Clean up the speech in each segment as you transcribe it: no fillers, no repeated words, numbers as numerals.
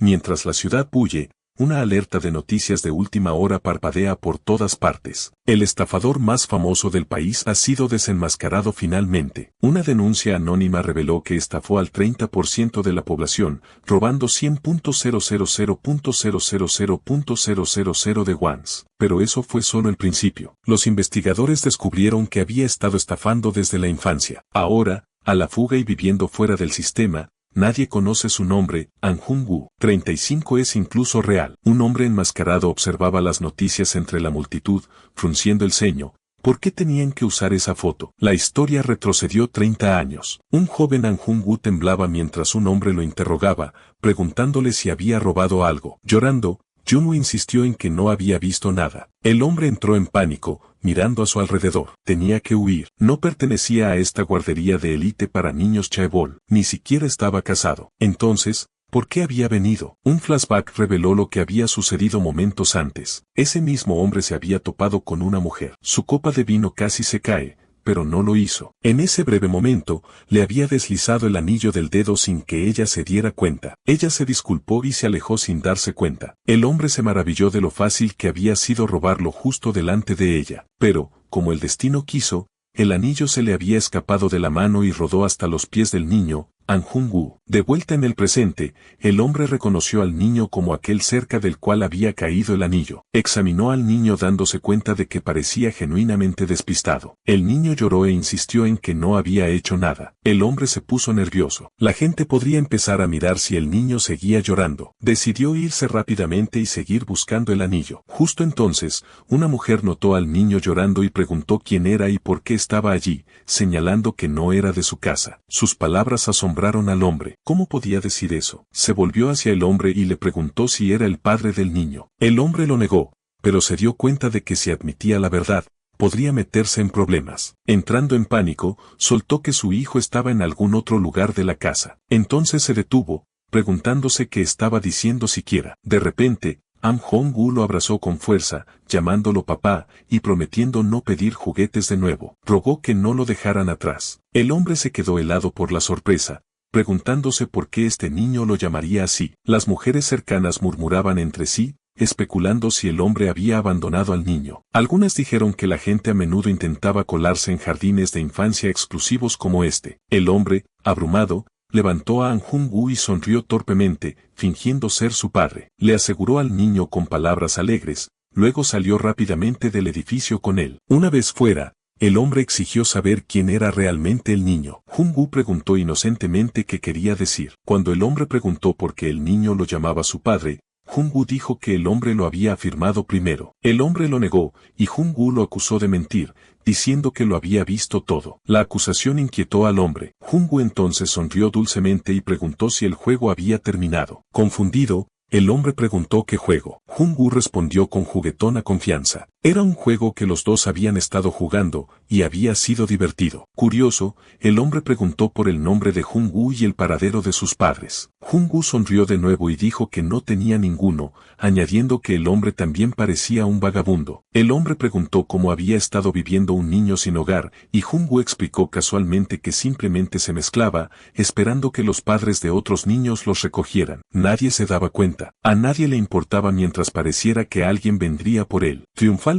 Mientras la ciudad bulle, una alerta de noticias de última hora parpadea por todas partes. El estafador más famoso del país ha sido desenmascarado finalmente. Una denuncia anónima reveló que estafó al 30% de la población, robando 100.000.000.000 de wons. Pero eso fue solo el principio. Los investigadores descubrieron que había estado estafando desde la infancia. Ahora, a la fuga y viviendo fuera del sistema, nadie conoce su nombre. An Jung-woo, 35, es incluso real. Un hombre enmascarado observaba las noticias entre la multitud, frunciendo el ceño. ¿Por qué tenían que usar esa foto? La historia retrocedió 30 años. Un joven An Jung-woo temblaba mientras un hombre lo interrogaba, preguntándole si había robado algo. Llorando, Jun-woo insistió en que no había visto nada. El hombre entró en pánico, mirando a su alrededor. Tenía que huir. No pertenecía a esta guardería de élite para niños chaebol. Ni siquiera estaba casado. Entonces, ¿por qué había venido? Un flashback reveló lo que había sucedido momentos antes. Ese mismo hombre se había topado con una mujer. Su copa de vino casi se cae, pero no lo hizo. En ese breve momento, le había deslizado el anillo del dedo sin que ella se diera cuenta. Ella se disculpó y se alejó sin darse cuenta. El hombre se maravilló de lo fácil que había sido robarlo justo delante de ella. Pero, como el destino quiso, el anillo se le había escapado de la mano y rodó hasta los pies del niño, An Jung-woo. De vuelta en el presente, el hombre reconoció al niño como aquel cerca del cual había caído el anillo. Examinó al niño dándose cuenta de que parecía genuinamente despistado. El niño lloró e insistió en que no había hecho nada. El hombre se puso nervioso. La gente podría empezar a mirar si el niño seguía llorando. Decidió irse rápidamente y seguir buscando el anillo. Justo entonces, una mujer notó al niño llorando y preguntó quién era y por qué estaba allí, señalando que no era de su casa. Sus palabras asombraron al hombre. ¿Cómo podía decir eso? Se volvió hacia el hombre y le preguntó si era el padre del niño. El hombre lo negó, pero se dio cuenta de que si admitía la verdad, podría meterse en problemas. Entrando en pánico, soltó que su hijo estaba en algún otro lugar de la casa. Entonces se detuvo, preguntándose qué estaba diciendo siquiera. De repente, An Jung-woo lo abrazó con fuerza, llamándolo papá, y prometiendo no pedir juguetes de nuevo. Rogó que no lo dejaran atrás. El hombre se quedó helado por la sorpresa, preguntándose por qué este niño lo llamaría así. Las mujeres cercanas murmuraban entre sí, especulando si el hombre había abandonado al niño. Algunas dijeron que la gente a menudo intentaba colarse en jardines de infancia exclusivos como este. El hombre, abrumado, levantó a An Jung-woo y sonrió torpemente, fingiendo ser su padre. Le aseguró al niño con palabras alegres, luego salió rápidamente del edificio con él. Una vez fuera, el hombre exigió saber quién era realmente el niño. Jung-woo preguntó inocentemente qué quería decir. Cuando el hombre preguntó por qué el niño lo llamaba su padre, Jung-woo dijo que el hombre lo había afirmado primero. El hombre lo negó, y Jung-woo lo acusó de mentir, diciendo que lo había visto todo. La acusación inquietó al hombre. Jung-woo entonces sonrió dulcemente y preguntó si el juego había terminado. Confundido, el hombre preguntó qué juego. Jung-woo respondió con juguetona confianza. Era un juego que los dos habían estado jugando, y había sido divertido. Curioso, el hombre preguntó por el nombre de Jung-woo y el paradero de sus padres. Jung-woo sonrió de nuevo y dijo que no tenía ninguno, añadiendo que el hombre también parecía un vagabundo. El hombre preguntó cómo había estado viviendo un niño sin hogar, y Jung-woo explicó casualmente que simplemente se mezclaba, esperando que los padres de otros niños los recogieran. Nadie se daba cuenta. A nadie le importaba mientras pareciera que alguien vendría por él. Triunfalmente,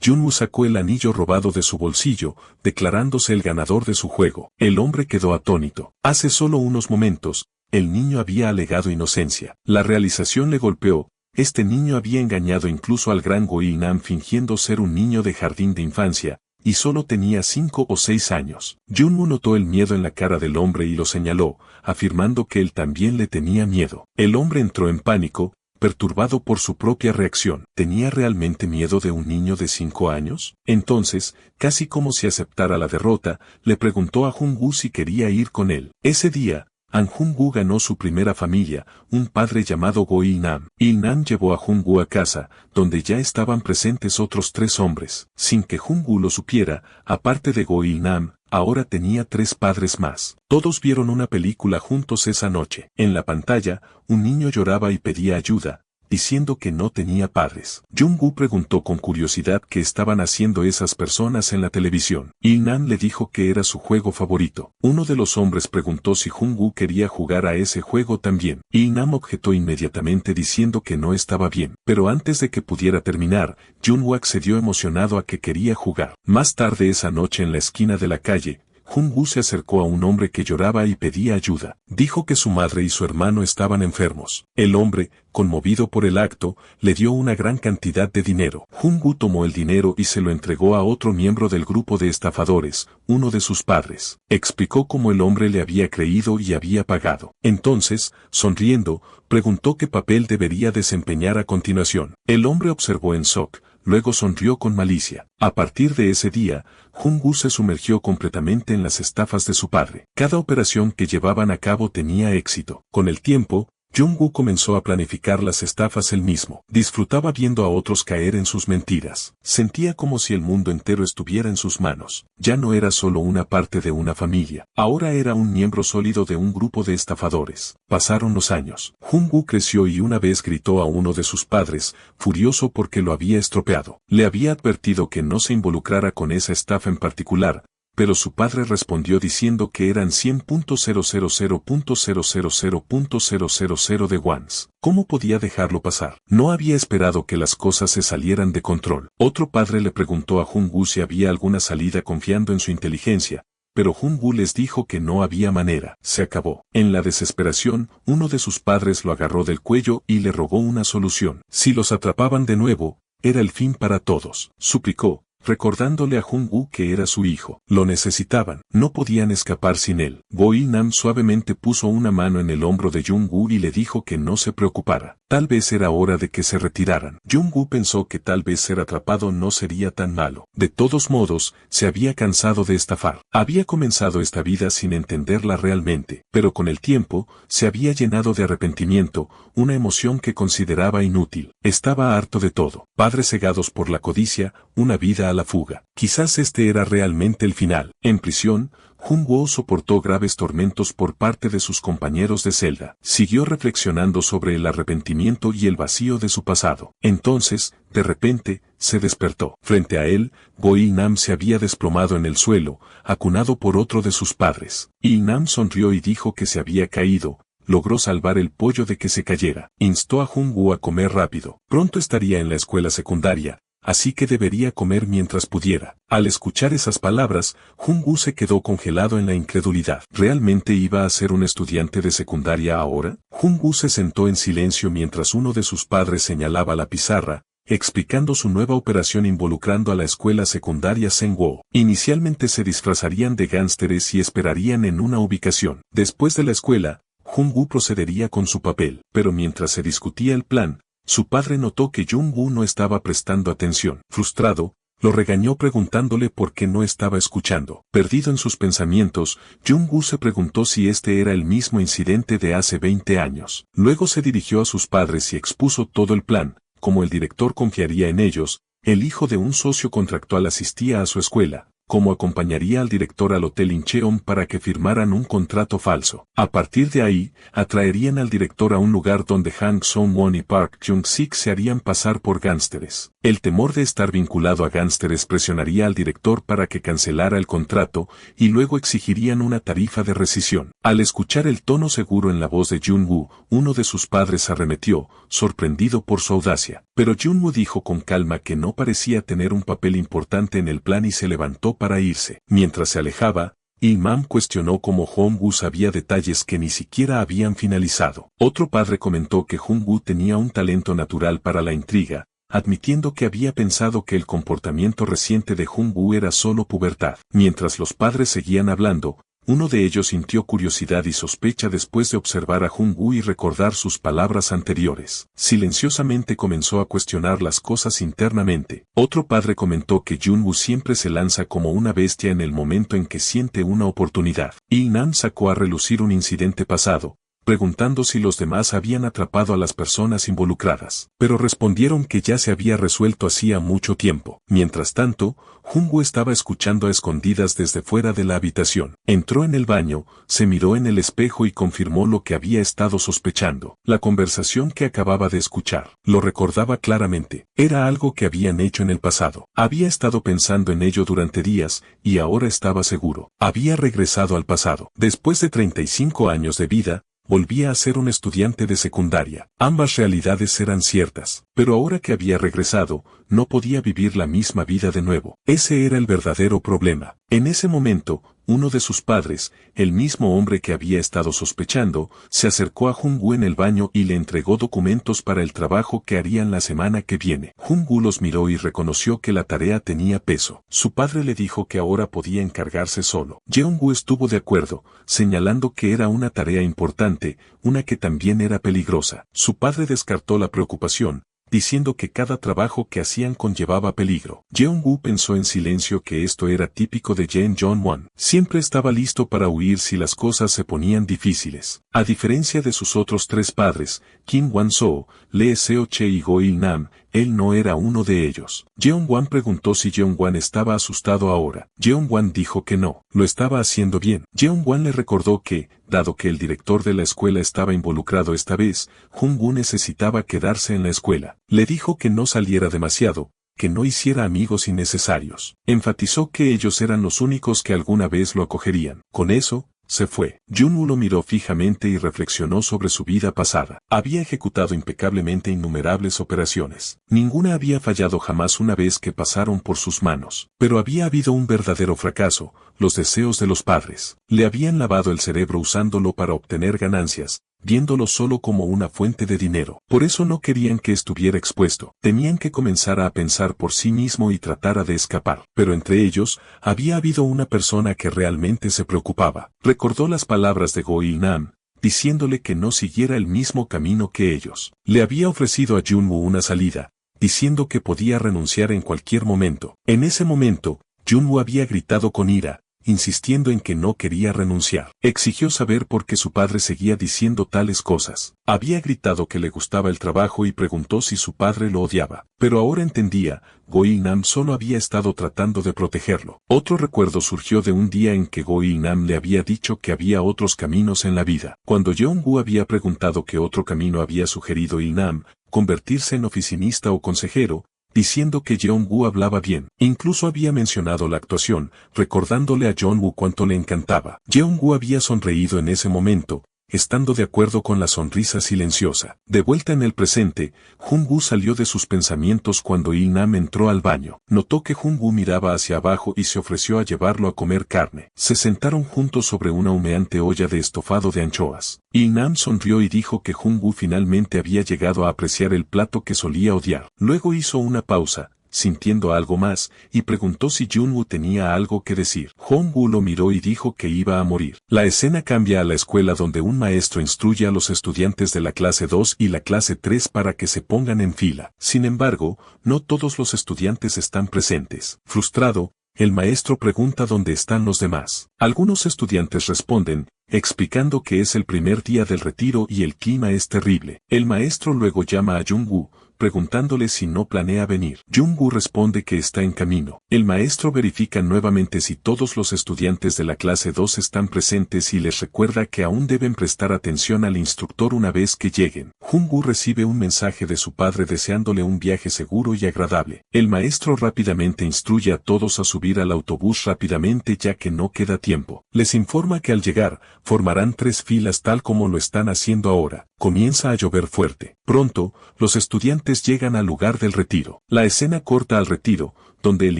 Jun-woo sacó el anillo robado de su bolsillo, declarándose el ganador de su juego. El hombre quedó atónito. Hace solo unos momentos, el niño había alegado inocencia. La realización le golpeó. Este niño había engañado incluso al gran Go-in-nam fingiendo ser un niño de jardín de infancia, y solo tenía 5 o 6 años. Jun-woo notó el miedo en la cara del hombre y lo señaló, afirmando que él también le tenía miedo. El hombre entró en pánico, perturbado por su propia reacción. ¿Tenía realmente miedo de un niño de 5 años? Entonces, casi como si aceptara la derrota, le preguntó a Jung-woo si quería ir con él. Ese día, An Jung-woo ganó su primera familia, un padre llamado Go-in-nam. Il-nam llevó a Jung-woo a casa, donde ya estaban presentes otros 3 hombres. Sin que Jung-woo lo supiera, aparte de Go-in-nam, ahora tenía 3 padres más. Todos vieron una película juntos esa noche. En la pantalla, un niño lloraba y pedía ayuda, diciendo que no tenía padres. Jung-woo preguntó con curiosidad qué estaban haciendo esas personas en la televisión. Il-nam le dijo que era su juego favorito. Uno de los hombres preguntó si Jung-woo quería jugar a ese juego también. Il-nam objetó inmediatamente diciendo que no estaba bien, pero antes de que pudiera terminar, Jung-woo accedió emocionado a que quería jugar. Más tarde esa noche en la esquina de la calle, Jung-woo se acercó a un hombre que lloraba y pedía ayuda. Dijo que su madre y su hermano estaban enfermos. El hombre, conmovido por el acto, le dio una gran cantidad de dinero. Jung-woo tomó el dinero y se lo entregó a otro miembro del grupo de estafadores, uno de sus padres. Explicó cómo el hombre le había creído y había pagado. Entonces, sonriendo, preguntó qué papel debería desempeñar a continuación. El hombre observó en shock. Luego sonrió con malicia. A partir de ese día, Jung-woo se sumergió completamente en las estafas de su padre. Cada operación que llevaban a cabo tenía éxito. Con el tiempo, Jung-woo comenzó a planificar las estafas él mismo. Disfrutaba viendo a otros caer en sus mentiras. Sentía como si el mundo entero estuviera en sus manos. Ya no era solo una parte de una familia. Ahora era un miembro sólido de un grupo de estafadores. Pasaron los años. Jung-woo creció y una vez gritó a uno de sus padres, furioso porque lo había estropeado. Le había advertido que no se involucrara con esa estafa en particular, pero su padre respondió diciendo que eran 100.000.000.000 de wons. ¿Cómo podía dejarlo pasar? No había esperado que las cosas se salieran de control. Otro padre le preguntó a Jung-woo si había alguna salida confiando en su inteligencia, pero Jung-woo les dijo que no había manera. Se acabó. En la desesperación, uno de sus padres lo agarró del cuello y le rogó una solución. Si los atrapaban de nuevo, era el fin para todos. Suplicó, recordándole a Jung-woo que era su hijo. Lo necesitaban. No podían escapar sin él. Go Il-nam suavemente puso una mano en el hombro de Jung-woo y le dijo que no se preocupara. Tal vez era hora de que se retiraran. Jung-woo pensó que tal vez ser atrapado no sería tan malo. De todos modos, se había cansado de estafar. Había comenzado esta vida sin entenderla realmente, pero con el tiempo, se había llenado de arrepentimiento, una emoción que consideraba inútil. Estaba harto de todo. Padres cegados por la codicia, una vida a la fuga. Quizás este era realmente el final. En prisión, Jung-woo soportó graves tormentos por parte de sus compañeros de celda. Siguió reflexionando sobre el arrepentimiento y el vacío de su pasado. Entonces, de repente, se despertó. Frente a él, Go Il-nam se había desplomado en el suelo, acunado por otro de sus padres. Il-nam sonrió y dijo que se había caído. Logró salvar el pollo de que se cayera. Instó a Jung-woo a comer rápido. Pronto estaría en la escuela secundaria, así que debería comer mientras pudiera. Al escuchar esas palabras, Jung-woo se quedó congelado en la incredulidad. ¿Realmente iba a ser un estudiante de secundaria ahora? Jung-woo se sentó en silencio mientras uno de sus padres señalaba la pizarra, explicando su nueva operación involucrando a la escuela secundaria Sengwo. Inicialmente se disfrazarían de gánsteres y esperarían en una ubicación. Después de la escuela, Jung-woo procedería con su papel, pero mientras se discutía el plan, su padre notó que Jung-woo no estaba prestando atención. Frustrado, lo regañó preguntándole por qué no estaba escuchando. Perdido en sus pensamientos, Jung-woo se preguntó si este era el mismo incidente de hace 20 años. Luego se dirigió a sus padres y expuso todo el plan. Como el director confiaría en ellos, el hijo de un socio contractual asistía a su escuela, como acompañaría al director al Hotel Incheon para que firmaran un contrato falso. A partir de ahí, atraerían al director a un lugar donde Hang Song-won y Park Jung-sik se harían pasar por gánsteres. El temor de estar vinculado a gánsteres presionaría al director para que cancelara el contrato y luego exigirían una tarifa de rescisión. Al escuchar el tono seguro en la voz de Jung-woo, uno de sus padres arremetió, sorprendido por su audacia. Pero Jung-woo dijo con calma que no parecía tener un papel importante en el plan y se levantó para irse. Mientras se alejaba, Il-nam cuestionó cómo Jung-woo sabía detalles que ni siquiera habían finalizado. Otro padre comentó que Jung-woo tenía un talento natural para la intriga, admitiendo que había pensado que el comportamiento reciente de Jung-woo era solo pubertad. Mientras los padres seguían hablando, uno de ellos sintió curiosidad y sospecha después de observar a Jung-woo y recordar sus palabras anteriores. Silenciosamente comenzó a cuestionar las cosas internamente. Otro padre comentó que Jung-woo siempre se lanza como una bestia en el momento en que siente una oportunidad. Il-nam sacó a relucir un incidente pasado, preguntando si los demás habían atrapado a las personas involucradas. Pero respondieron que ya se había resuelto hacía mucho tiempo. Mientras tanto, Jung-woo estaba escuchando a escondidas desde fuera de la habitación. Entró en el baño, se miró en el espejo y confirmó lo que había estado sospechando. La conversación que acababa de escuchar. Lo recordaba claramente. Era algo que habían hecho en el pasado. Había estado pensando en ello durante días, y ahora estaba seguro. Había regresado al pasado. Después de 35 años de vida, volvía a ser un estudiante de secundaria. Ambas realidades eran ciertas, pero ahora que había regresado, no podía vivir la misma vida de nuevo. Ese era el verdadero problema. En ese momento, uno de sus padres, el mismo hombre que había estado sospechando, se acercó a Jung-woo en el baño y le entregó documentos para el trabajo que harían la semana que viene. Jung-woo los miró y reconoció que la tarea tenía peso. Su padre le dijo que ahora podía encargarse solo. Jeong-woo estuvo de acuerdo, señalando que era una tarea importante, una que también era peligrosa. Su padre descartó la preocupación, diciendo que cada trabajo que hacían conllevaba peligro. Jeong-woo pensó en silencio que esto era típico de Jae Jong-won. Siempre estaba listo para huir si las cosas se ponían difíciles. A diferencia de sus otros tres padres, Kim Wan-soo, Lee Seo-che y Go Il-nam, él no era uno de ellos. Jeong-won preguntó si Jeong-won estaba asustado ahora. Jeong-won dijo que no, lo estaba haciendo bien. Jeong-won le recordó que, dado que el director de la escuela estaba involucrado esta vez, Jung-woo necesitaba quedarse en la escuela. Le dijo que no saliera demasiado, que no hiciera amigos innecesarios. Enfatizó que ellos eran los únicos que alguna vez lo acogerían. Con eso, se fue. Jun-woo lo miró fijamente y reflexionó sobre su vida pasada. Había ejecutado impecablemente innumerables operaciones. Ninguna había fallado jamás una vez que pasaron por sus manos. Pero había habido un verdadero fracaso, los deseos de los padres. Le habían lavado el cerebro usándolo para obtener ganancias, viéndolo solo como una fuente de dinero. Por eso no querían que estuviera expuesto. Temían que comenzara a pensar por sí mismo y tratara de escapar. Pero entre ellos, había habido una persona que realmente se preocupaba. Recordó las palabras de Go Il-nam, diciéndole que no siguiera el mismo camino que ellos. Le había ofrecido a Jun-woo una salida, diciendo que podía renunciar en cualquier momento. En ese momento, Jun-woo había gritado con ira, insistiendo en que no quería renunciar. Exigió saber por qué su padre seguía diciendo tales cosas. Había gritado que le gustaba el trabajo y preguntó si su padre lo odiaba. Pero ahora entendía, Go Il-nam solo había estado tratando de protegerlo. Otro recuerdo surgió de un día en que Go Il-nam le había dicho que había otros caminos en la vida. Cuando Jeong-woo había preguntado qué otro camino había sugerido Il-nam, convertirse en oficinista o consejero, diciendo que Jeong-woo hablaba bien. Incluso había mencionado la actuación, recordándole a Jeong-woo cuánto le encantaba. Jeong-woo había sonreído en ese momento, estando de acuerdo con la sonrisa silenciosa. De vuelta en el presente, Jung-woo salió de sus pensamientos cuando Il-nam entró al baño. Notó que Jung-woo miraba hacia abajo y se ofreció a llevarlo a comer carne. Se sentaron juntos sobre una humeante olla de estofado de anchoas. Il-nam sonrió y dijo que Jung-woo finalmente había llegado a apreciar el plato que solía odiar. Luego hizo una pausa, sintiendo algo más, y preguntó si Jun-woo tenía algo que decir. Jong-woo lo miró y dijo que iba a morir. La escena cambia a la escuela donde un maestro instruye a los estudiantes de la clase 2 y la clase 3 para que se pongan en fila. Sin embargo, no todos los estudiantes están presentes. Frustrado, el maestro pregunta dónde están los demás. Algunos estudiantes responden, explicando que es el primer día del retiro y el clima es terrible. El maestro luego llama a Jung-woo, preguntándole si no planea venir. Jung-woo responde que está en camino. El maestro verifica nuevamente si todos los estudiantes de la clase 2 están presentes y les recuerda que aún deben prestar atención al instructor una vez que lleguen. Jung-woo recibe un mensaje de su padre deseándole un viaje seguro y agradable. El maestro rápidamente instruye a todos a subir al autobús rápidamente ya que no queda tiempo. Les informa que al llegar, formarán 3 filas tal como lo están haciendo ahora. Comienza a llover fuerte. Pronto, los estudiantes llegan al lugar del retiro. La escena corta al retiro, donde el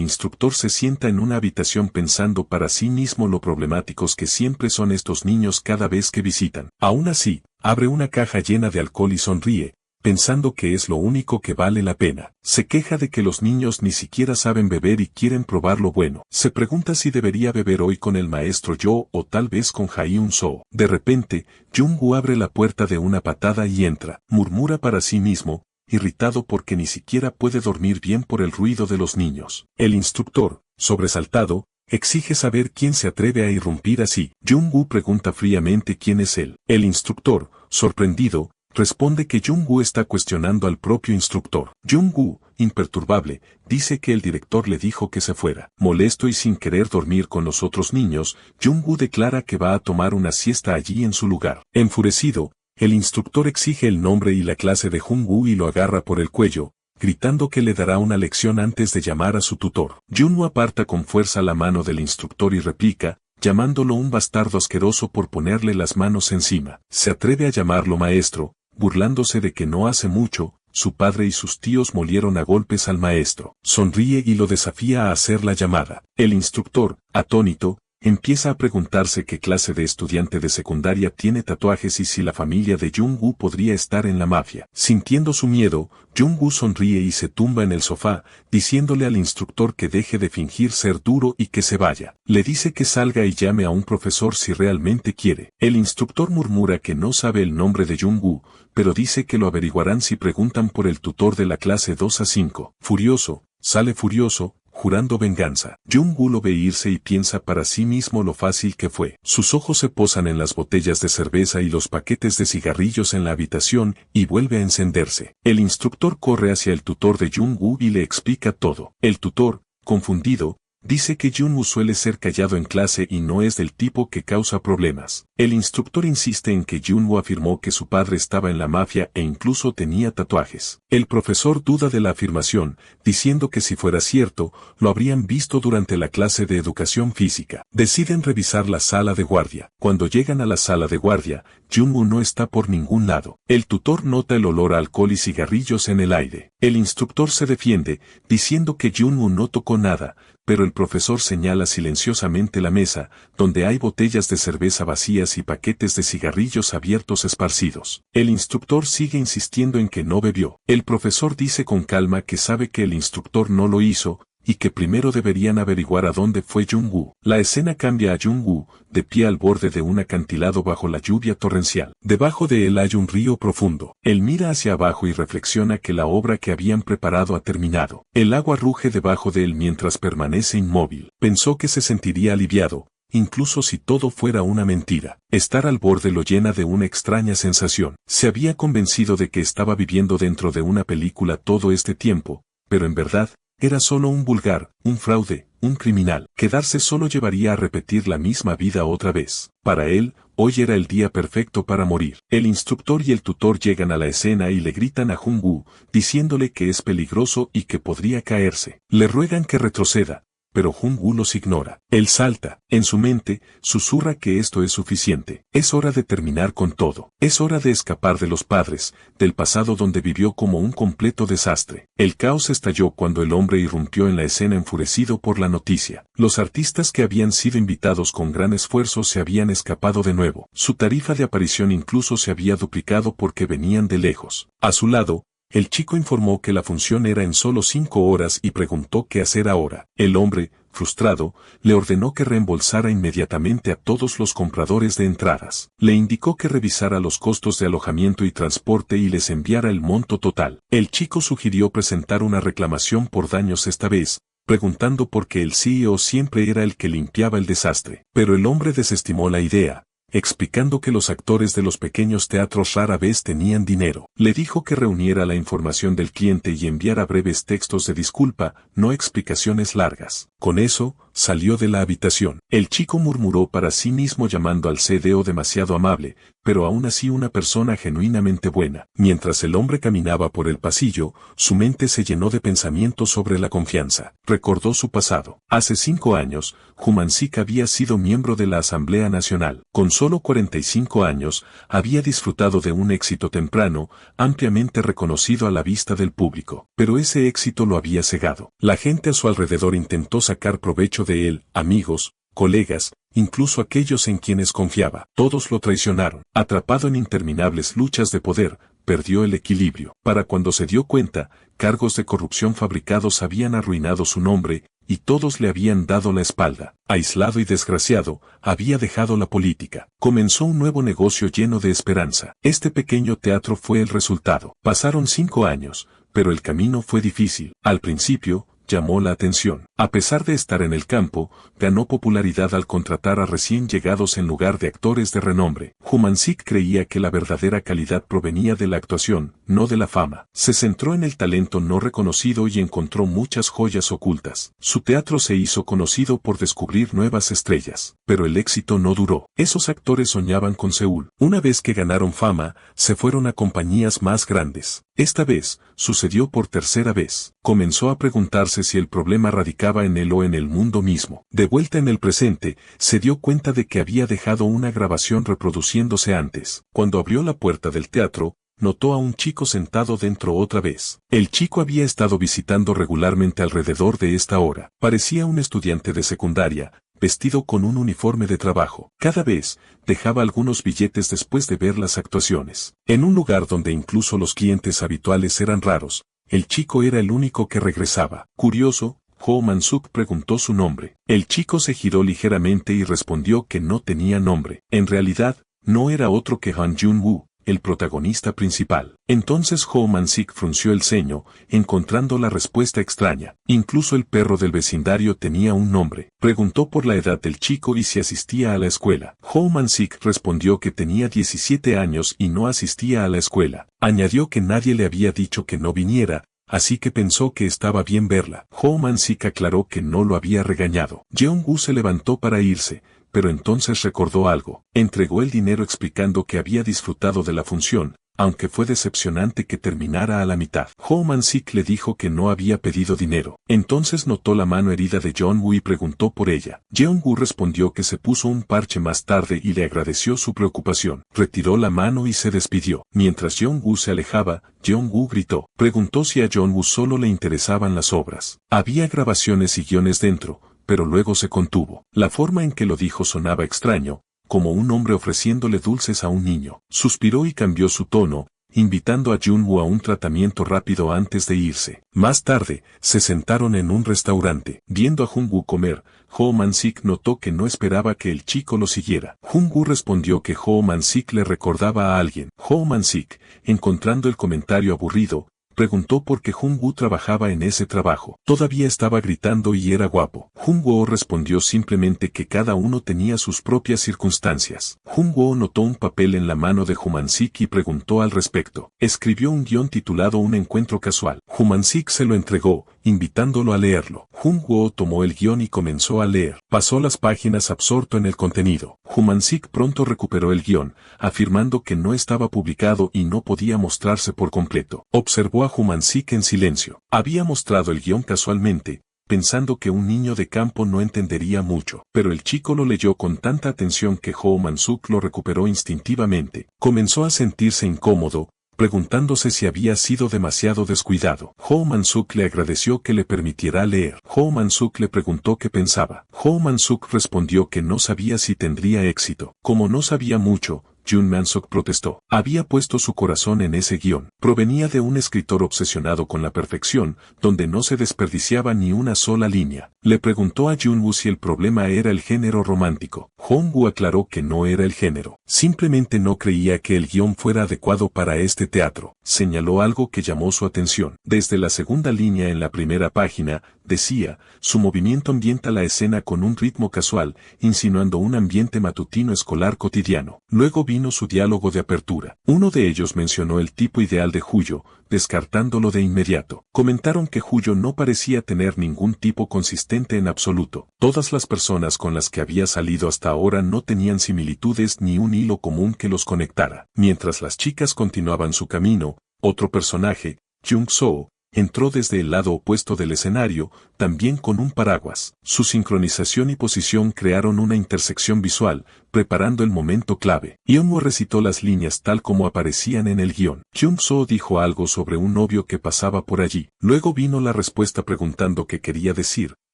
instructor se sienta en una habitación pensando para sí mismo lo problemáticos que siempre son estos niños cada vez que visitan. Aún así, abre una caja llena de alcohol y sonríe, pensando que es lo único que vale la pena. Se queja de que los niños ni siquiera saben beber y quieren probar lo bueno. Se pregunta si debería beber hoy con el maestro Yo o tal vez con Jae-un-soo. De repente, Jung-woo abre la puerta de una patada y entra. Murmura para sí mismo, irritado porque ni siquiera puede dormir bien por el ruido de los niños. El instructor, sobresaltado, exige saber quién se atreve a irrumpir así. Jung-woo pregunta fríamente quién es él. El instructor, Sorprendido, responde que Jung-woo está cuestionando al propio instructor. Jung-woo, imperturbable, dice que el director le dijo que se fuera. Molesto y sin querer dormir con los otros niños, Jung-woo declara que va a tomar una siesta allí en su lugar. Enfurecido, el instructor exige el nombre y la clase de Jung-woo y lo agarra por el cuello, gritando que le dará una lección antes de llamar a su tutor. Jung-woo aparta con fuerza la mano del instructor y replica, llamándolo un bastardo asqueroso por ponerle las manos encima. Se atreve a llamarlo maestro, burlándose de que no hace mucho, su padre y sus tíos molieron a golpes al maestro. Sonríe y lo desafía a hacer la llamada. El instructor, atónito, empieza a preguntarse qué clase de estudiante de secundaria tiene tatuajes y si la familia de Jung-woo podría estar en la mafia. Sintiendo su miedo, Jung-woo sonríe y se tumba en el sofá, diciéndole al instructor que deje de fingir ser duro y que se vaya. Le dice que salga y llame a un profesor si realmente quiere. El instructor murmura que no sabe el nombre de Jung-woo, pero dice que lo averiguarán si preguntan por el tutor de la clase 2 a 5. Furioso, sale furioso, jurando venganza. Jung-woo lo ve irse y piensa para sí mismo lo fácil que fue. Sus ojos se posan en las botellas de cerveza y los paquetes de cigarrillos en la habitación y vuelve a encenderse. El instructor corre hacia el tutor de Jung-woo y le explica todo. El tutor, confundido, dice que Jung-woo suele ser callado en clase y no es del tipo que causa problemas. El instructor insiste en que Jung-woo afirmó que su padre estaba en la mafia e incluso tenía tatuajes. El profesor duda de la afirmación, diciendo que si fuera cierto, lo habrían visto durante la clase de educación física. Deciden revisar la sala de guardia. Cuando llegan a la sala de guardia, Jung-woo no está por ningún lado. El tutor nota el olor a alcohol y cigarrillos en el aire. El instructor se defiende, diciendo que Jung-woo no tocó nada, pero el profesor señala silenciosamente la mesa, donde hay botellas de cerveza vacías y paquetes de cigarrillos abiertos esparcidos. El instructor sigue insistiendo en que no bebió. El profesor dice con calma que sabe que el instructor no lo hizo, y que primero deberían averiguar a dónde fue Jung-woo. La escena cambia a Jung-woo, de pie al borde de un acantilado bajo la lluvia torrencial. Debajo de él hay un río profundo. Él mira hacia abajo y reflexiona que la obra que habían preparado ha terminado. El agua ruge debajo de él mientras permanece inmóvil. Pensó que se sentiría aliviado, incluso si todo fuera una mentira. Estar al borde lo llena de una extraña sensación. Se había convencido de que estaba viviendo dentro de una película todo este tiempo, pero en verdad, era solo un vulgar, un fraude, un criminal. Quedarse solo llevaría a repetir la misma vida otra vez. Para él, hoy era el día perfecto para morir. El instructor y el tutor llegan a la escena y le gritan a Jung-woo, diciéndole que es peligroso y que podría caerse. Le ruegan que retroceda, pero Jung-woo los ignora. Él salta. En su mente, susurra que esto es suficiente. Es hora de terminar con todo. Es hora de escapar de los padres, del pasado donde vivió como un completo desastre. El caos estalló cuando el hombre irrumpió en la escena enfurecido por la noticia. Los artistas que habían sido invitados con gran esfuerzo se habían escapado de nuevo. Su tarifa de aparición incluso se había duplicado porque venían de lejos. A su lado, el chico informó que la función era en solo 5 horas y preguntó qué hacer ahora. El hombre, frustrado, le ordenó que reembolsara inmediatamente a todos los compradores de entradas. Le indicó que revisara los costos de alojamiento y transporte y les enviara el monto total. El chico sugirió presentar una reclamación por daños esta vez, preguntando por qué el CEO siempre era el que limpiaba el desastre. Pero el hombre desestimó la idea, explicando que los actores de los pequeños teatros rara vez tenían dinero. Le dijo que reuniera la información del cliente y enviara breves textos de disculpa, no explicaciones largas. Con eso, salió de la habitación. El chico murmuró para sí mismo llamando al CDO demasiado amable, pero aún así una persona genuinamente buena. Mientras el hombre caminaba por el pasillo, su mente se llenó de pensamientos sobre la confianza. Recordó su pasado. Hace 5 años, Jumansik había sido miembro de la Asamblea Nacional. Con solo 45 años, había disfrutado de un éxito temprano, ampliamente reconocido a la vista del público. Pero ese éxito lo había cegado. La gente a su alrededor intentó sacar provecho de él, amigos, colegas, incluso aquellos en quienes confiaba. Todos lo traicionaron. Atrapado en interminables luchas de poder, perdió el equilibrio. Para cuando se dio cuenta, cargos de corrupción fabricados habían arruinado su nombre, y todos le habían dado la espalda. Aislado y desgraciado, había dejado la política. Comenzó un nuevo negocio lleno de esperanza. Este pequeño teatro fue el resultado. Pasaron 5 años, pero el camino fue difícil. Al principio, llamó la atención. A pesar de estar en el campo, ganó popularidad al contratar a recién llegados en lugar de actores de renombre. Jumansik creía que la verdadera calidad provenía de la actuación, no de la fama. Se centró en el talento no reconocido y encontró muchas joyas ocultas. Su teatro se hizo conocido por descubrir nuevas estrellas, pero el éxito no duró. Esos actores soñaban con Seúl. Una vez que ganaron fama, se fueron a compañías más grandes. Esta vez, sucedió por tercera vez. Comenzó a preguntarse si el problema radicaba en él o en el mundo mismo. De vuelta en el presente, se dio cuenta de que había dejado una grabación reproduciéndose antes. Cuando abrió la puerta del teatro, notó a un chico sentado dentro otra vez. El chico había estado visitando regularmente alrededor de esta hora. Parecía un estudiante de secundaria, vestido con un uniforme de trabajo. Cada vez, dejaba algunos billetes después de ver las actuaciones. En un lugar donde incluso los clientes habituales eran raros, el chico era el único que regresaba. Curioso, Ho Man-suk preguntó su nombre. El chico se giró ligeramente y respondió que no tenía nombre. En realidad, no era otro que Han Jun-woo, el protagonista principal. Entonces Ho Man-sik frunció el ceño, encontrando la respuesta extraña. Incluso el perro del vecindario tenía un nombre. Preguntó por la edad del chico y si asistía a la escuela. Ho Man-sik respondió que tenía 17 años y no asistía a la escuela. Añadió que nadie le había dicho que no viniera, así que pensó que estaba bien verla. Ho Man-sik aclaró que no lo había regañado. Jeong-woo se levantó para irse, pero entonces recordó algo. Entregó el dinero explicando que había disfrutado de la función, aunque fue decepcionante que terminara a la mitad. Ho Man-sik le dijo que no había pedido dinero. Entonces notó la mano herida de Jeong-woo y preguntó por ella. Jeong-woo respondió que se puso un parche más tarde y le agradeció su preocupación. Retiró la mano y se despidió. Mientras Jeong-woo se alejaba, Jeong-woo gritó. Preguntó si a Jeong-woo solo le interesaban las obras. Había grabaciones y guiones dentro, pero luego se contuvo. La forma en que lo dijo sonaba extraño, como un hombre ofreciéndole dulces a un niño. Suspiró y cambió su tono, invitando a Jun-woo a un tratamiento rápido antes de irse. Más tarde, se sentaron en un restaurante. Viendo a Jun-woo comer, Ho Man-sik notó que no esperaba que el chico lo siguiera. Jun-woo respondió que Ho Man-sik le recordaba a alguien. Ho Man-sik, encontrando el comentario aburrido, preguntó por qué Jun-woo trabajaba en ese trabajo. Todavía estaba gritando y era guapo. Jun-woo respondió simplemente que cada uno tenía sus propias circunstancias. Jun-woo notó un papel en la mano de Jumansik y preguntó al respecto. Escribió un guión titulado Un encuentro casual. Jumansik se lo entregó, invitándolo a leerlo. Jun-woo tomó el guión y comenzó a leer. Pasó las páginas absorto en el contenido. Jumansik pronto recuperó el guión, afirmando que no estaba publicado y no podía mostrarse por completo. Observó a Jumansik en silencio. Había mostrado el guión casualmente, pensando que un niño de campo no entendería mucho, pero el chico lo leyó con tanta atención que Ho Man-suk lo recuperó instintivamente. Comenzó a sentirse incómodo, preguntándose si había sido demasiado descuidado. Ho Man-suk le agradeció que le permitiera leer. Ho Man-suk le preguntó qué pensaba. Ho Man-suk respondió que no sabía si tendría éxito. Como no sabía mucho, Jun Man-suk protestó. Había puesto su corazón en ese guión. Provenía de un escritor obsesionado con la perfección, donde no se desperdiciaba ni una sola línea. Le preguntó a Jun-woo si el problema era el género romántico. Jong-woo aclaró que no era el género. Simplemente no creía que el guión fuera adecuado para este teatro. Señaló algo que llamó su atención. Desde la segunda línea en la primera página, decía, su movimiento ambienta la escena con un ritmo casual, insinuando un ambiente matutino escolar cotidiano. Luego vino su diálogo de apertura. Uno de ellos mencionó el tipo ideal de Huyo, descartándolo de inmediato. Comentaron que Huyo no parecía tener ningún tipo consistente en absoluto. Todas las personas con las que había salido hasta ahora no tenían similitudes ni un hilo común que los conectara. Mientras las chicas continuaban su camino, otro personaje, Jung-soo, entró desde el lado opuesto del escenario, también con un paraguas. Su sincronización y posición crearon una intersección visual, preparando el momento clave. Yeon-woo recitó las líneas tal como aparecían en el guión. Jung-soo dijo algo sobre un novio que pasaba por allí. Luego vino la respuesta preguntando qué quería decir,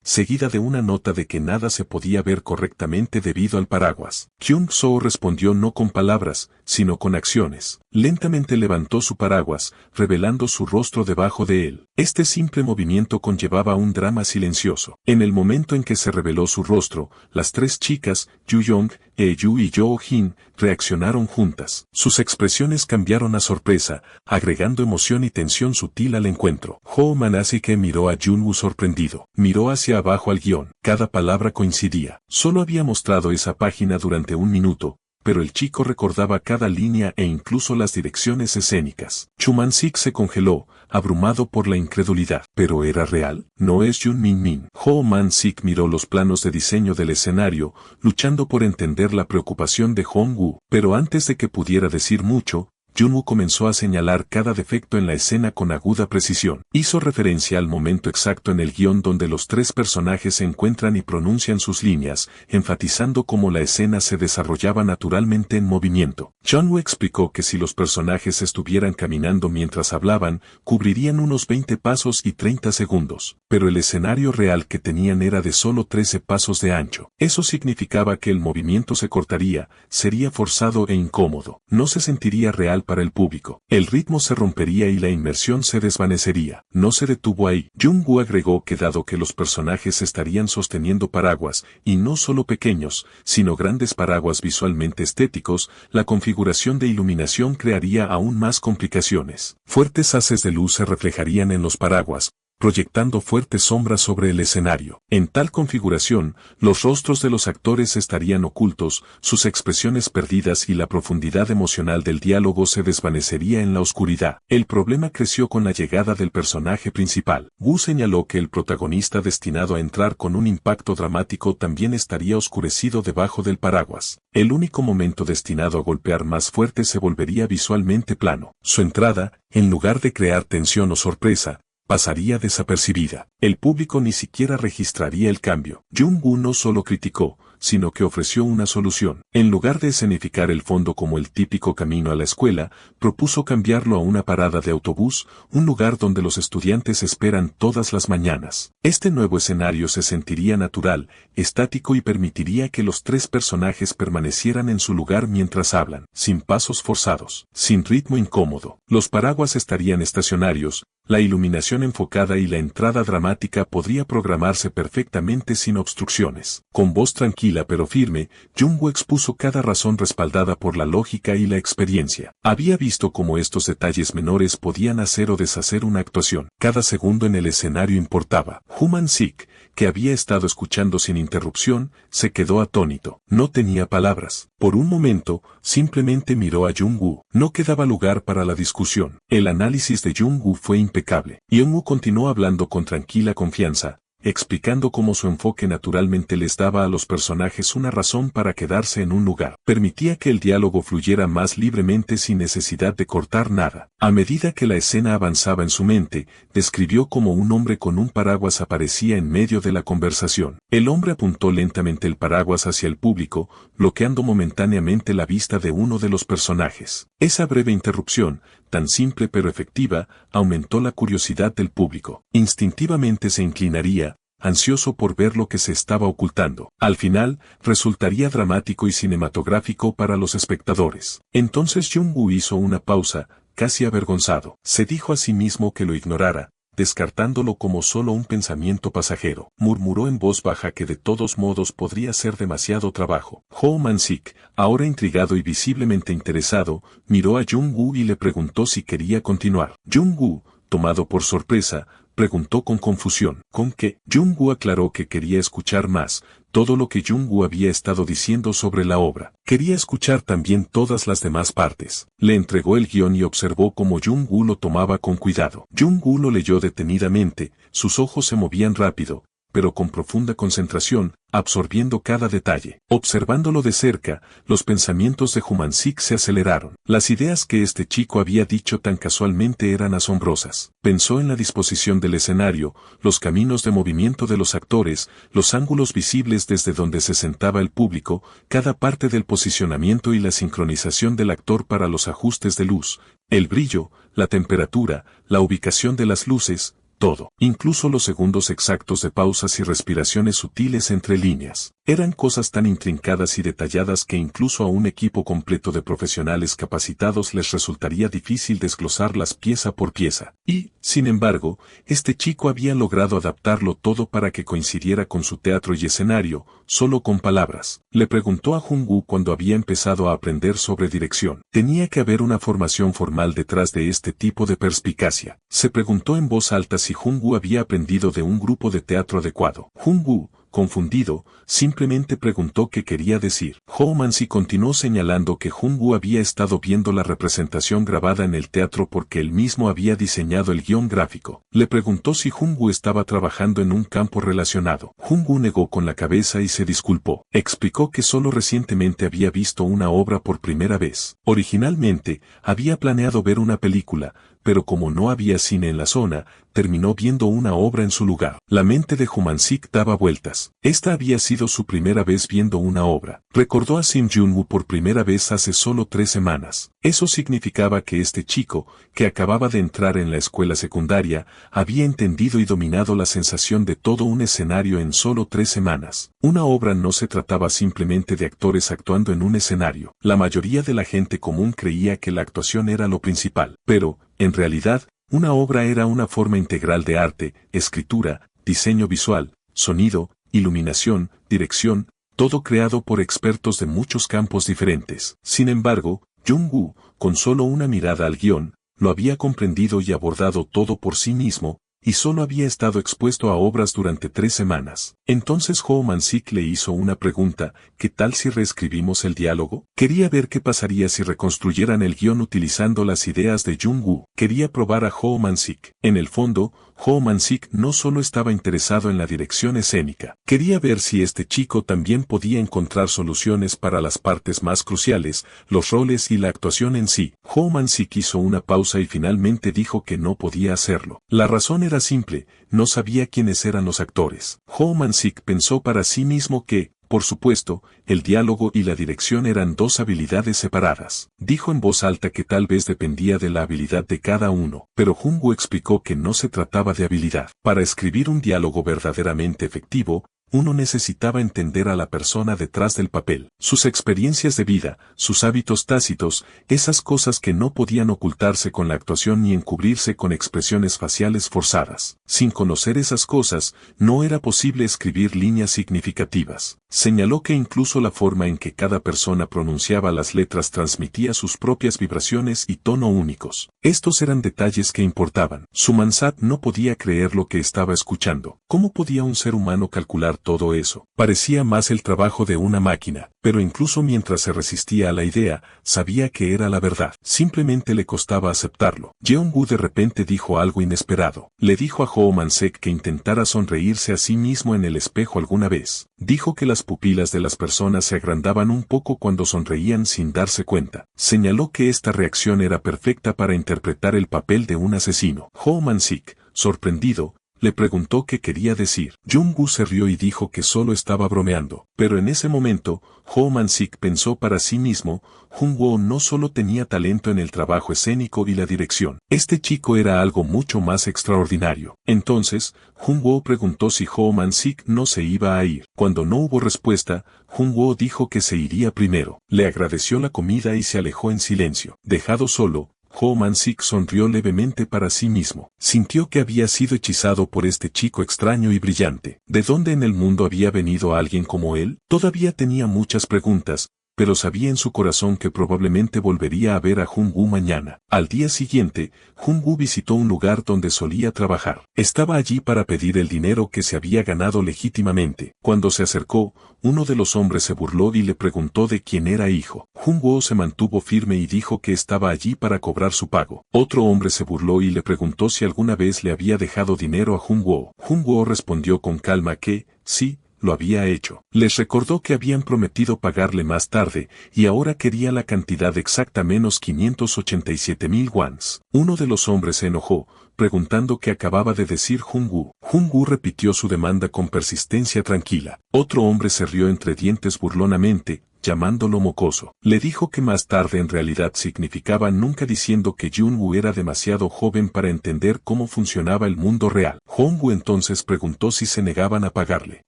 seguida de una nota de que nada se podía ver correctamente debido al paraguas. Jung-soo respondió no con palabras, sino con acciones. Lentamente levantó su paraguas, revelando su rostro debajo de él. Este simple movimiento conllevaba un drama silencioso. En el momento en que se reveló su rostro, las tres chicas, Yu Yong, Yu y Yo Jin, reaccionaron juntas. Sus expresiones cambiaron a sorpresa, agregando emoción y tensión sutil al encuentro. Ho Manasike miró a Junwoo sorprendido. Miró hacia abajo al guión. Cada palabra coincidía. Solo había mostrado esa página durante un minuto, pero el chico recordaba cada línea e incluso las direcciones escénicas. Chumansik se congeló, abrumado por la incredulidad. ¿Pero era real? ¿No es Jun Min Min? Ho Man-sik miró los planos de diseño del escenario, luchando por entender la preocupación de Hong-woo. Pero antes de que pudiera decir mucho, Junwoo comenzó a señalar cada defecto en la escena con aguda precisión. Hizo referencia al momento exacto en el guión donde los tres personajes se encuentran y pronuncian sus líneas, enfatizando cómo la escena se desarrollaba naturalmente en movimiento. Junwoo explicó que si los personajes estuvieran caminando mientras hablaban, cubrirían unos 20 pasos y 30 segundos, pero el escenario real que tenían era de solo 13 pasos de ancho. Eso significaba que el movimiento se cortaría, sería forzado e incómodo. No se sentiría real para el público. El ritmo se rompería y la inmersión se desvanecería. No se detuvo ahí. Junwoo agregó que dado que los personajes estarían sosteniendo paraguas, y no solo pequeños, sino grandes paraguas visualmente estéticos, la configuración de iluminación crearía aún más complicaciones. Fuertes haces de luz se reflejarían en los paraguas, proyectando fuertes sombras sobre el escenario. En tal configuración, los rostros de los actores estarían ocultos, sus expresiones perdidas y la profundidad emocional del diálogo se desvanecería en la oscuridad. El problema creció con la llegada del personaje principal. Wu señaló que el protagonista destinado a entrar con un impacto dramático también estaría oscurecido debajo del paraguas. El único momento destinado a golpear más fuerte se volvería visualmente plano. Su entrada, en lugar de crear tensión o sorpresa, pasaría desapercibida. El público ni siquiera registraría el cambio. Junwoo no solo criticó, sino que ofreció una solución. En lugar de escenificar el fondo como el típico camino a la escuela, propuso cambiarlo a una parada de autobús, un lugar donde los estudiantes esperan todas las mañanas. Este nuevo escenario se sentiría natural, estático y permitiría que los tres personajes permanecieran en su lugar mientras hablan, sin pasos forzados, sin ritmo incómodo. Los paraguas estarían estacionarios, la iluminación enfocada y la entrada dramática podría programarse perfectamente sin obstrucciones. Con voz tranquila pero firme, Junwoo expuso cada razón respaldada por la lógica y la experiencia. Había visto cómo estos detalles menores podían hacer o deshacer una actuación. Cada segundo en el escenario importaba. Ho Man-sik, que había estado escuchando sin interrupción, se quedó atónito. No tenía palabras. Por un momento, simplemente miró a Junwoo. No quedaba lugar para la discusión. El análisis de Junwoo fue impecable. Junwoo continuó hablando con tranquila confianza, explicando cómo su enfoque naturalmente les daba a los personajes una razón para quedarse en un lugar. Permitía que el diálogo fluyera más libremente sin necesidad de cortar nada. A medida que la escena avanzaba en su mente, describió cómo un hombre con un paraguas aparecía en medio de la conversación. El hombre apuntó lentamente el paraguas hacia el público, bloqueando momentáneamente la vista de uno de los personajes. Esa breve interrupción, tan simple pero efectiva, aumentó la curiosidad del público. Instintivamente se inclinaría, ansioso por ver lo que se estaba ocultando. Al final, resultaría dramático y cinematográfico para los espectadores. Entonces Junwoo hizo una pausa, casi avergonzado. Se dijo a sí mismo que lo ignorara, descartándolo como solo un pensamiento pasajero. Murmuró en voz baja que de todos modos podría ser demasiado trabajo. Ho Man-sik, ahora intrigado y visiblemente interesado, miró a Junwoo y le preguntó si quería continuar. Junwoo, tomado por sorpresa, preguntó con confusión. ¿Con qué? Junwoo aclaró que quería escuchar más, todo lo que Junwoo había estado diciendo sobre la obra. Quería escuchar también todas las demás partes. Le entregó el guión y observó cómo Junwoo lo tomaba con cuidado. Junwoo lo leyó detenidamente, sus ojos se movían rápido, pero con profunda concentración, absorbiendo cada detalle. Observándolo de cerca, los pensamientos de Ho Man-sik se aceleraron. Las ideas que este chico había dicho tan casualmente eran asombrosas. Pensó en la disposición del escenario, los caminos de movimiento de los actores, los ángulos visibles desde donde se sentaba el público, cada parte del posicionamiento y la sincronización del actor para los ajustes de luz, el brillo, la temperatura, la ubicación de las luces, todo, incluso los segundos exactos de pausas y respiraciones sutiles entre líneas. Eran cosas tan intrincadas y detalladas que incluso a un equipo completo de profesionales capacitados les resultaría difícil desglosarlas pieza por pieza. Y, sin embargo, este chico había logrado adaptarlo todo para que coincidiera con su teatro y escenario, solo con palabras. Le preguntó a Jung-woo cuando había empezado a aprender sobre dirección. Tenía que haber una formación formal detrás de este tipo de perspicacia. Se preguntó en voz alta si Jung-woo había aprendido de un grupo de teatro adecuado. Jung-woo, confundido, simplemente preguntó qué quería decir. Ho Man-sik continuó señalando que Jung-woo había estado viendo la representación grabada en el teatro porque él mismo había diseñado el guión gráfico. Le preguntó si Jung-woo estaba trabajando en un campo relacionado. Jung-woo negó con la cabeza y se disculpó. Explicó que solo recientemente había visto una obra por primera vez. Originalmente, había planeado ver una película, pero como no había cine en la zona, terminó viendo una obra en su lugar. La mente de Ho Man-sik daba vueltas. Esta había sido su primera vez viendo una obra. Recordó a Sim Jun-woo por primera vez hace solo 3 semanas. Eso significaba que este chico, que acababa de entrar en la escuela secundaria, había entendido y dominado la sensación de todo un escenario en solo 3 semanas. Una obra no se trataba simplemente de actores actuando en un escenario. La mayoría de la gente común creía que la actuación era lo principal, pero, en realidad, una obra era una forma integral de arte, escritura, diseño visual, sonido, iluminación, dirección, todo creado por expertos de muchos campos diferentes. Sin embargo, Jung-woo, con solo una mirada al guión, lo había comprendido y abordado todo por sí mismo, y solo había estado expuesto a obras durante 3 semanas. Entonces Ho Man-sik le hizo una pregunta: ¿qué tal si reescribimos el diálogo? Quería ver qué pasaría si reconstruyeran el guión utilizando las ideas de Jung-woo. Quería probar a Ho Man-sik. En el fondo, Ho Man-sik no solo estaba interesado en la dirección escénica. Quería ver si este chico también podía encontrar soluciones para las partes más cruciales, los roles y la actuación en sí. Ho Man-sik hizo una pausa y finalmente dijo que no podía hacerlo. La razón era simple: no sabía quiénes eran los actores. Ho Man-sik pensó para sí mismo que, por supuesto, el diálogo y la dirección eran 2 habilidades separadas. Dijo en voz alta que tal vez dependía de la habilidad de cada uno, pero Jung-woo explicó que no se trataba de habilidad. Para escribir un diálogo verdaderamente efectivo, uno necesitaba entender a la persona detrás del papel, sus experiencias de vida, sus hábitos tácitos, esas cosas que no podían ocultarse con la actuación ni encubrirse con expresiones faciales forzadas. Sin conocer esas cosas, no era posible escribir líneas significativas. Señaló que incluso la forma en que cada persona pronunciaba las letras transmitía sus propias vibraciones y tono únicos. Estos eran detalles que importaban. Sumansat no podía creer lo que estaba escuchando. ¿Cómo podía un ser humano calcular todo eso? Parecía más el trabajo de una máquina, pero incluso mientras se resistía a la idea, sabía que era la verdad. Simplemente le costaba aceptarlo. Jeong-woo de repente dijo algo inesperado. Le dijo a Ho Man-sik que intentara sonreírse a sí mismo en el espejo alguna vez. Dijo que las pupilas de las personas se agrandaban un poco cuando sonreían sin darse cuenta. Señaló que esta reacción era perfecta para interpretar el papel de un asesino. Ho Man-sik, sorprendido, le preguntó qué quería decir. Jung-woo se rió y dijo que solo estaba bromeando. Pero en ese momento, Ho Man-sik pensó para sí mismo: Jung-woo no solo tenía talento en el trabajo escénico y la dirección. Este chico era algo mucho más extraordinario. Entonces, Jung-woo preguntó si Ho Man-sik no se iba a ir. Cuando no hubo respuesta, Jung-woo dijo que se iría primero. Le agradeció la comida y se alejó en silencio. Dejado solo, Ho Man-sik sonrió levemente para sí mismo. Sintió que había sido hechizado por este chico extraño y brillante. ¿De dónde en el mundo había venido alguien como él? Todavía tenía muchas preguntas, pero sabía en su corazón que probablemente volvería a ver a Jung-woo mañana. Al día siguiente, Jung-woo visitó un lugar donde solía trabajar. Estaba allí para pedir el dinero que se había ganado legítimamente. Cuando se acercó, uno de los hombres se burló y le preguntó de quién era hijo. Jung-woo se mantuvo firme y dijo que estaba allí para cobrar su pago. Otro hombre se burló y le preguntó si alguna vez le había dejado dinero a Jung-woo. Jung-woo respondió con calma que, sí, lo había hecho. Les recordó que habían prometido pagarle más tarde, y ahora quería la cantidad exacta menos 587,000 wons. Uno de los hombres se enojó, preguntando qué acababa de decir Jung-woo. Jung-woo repitió su demanda con persistencia tranquila. Otro hombre se rió entre dientes burlonamente. llamándolo mocoso. Le dijo que más tarde en realidad significaba nunca, diciendo que Jung-woo era demasiado joven para entender cómo funcionaba el mundo real. Jung-woo entonces preguntó si se negaban a pagarle.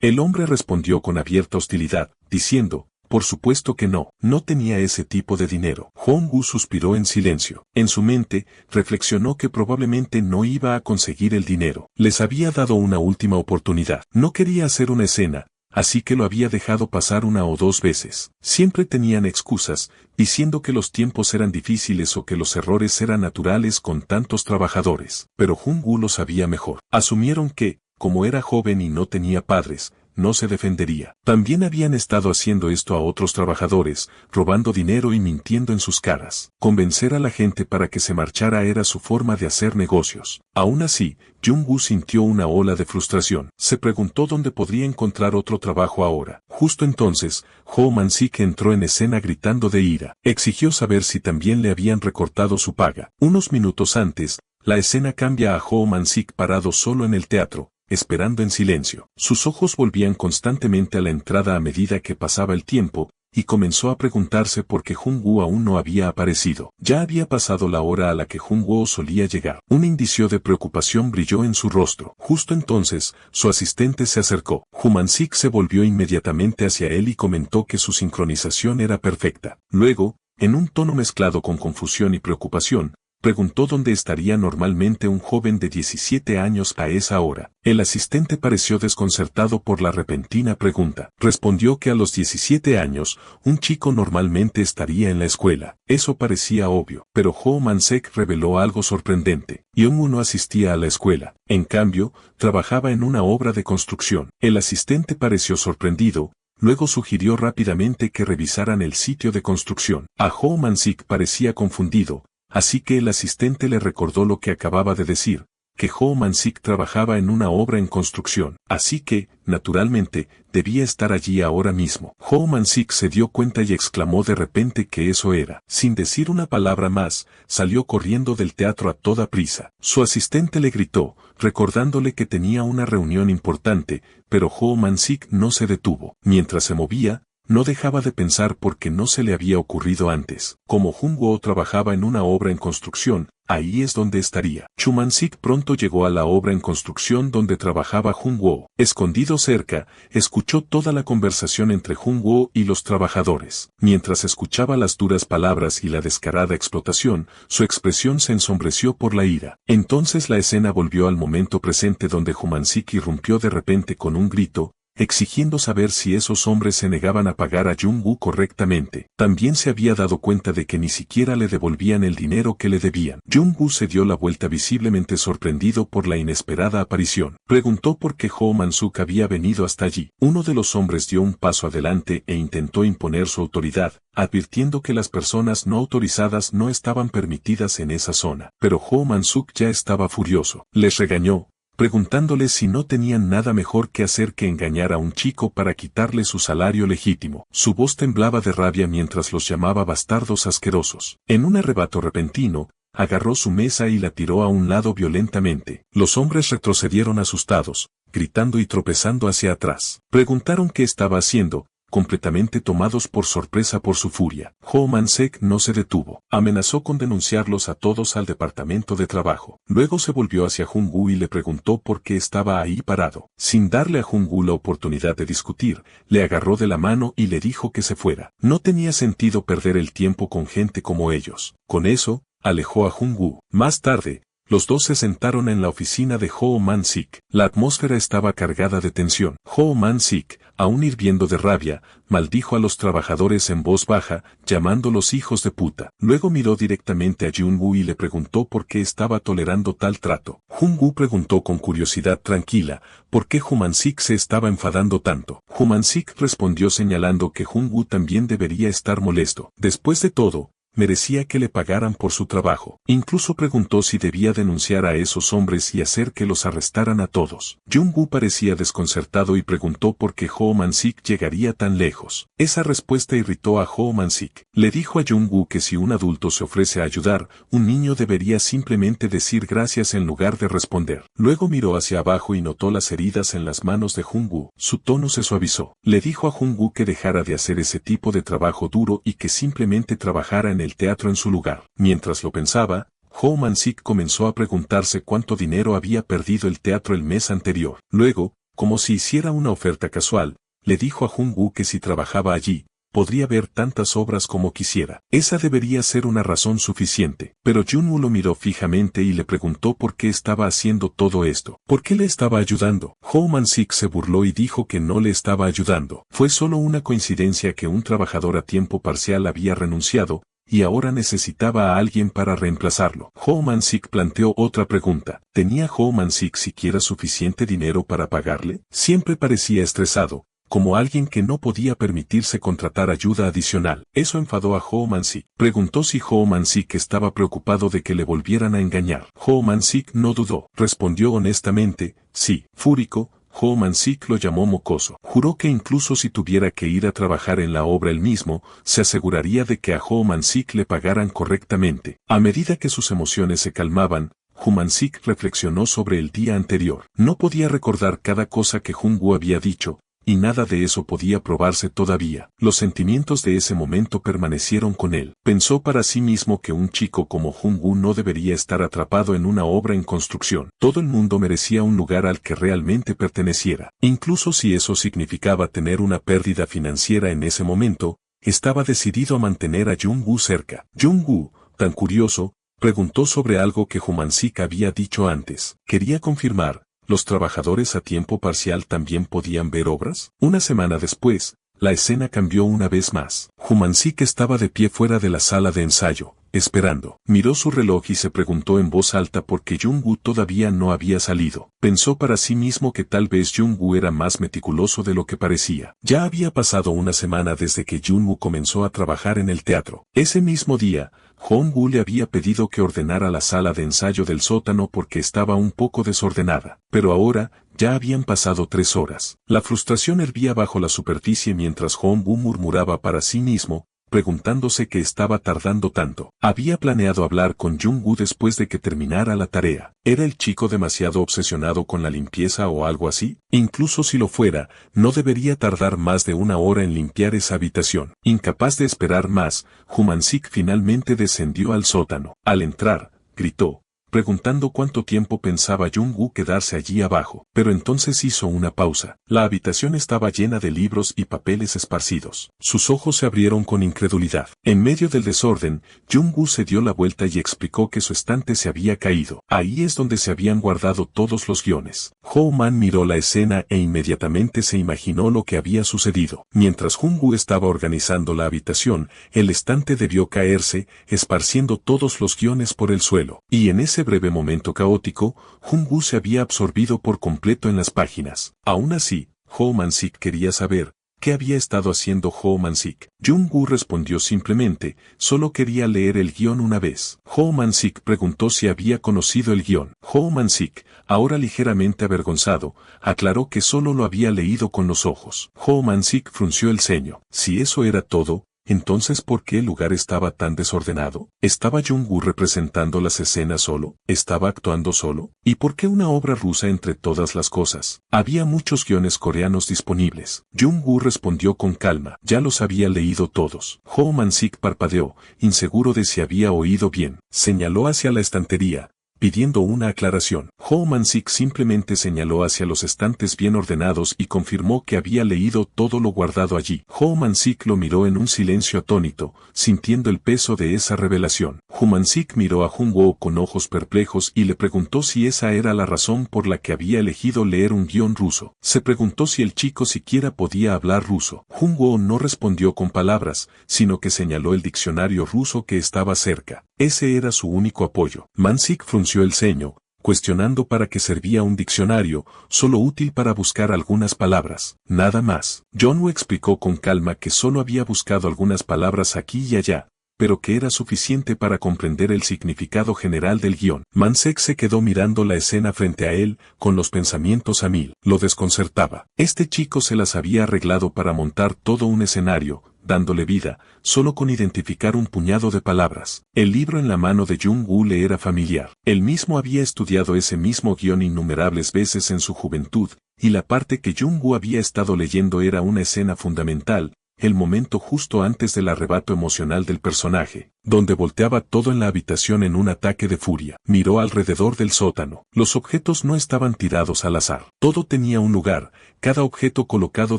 El hombre respondió con abierta hostilidad, diciendo, por supuesto que no, no tenía ese tipo de dinero. Jung-woo suspiró en silencio. En su mente, reflexionó que probablemente no iba a conseguir el dinero. Les había dado una última oportunidad. No quería hacer una escena, así que lo había dejado pasar una o dos veces. Siempre tenían excusas, diciendo que los tiempos eran difíciles o que los errores eran naturales con tantos trabajadores. Pero Jung-woo lo sabía mejor. Asumieron que, como era joven y no tenía padres, no se defendería. También habían estado haciendo esto a otros trabajadores, robando dinero y mintiendo en sus caras. Convencer a la gente para que se marchara era su forma de hacer negocios. Aún así, Jung-woo sintió una ola de frustración. Se preguntó dónde podría encontrar otro trabajo ahora. Justo entonces, Ho Man-sik entró en escena gritando de ira. Exigió saber si también le habían recortado su paga. Unos minutos antes, la escena cambia a Ho Man-sik parado solo en el teatro, esperando en silencio. Sus ojos volvían constantemente a la entrada a medida que pasaba el tiempo, y comenzó a preguntarse por qué Jung-woo aún no había aparecido. Ya había pasado la hora a la que Jung-woo solía llegar. Un indicio de preocupación brilló en su rostro. Justo entonces, su asistente se acercó. Ho Man-sik se volvió inmediatamente hacia él y comentó que su sincronización era perfecta. Luego, en un tono mezclado con confusión y preocupación, preguntó dónde estaría normalmente un joven de 17 años a esa hora. El asistente pareció desconcertado por la repentina pregunta. Respondió que a los 17 años, un chico normalmente estaría en la escuela. Eso parecía obvio, pero Ho Man-sik reveló algo sorprendente. Jung-woo no asistía a la escuela. En cambio, trabajaba en una obra de construcción. El asistente pareció sorprendido. Luego sugirió rápidamente que revisaran el sitio de construcción. A Ho Man-sik parecía confundido. Así que el asistente le recordó lo que acababa de decir, que Ho Man-sik trabajaba en una obra en construcción. Así que, naturalmente, debía estar allí ahora mismo. Ho Man-sik se dio cuenta y exclamó de repente que eso era. Sin decir una palabra más, salió corriendo del teatro a toda prisa. Su asistente le gritó, recordándole que tenía una reunión importante, pero Ho Man-sik no se detuvo. Mientras se movía, no dejaba de pensar por qué no se le había ocurrido antes. Como Jung-woo trabajaba en una obra en construcción, ahí es donde estaría. Ho Man-sik pronto llegó a la obra en construcción donde trabajaba Jung-woo. Escondido cerca, escuchó toda la conversación entre Jung-woo y los trabajadores. Mientras escuchaba las duras palabras y la descarada explotación, su expresión se ensombreció por la ira. Entonces la escena volvió al momento presente donde Ho Man-sik irrumpió de repente con un grito, exigiendo saber si esos hombres se negaban a pagar a Jung-woo correctamente. También se había dado cuenta de que ni siquiera le devolvían el dinero que le debían. Jung-woo se dio la vuelta visiblemente sorprendido por la inesperada aparición. Preguntó por qué Ho Man-suk había venido hasta allí. Uno de los hombres dio un paso adelante e intentó imponer su autoridad, advirtiendo que las personas no autorizadas no estaban permitidas en esa zona. Pero Ho Man-suk ya estaba furioso. Les regañó, preguntándoles si no tenían nada mejor que hacer que engañar a un chico para quitarle su salario legítimo. Su voz temblaba de rabia mientras los llamaba bastardos asquerosos. En un arrebato repentino, agarró su mesa y la tiró a un lado violentamente. Los hombres retrocedieron asustados, gritando y tropezando hacia atrás. Preguntaron qué estaba haciendo, completamente tomados por sorpresa por su furia. Ho Man-sik no se detuvo. Amenazó con denunciarlos a todos al departamento de trabajo. Luego se volvió hacia Jung-woo y le preguntó por qué estaba ahí parado. Sin darle a Jung-woo la oportunidad de discutir, le agarró de la mano y le dijo que se fuera. No tenía sentido perder el tiempo con gente como ellos. Con eso, alejó a Jung-woo. Más tarde, los dos se sentaron en la oficina de Ho Man-sik. La atmósfera estaba cargada de tensión. Ho Man-sik, aún hirviendo de rabia, maldijo a los trabajadores en voz baja, llamándolos hijos de puta. Luego miró directamente a Jung-woo y le preguntó por qué estaba tolerando tal trato. Jung-woo preguntó con curiosidad tranquila, ¿por qué Ho Man-sik se estaba enfadando tanto? Ho Man-sik respondió señalando que Jung-woo también debería estar molesto. Después de todo, merecía que le pagaran por su trabajo. Incluso preguntó si debía denunciar a esos hombres y hacer que los arrestaran a todos. Jung-woo parecía desconcertado y preguntó por qué Ho Man-sik llegaría tan lejos. Esa respuesta irritó a Ho Man-sik. Le dijo a Jung-woo que si un adulto se ofrece a ayudar, un niño debería simplemente decir gracias en lugar de responder. Luego miró hacia abajo y notó las heridas en las manos de Jung-woo. Su tono se suavizó. Le dijo a Jung-woo que dejara de hacer ese tipo de trabajo duro y que simplemente trabajara en el teatro en su lugar. Mientras lo pensaba, Ho Man-sik comenzó a preguntarse cuánto dinero había perdido el teatro el mes anterior. Luego, como si hiciera una oferta casual, le dijo a Jung-woo que si trabajaba allí, podría ver tantas obras como quisiera. Esa debería ser una razón suficiente. Pero Jung-woo lo miró fijamente y le preguntó por qué estaba haciendo todo esto. ¿Por qué le estaba ayudando? Ho Man-sik se burló y dijo que no le estaba ayudando. Fue solo una coincidencia que un trabajador a tiempo parcial había renunciado, y ahora necesitaba a alguien para reemplazarlo. Ho Man-sik planteó otra pregunta. ¿Tenía Ho Man-sik siquiera suficiente dinero para pagarle? Siempre parecía estresado, como alguien que no podía permitirse contratar ayuda adicional. Eso enfadó a Ho Man-sik. Preguntó si Ho Man-sik estaba preocupado de que le volvieran a engañar. Ho Man-sik no dudó. Respondió honestamente, sí. Fúrico, Ho Man-sik lo llamó mocoso. Juró que incluso si tuviera que ir a trabajar en la obra él mismo, se aseguraría de que a Ho Man-sik le pagaran correctamente. A medida que sus emociones se calmaban, Ho Man-sik reflexionó sobre el día anterior. No podía recordar cada cosa que Jung-woo había dicho, y nada de eso podía probarse todavía. Los sentimientos de ese momento permanecieron con él. Pensó para sí mismo que un chico como Jung-woo no debería estar atrapado en una obra en construcción. Todo el mundo merecía un lugar al que realmente perteneciera. Incluso si eso significaba tener una pérdida financiera en ese momento, estaba decidido a mantener a Jung-woo cerca. Jung-woo, tan curioso, preguntó sobre algo que Ho Man-sik había dicho antes. Quería confirmar, ¿los trabajadores a tiempo parcial también podían ver obras? Una semana después, la escena cambió una vez más. Ho Man-sik estaba de pie fuera de la sala de ensayo, esperando. Miró su reloj y se preguntó en voz alta por qué Jung-woo todavía no había salido. Pensó para sí mismo que tal vez Jung-woo era más meticuloso de lo que parecía. Ya había pasado una semana desde que Jung-woo comenzó a trabajar en el teatro. Ese mismo día, Jung-woo le había pedido que ordenara la sala de ensayo del sótano porque estaba un poco desordenada. Pero ahora, ya habían pasado 3 horas. La frustración hervía bajo la superficie mientras Jung-woo murmuraba para sí mismo, preguntándose qué estaba tardando tanto. Había planeado hablar con Jung-woo después de que terminara la tarea. ¿Era el chico demasiado obsesionado con la limpieza o algo así? Incluso si lo fuera, no debería tardar más de 1 hora en limpiar esa habitación. Incapaz de esperar más, Ho Man-sik finalmente descendió al sótano. Al entrar, gritó, preguntando cuánto tiempo pensaba Jung-woo quedarse allí abajo. Pero entonces hizo una pausa. La habitación estaba llena de libros y papeles esparcidos. Sus ojos se abrieron con incredulidad. En medio del desorden, Jung-woo se dio la vuelta y explicó que su estante se había caído. Ahí es donde se habían guardado todos los guiones. Ho Man miró la escena e inmediatamente se imaginó lo que había sucedido. Mientras Jung-woo estaba organizando la habitación, el estante debió caerse, esparciendo todos los guiones por el suelo. Y en ese breve momento caótico, Jung-woo se había absorbido por completo en las páginas. Aún así, Ho Man-sik quería saber, ¿qué había estado haciendo Ho Man-sik? Jung-woo respondió simplemente, solo quería leer el guión una vez. Ho Man-sik preguntó si había conocido el guión. Ho Man-sik, ahora ligeramente avergonzado, aclaró que solo lo había leído con los ojos. Ho Man-sik frunció el ceño. Si eso era todo, entonces, ¿por qué el lugar estaba tan desordenado? ¿Estaba Jung-woo representando las escenas solo? ¿Estaba actuando solo? ¿Y por qué una obra rusa entre todas las cosas? Había muchos guiones coreanos disponibles. Jung-woo respondió con calma. Ya los había leído todos. Ho Man-sik parpadeó, inseguro de si había oído bien. Señaló hacia la estantería, pidiendo una aclaración. Ho Man-sik simplemente señaló hacia los estantes bien ordenados y confirmó que había leído todo lo guardado allí. Ho Man-sik lo miró en un silencio atónito, sintiendo el peso de esa revelación. Ho Man-sik miró a Jung-woo con ojos perplejos y le preguntó si esa era la razón por la que había elegido leer un guión ruso. Se preguntó si el chico siquiera podía hablar ruso. Jung-woo no respondió con palabras, sino que señaló el diccionario ruso que estaba cerca. Ese era su único apoyo. Man-sik frunció el ceño, cuestionando para qué servía un diccionario, solo útil para buscar algunas palabras. Nada más. Jung-woo explicó con calma que solo había buscado algunas palabras aquí y allá, pero que era suficiente para comprender el significado general del guión. Mansek se quedó mirando la escena frente a él, con los pensamientos a mil. Lo desconcertaba. Este chico se las había arreglado para montar todo un escenario, dándole vida, solo con identificar un puñado de palabras. El libro en la mano de Jung-woo le era familiar. Él mismo había estudiado ese mismo guión innumerables veces en su juventud, y la parte que Jung-woo había estado leyendo era una escena fundamental, el momento justo antes del arrebato emocional del personaje, donde volteaba todo en la habitación en un ataque de furia. Miró alrededor del sótano. Los objetos no estaban tirados al azar. Todo tenía un lugar, cada objeto colocado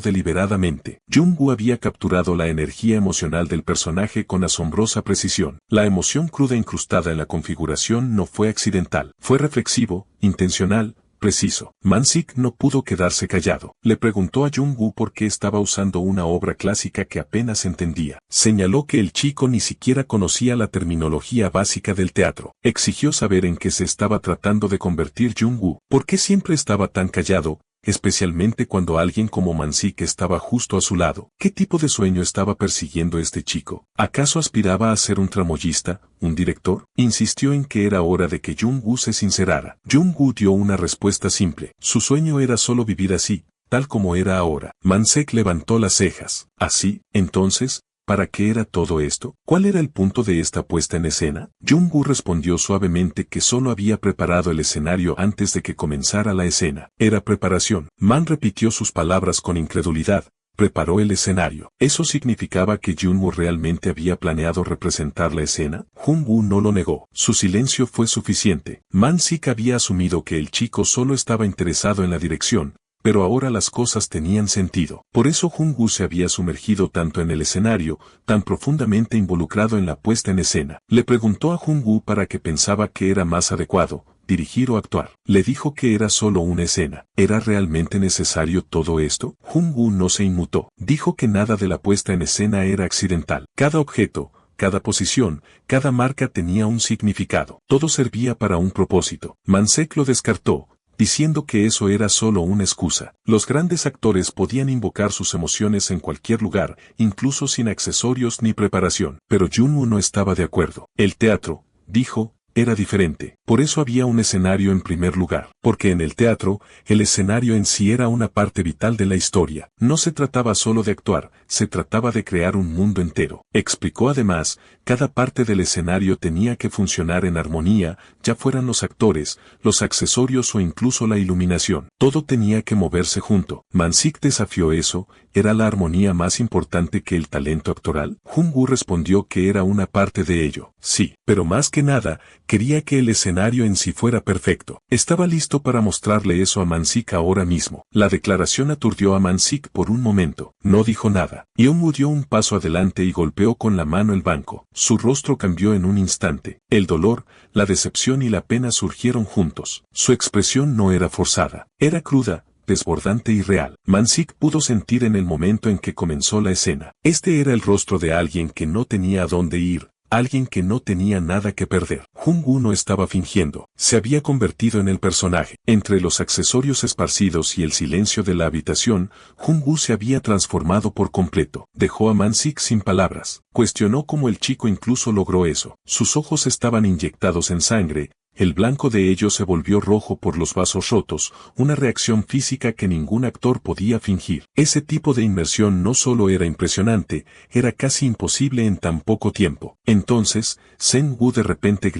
deliberadamente. Jung-woo había capturado la energía emocional del personaje con asombrosa precisión. La emoción cruda incrustada en la configuración no fue accidental. Fue reflexivo, intencional, preciso. Mansik no pudo quedarse callado. Le preguntó a Jung-woo por qué estaba usando una obra clásica que apenas entendía. Señaló que el chico ni siquiera conocía la terminología básica del teatro. Exigió saber en qué se estaba tratando de convertir Jung-woo. ¿Por qué siempre estaba tan callado? Especialmente cuando alguien como Mansik estaba justo a su lado. ¿Qué tipo de sueño estaba persiguiendo este chico? ¿Acaso aspiraba a ser un tramoyista, un director? Insistió en que era hora de que Jung-woo se sincerara. Jung-woo dio una respuesta simple. Su sueño era solo vivir así, tal como era ahora. Mansek levantó las cejas. ¿Así? Entonces, ¿para qué era todo esto? ¿Cuál era el punto de esta puesta en escena? Jung-woo respondió suavemente que solo había preparado el escenario antes de que comenzara la escena. Era preparación. Man repitió sus palabras con incredulidad. Preparó el escenario. ¿Eso significaba que Jung-woo realmente había planeado representar la escena? Jung-woo no lo negó. Su silencio fue suficiente. Man-sik había asumido que el chico solo estaba interesado en la dirección, pero ahora las cosas tenían sentido. Por eso Jung-woo se había sumergido tanto en el escenario, tan profundamente involucrado en la puesta en escena. Le preguntó a Jung-woo para qué pensaba que era más adecuado, dirigir o actuar. Le dijo que era solo una escena. ¿Era realmente necesario todo esto? Jung-woo no se inmutó. Dijo que nada de la puesta en escena era accidental. Cada objeto, cada posición, cada marca tenía un significado. Todo servía para un propósito. Mansek lo descartó, diciendo que eso era solo una excusa. Los grandes actores podían invocar sus emociones en cualquier lugar, incluso sin accesorios ni preparación. Pero Jung-woo no estaba de acuerdo. El teatro, dijo, era diferente. Por eso había un escenario en primer lugar. Porque en el teatro, el escenario en sí era una parte vital de la historia. No se trataba solo de actuar, se trataba de crear un mundo entero. Explicó además, cada parte del escenario tenía que funcionar en armonía, ya fueran los actores, los accesorios o incluso la iluminación. Todo tenía que moverse junto. Mansik desafió eso. ¿Era la armonía más importante que el talento actoral? Jung-woo respondió que era una parte de ello. Sí, pero más que nada, quería que el escenario en sí fuera perfecto. Estaba listo para mostrarle eso a Mansik ahora mismo. La declaración aturdió a Mansik por un momento. No dijo nada. Jung-woo dio un paso adelante y golpeó con la mano el banco. Su rostro cambió en un instante. El dolor, la decepción y la pena surgieron juntos. Su expresión no era forzada. Era cruda, desbordante y real. Mansik pudo sentir en el momento en que comenzó la escena. Este era el rostro de alguien que no tenía a dónde ir, alguien que no tenía nada que perder. Jung-woo no estaba fingiendo. Se había convertido en el personaje. Entre los accesorios esparcidos y el silencio de la habitación, Jung-woo se había transformado por completo. Dejó a Mansik sin palabras. Cuestionó cómo el chico incluso logró eso. Sus ojos estaban inyectados en sangre. El blanco de ellos se volvió rojo por los vasos rotos, una reacción física que ningún actor podía fingir. Ese tipo de inmersión no solo era impresionante, era casi imposible en tan poco tiempo. Entonces, Sen-woo de repente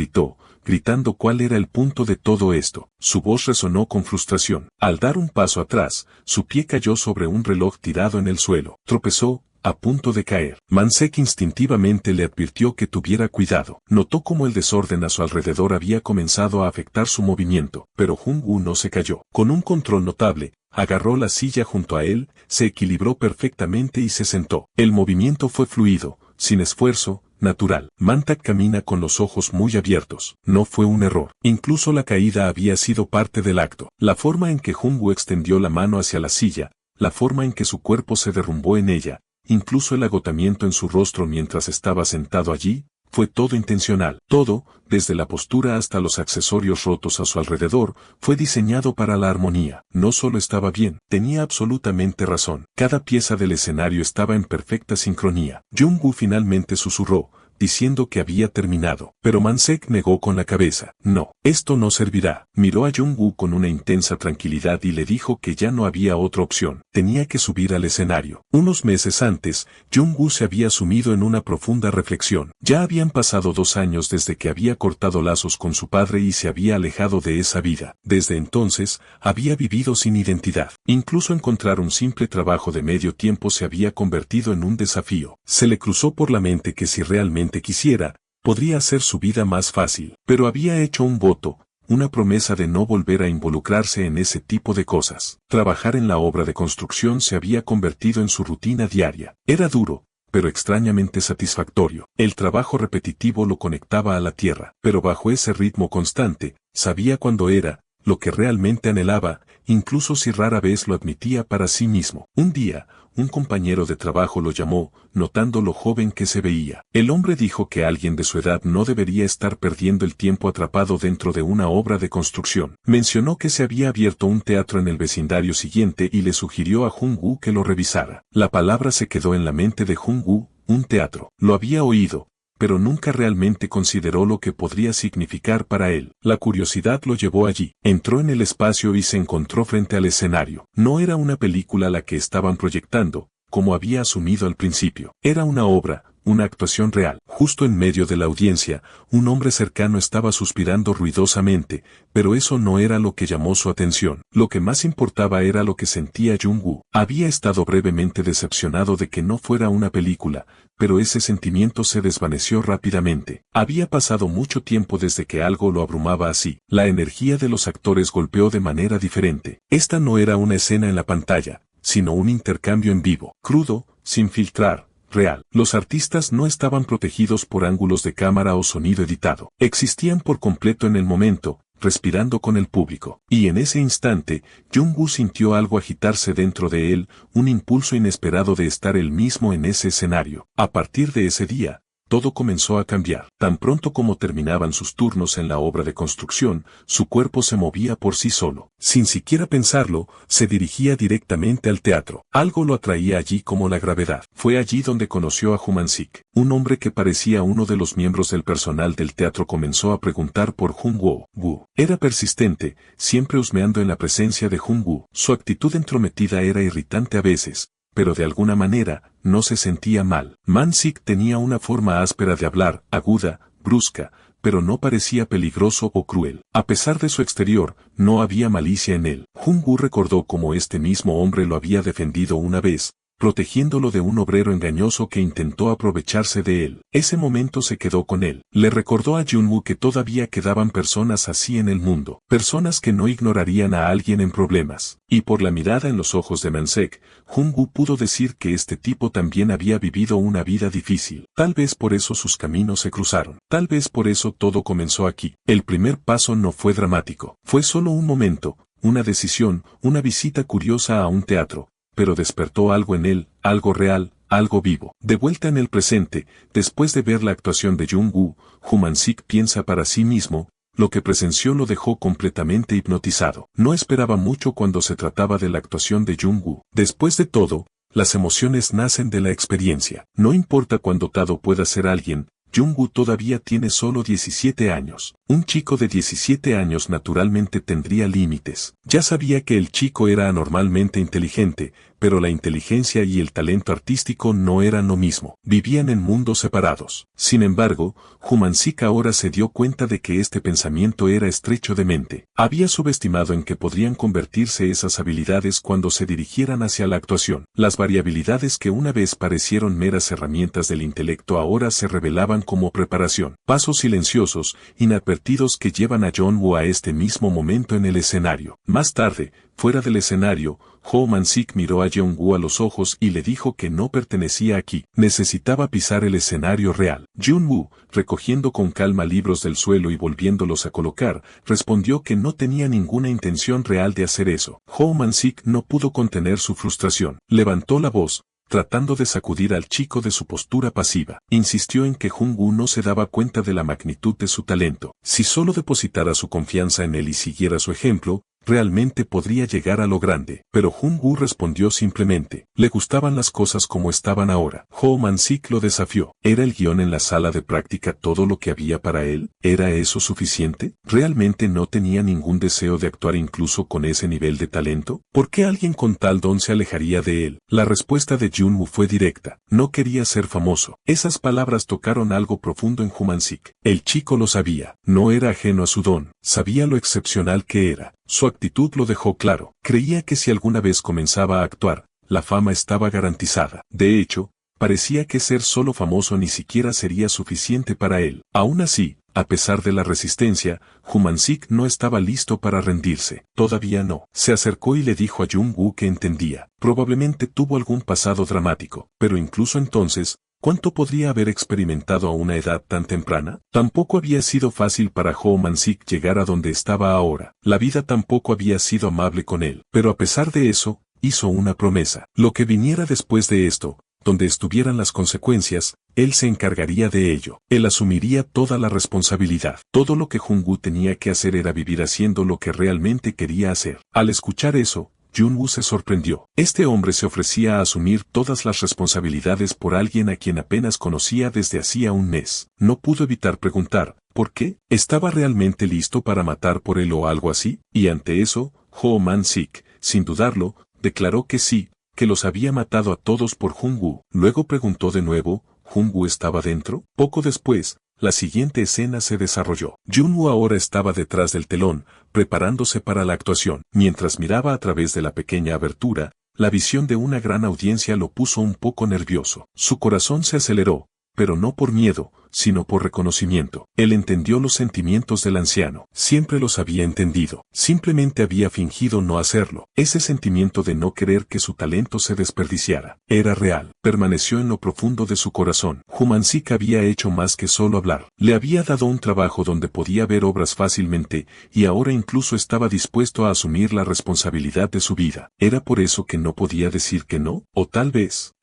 gritando cuál era el punto de todo esto. Su voz resonó con frustración. Al dar un paso atrás, su pie cayó sobre un reloj tirado en el suelo. Tropezó, a punto de caer. Mansek instintivamente le advirtió que tuviera cuidado. Notó cómo el desorden a su alrededor había comenzado a afectar su movimiento, pero Jung-woo no se cayó. Con un control notable, agarró la silla junto a él, se equilibró perfectamente y se sentó. El movimiento fue fluido, sin esfuerzo, natural. Mantak camina con los ojos muy abiertos. No fue un error. Incluso la caída había sido parte del acto. La forma en que Jung-woo extendió la mano hacia la silla, la forma en que su cuerpo se derrumbó en ella, incluso el agotamiento en su rostro mientras estaba sentado allí, fue todo intencional. Todo, desde la postura hasta los accesorios rotos a su alrededor, fue diseñado para la armonía. No solo estaba bien, tenía absolutamente razón. Cada pieza del escenario estaba en perfecta sincronía. Jung-woo finalmente susurró, diciendo que había terminado. Pero Man-sek negó con la cabeza. No, esto no servirá. Miró a Jung-woo con una intensa tranquilidad y le dijo que ya no había otra opción. Tenía que subir al escenario. Unos meses antes, Jung-woo se había sumido en una profunda reflexión. Ya habían pasado 2 años desde que había cortado lazos con su padre y se había alejado de esa vida. Desde entonces, había vivido sin identidad. Incluso encontrar un simple trabajo de medio tiempo se había convertido en un desafío. Se le cruzó por la mente que si realmente quisiera, podría hacer su vida más fácil. Pero había hecho un voto, una promesa de no volver a involucrarse en ese tipo de cosas. Trabajar en la obra de construcción se había convertido en su rutina diaria. Era duro, pero extrañamente satisfactorio. El trabajo repetitivo lo conectaba a la tierra, pero bajo ese ritmo constante, sabía cuándo era, lo que realmente anhelaba, incluso si rara vez lo admitía para sí mismo. Un día, un compañero de trabajo lo llamó, notando lo joven que se veía. El hombre dijo que alguien de su edad no debería estar perdiendo el tiempo atrapado dentro de una obra de construcción. Mencionó que se había abierto un teatro en el vecindario siguiente y le sugirió a Jung-woo que lo revisara. La palabra se quedó en la mente de Jung-woo, un teatro. Lo había oído, pero nunca realmente consideró lo que podría significar para él. La curiosidad lo llevó allí. Entró en el espacio y se encontró frente al escenario. No era una película la que estaban proyectando, como había asumido al principio. Era una obra, una actuación real. Justo en medio de la audiencia, un hombre cercano estaba suspirando ruidosamente, pero eso no era lo que llamó su atención. Lo que más importaba era lo que sentía Jung-woo. Había estado brevemente decepcionado de que no fuera una película, pero ese sentimiento se desvaneció rápidamente. Había pasado mucho tiempo desde que algo lo abrumaba así. La energía de los actores golpeó de manera diferente. Esta no era una escena en la pantalla, sino un intercambio en vivo, crudo, sin filtrar, real. Los artistas no estaban protegidos por ángulos de cámara o sonido editado. Existían por completo en el momento, respirando con el público. Y en ese instante, Jung-woo sintió algo agitarse dentro de él, un impulso inesperado de estar él mismo en ese escenario. A partir de ese día, todo comenzó a cambiar. Tan pronto como terminaban sus turnos en la obra de construcción, su cuerpo se movía por sí solo. Sin siquiera pensarlo, se dirigía directamente al teatro. Algo lo atraía allí como la gravedad. Fue allí donde conoció a Jung-sik. Un hombre que parecía uno de los miembros del personal del teatro comenzó a preguntar por Jung-woo. Era persistente, siempre husmeando en la presencia de Jung-woo. Su actitud entrometida era irritante a veces, pero de alguna manera, no se sentía mal. Man-sik tenía una forma áspera de hablar, aguda, brusca, pero no parecía peligroso o cruel. A pesar de su exterior, no había malicia en él. Jung-woo recordó cómo este mismo hombre lo había defendido una vez, protegiéndolo de un obrero engañoso que intentó aprovecharse de él. Ese momento se quedó con él. Le recordó a Jung-woo que todavía quedaban personas así en el mundo, personas que no ignorarían a alguien en problemas. Y por la mirada en los ojos de Man-sek, Jung-woo pudo decir que este tipo también había vivido una vida difícil. Tal vez por eso sus caminos se cruzaron. Tal vez por eso todo comenzó aquí. El primer paso no fue dramático. Fue solo un momento, una decisión, una visita curiosa a un teatro, pero despertó algo en él, algo real, algo vivo. De vuelta en el presente, después de ver la actuación de Jung-woo, Man-sik piensa para sí mismo, lo que presenció lo dejó completamente hipnotizado. No esperaba mucho cuando se trataba de la actuación de Jung-woo. Después de todo, las emociones nacen de la experiencia. No importa cuán dotado pueda ser alguien, Jung-woo todavía tiene solo 17 años. Un chico de 17 años naturalmente tendría límites. Ya sabía que el chico era anormalmente inteligente, pero la inteligencia y el talento artístico no eran lo mismo. Vivían en mundos separados. Sin embargo, Man-sik ahora se dio cuenta de que este pensamiento era estrecho de mente. Había subestimado en que podrían convertirse esas habilidades cuando se dirigieran hacia la actuación. Las variabilidades que una vez parecieron meras herramientas del intelecto ahora se revelaban como preparación. Pasos silenciosos, inadvertidos que llevan a Jung-woo a este mismo momento en el escenario. Más tarde, fuera del escenario, Man-sik miró a Jung-woo a los ojos y le dijo que no pertenecía aquí. Necesitaba pisar el escenario real. Jung-woo, recogiendo con calma libros del suelo y volviéndolos a colocar, respondió que no tenía ninguna intención real de hacer eso. Man-sik no pudo contener su frustración. Levantó la voz, tratando de sacudir al chico de su postura pasiva. Insistió en que Jung-woo no se daba cuenta de la magnitud de su talento. Si solo depositara su confianza en él y siguiera su ejemplo, realmente podría llegar a lo grande. Pero Jung-woo respondió simplemente. Le gustaban las cosas como estaban ahora. Ho Man-sik lo desafió. ¿Era el guión en la sala de práctica todo lo que había para él? ¿Era eso suficiente? ¿Realmente no tenía ningún deseo de actuar incluso con ese nivel de talento? ¿Por qué alguien con tal don se alejaría de él? La respuesta de Jung-woo fue directa. No quería ser famoso. Esas palabras tocaron algo profundo en Ho Man-sik. El chico lo sabía. No era ajeno a su don. Sabía lo excepcional que era. Su actitud lo dejó claro. Creía que si alguna vez comenzaba a actuar, la fama estaba garantizada. De hecho, parecía que ser solo famoso ni siquiera sería suficiente para él. Aún así, a pesar de la resistencia, Ho Man-sik no estaba listo para rendirse. Todavía no. Se acercó y le dijo a Jung-woo que entendía. Probablemente tuvo algún pasado dramático, pero incluso entonces, ¿cuánto podría haber experimentado a una edad tan temprana? Tampoco había sido fácil para Ho Man-sik llegar a donde estaba ahora. La vida tampoco había sido amable con él. Pero a pesar de eso, hizo una promesa. Lo que viniera después de esto, donde estuvieran las consecuencias, él se encargaría de ello. Él asumiría toda la responsabilidad. Todo lo que Jung-woo tenía que hacer era vivir haciendo lo que realmente quería hacer. Al escuchar eso, Jung-woo se sorprendió. Este hombre se ofrecía a asumir todas las responsabilidades por alguien a quien apenas conocía desde hacía un mes. No pudo evitar preguntar, ¿por qué? ¿Estaba realmente listo para matar por él o algo así? Y ante eso, Ho Man-sik, sin dudarlo, declaró que sí, que los había matado a todos por Jung-woo. Luego preguntó de nuevo, ¿Jung-woo estaba dentro? Poco después, la siguiente escena se desarrolló. Jung-woo ahora estaba detrás del telón, preparándose para la actuación. Mientras miraba a través de la pequeña abertura, la visión de una gran audiencia lo puso un poco nervioso. Su corazón se aceleró, pero no por miedo, sino por reconocimiento. Él entendió los sentimientos del anciano. Siempre los había entendido. Simplemente había fingido no hacerlo. Ese sentimiento de no querer que su talento se desperdiciara. Era real. Permaneció en lo profundo de su corazón. Ho Man-sik había hecho más que solo hablar. Le había dado un trabajo donde podía ver obras fácilmente, y ahora incluso estaba dispuesto a asumir la responsabilidad de su vida. ¿Era por eso que no podía decir que no? O tal vez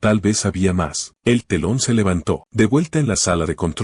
había más. El telón se levantó. De vuelta en la sala de control,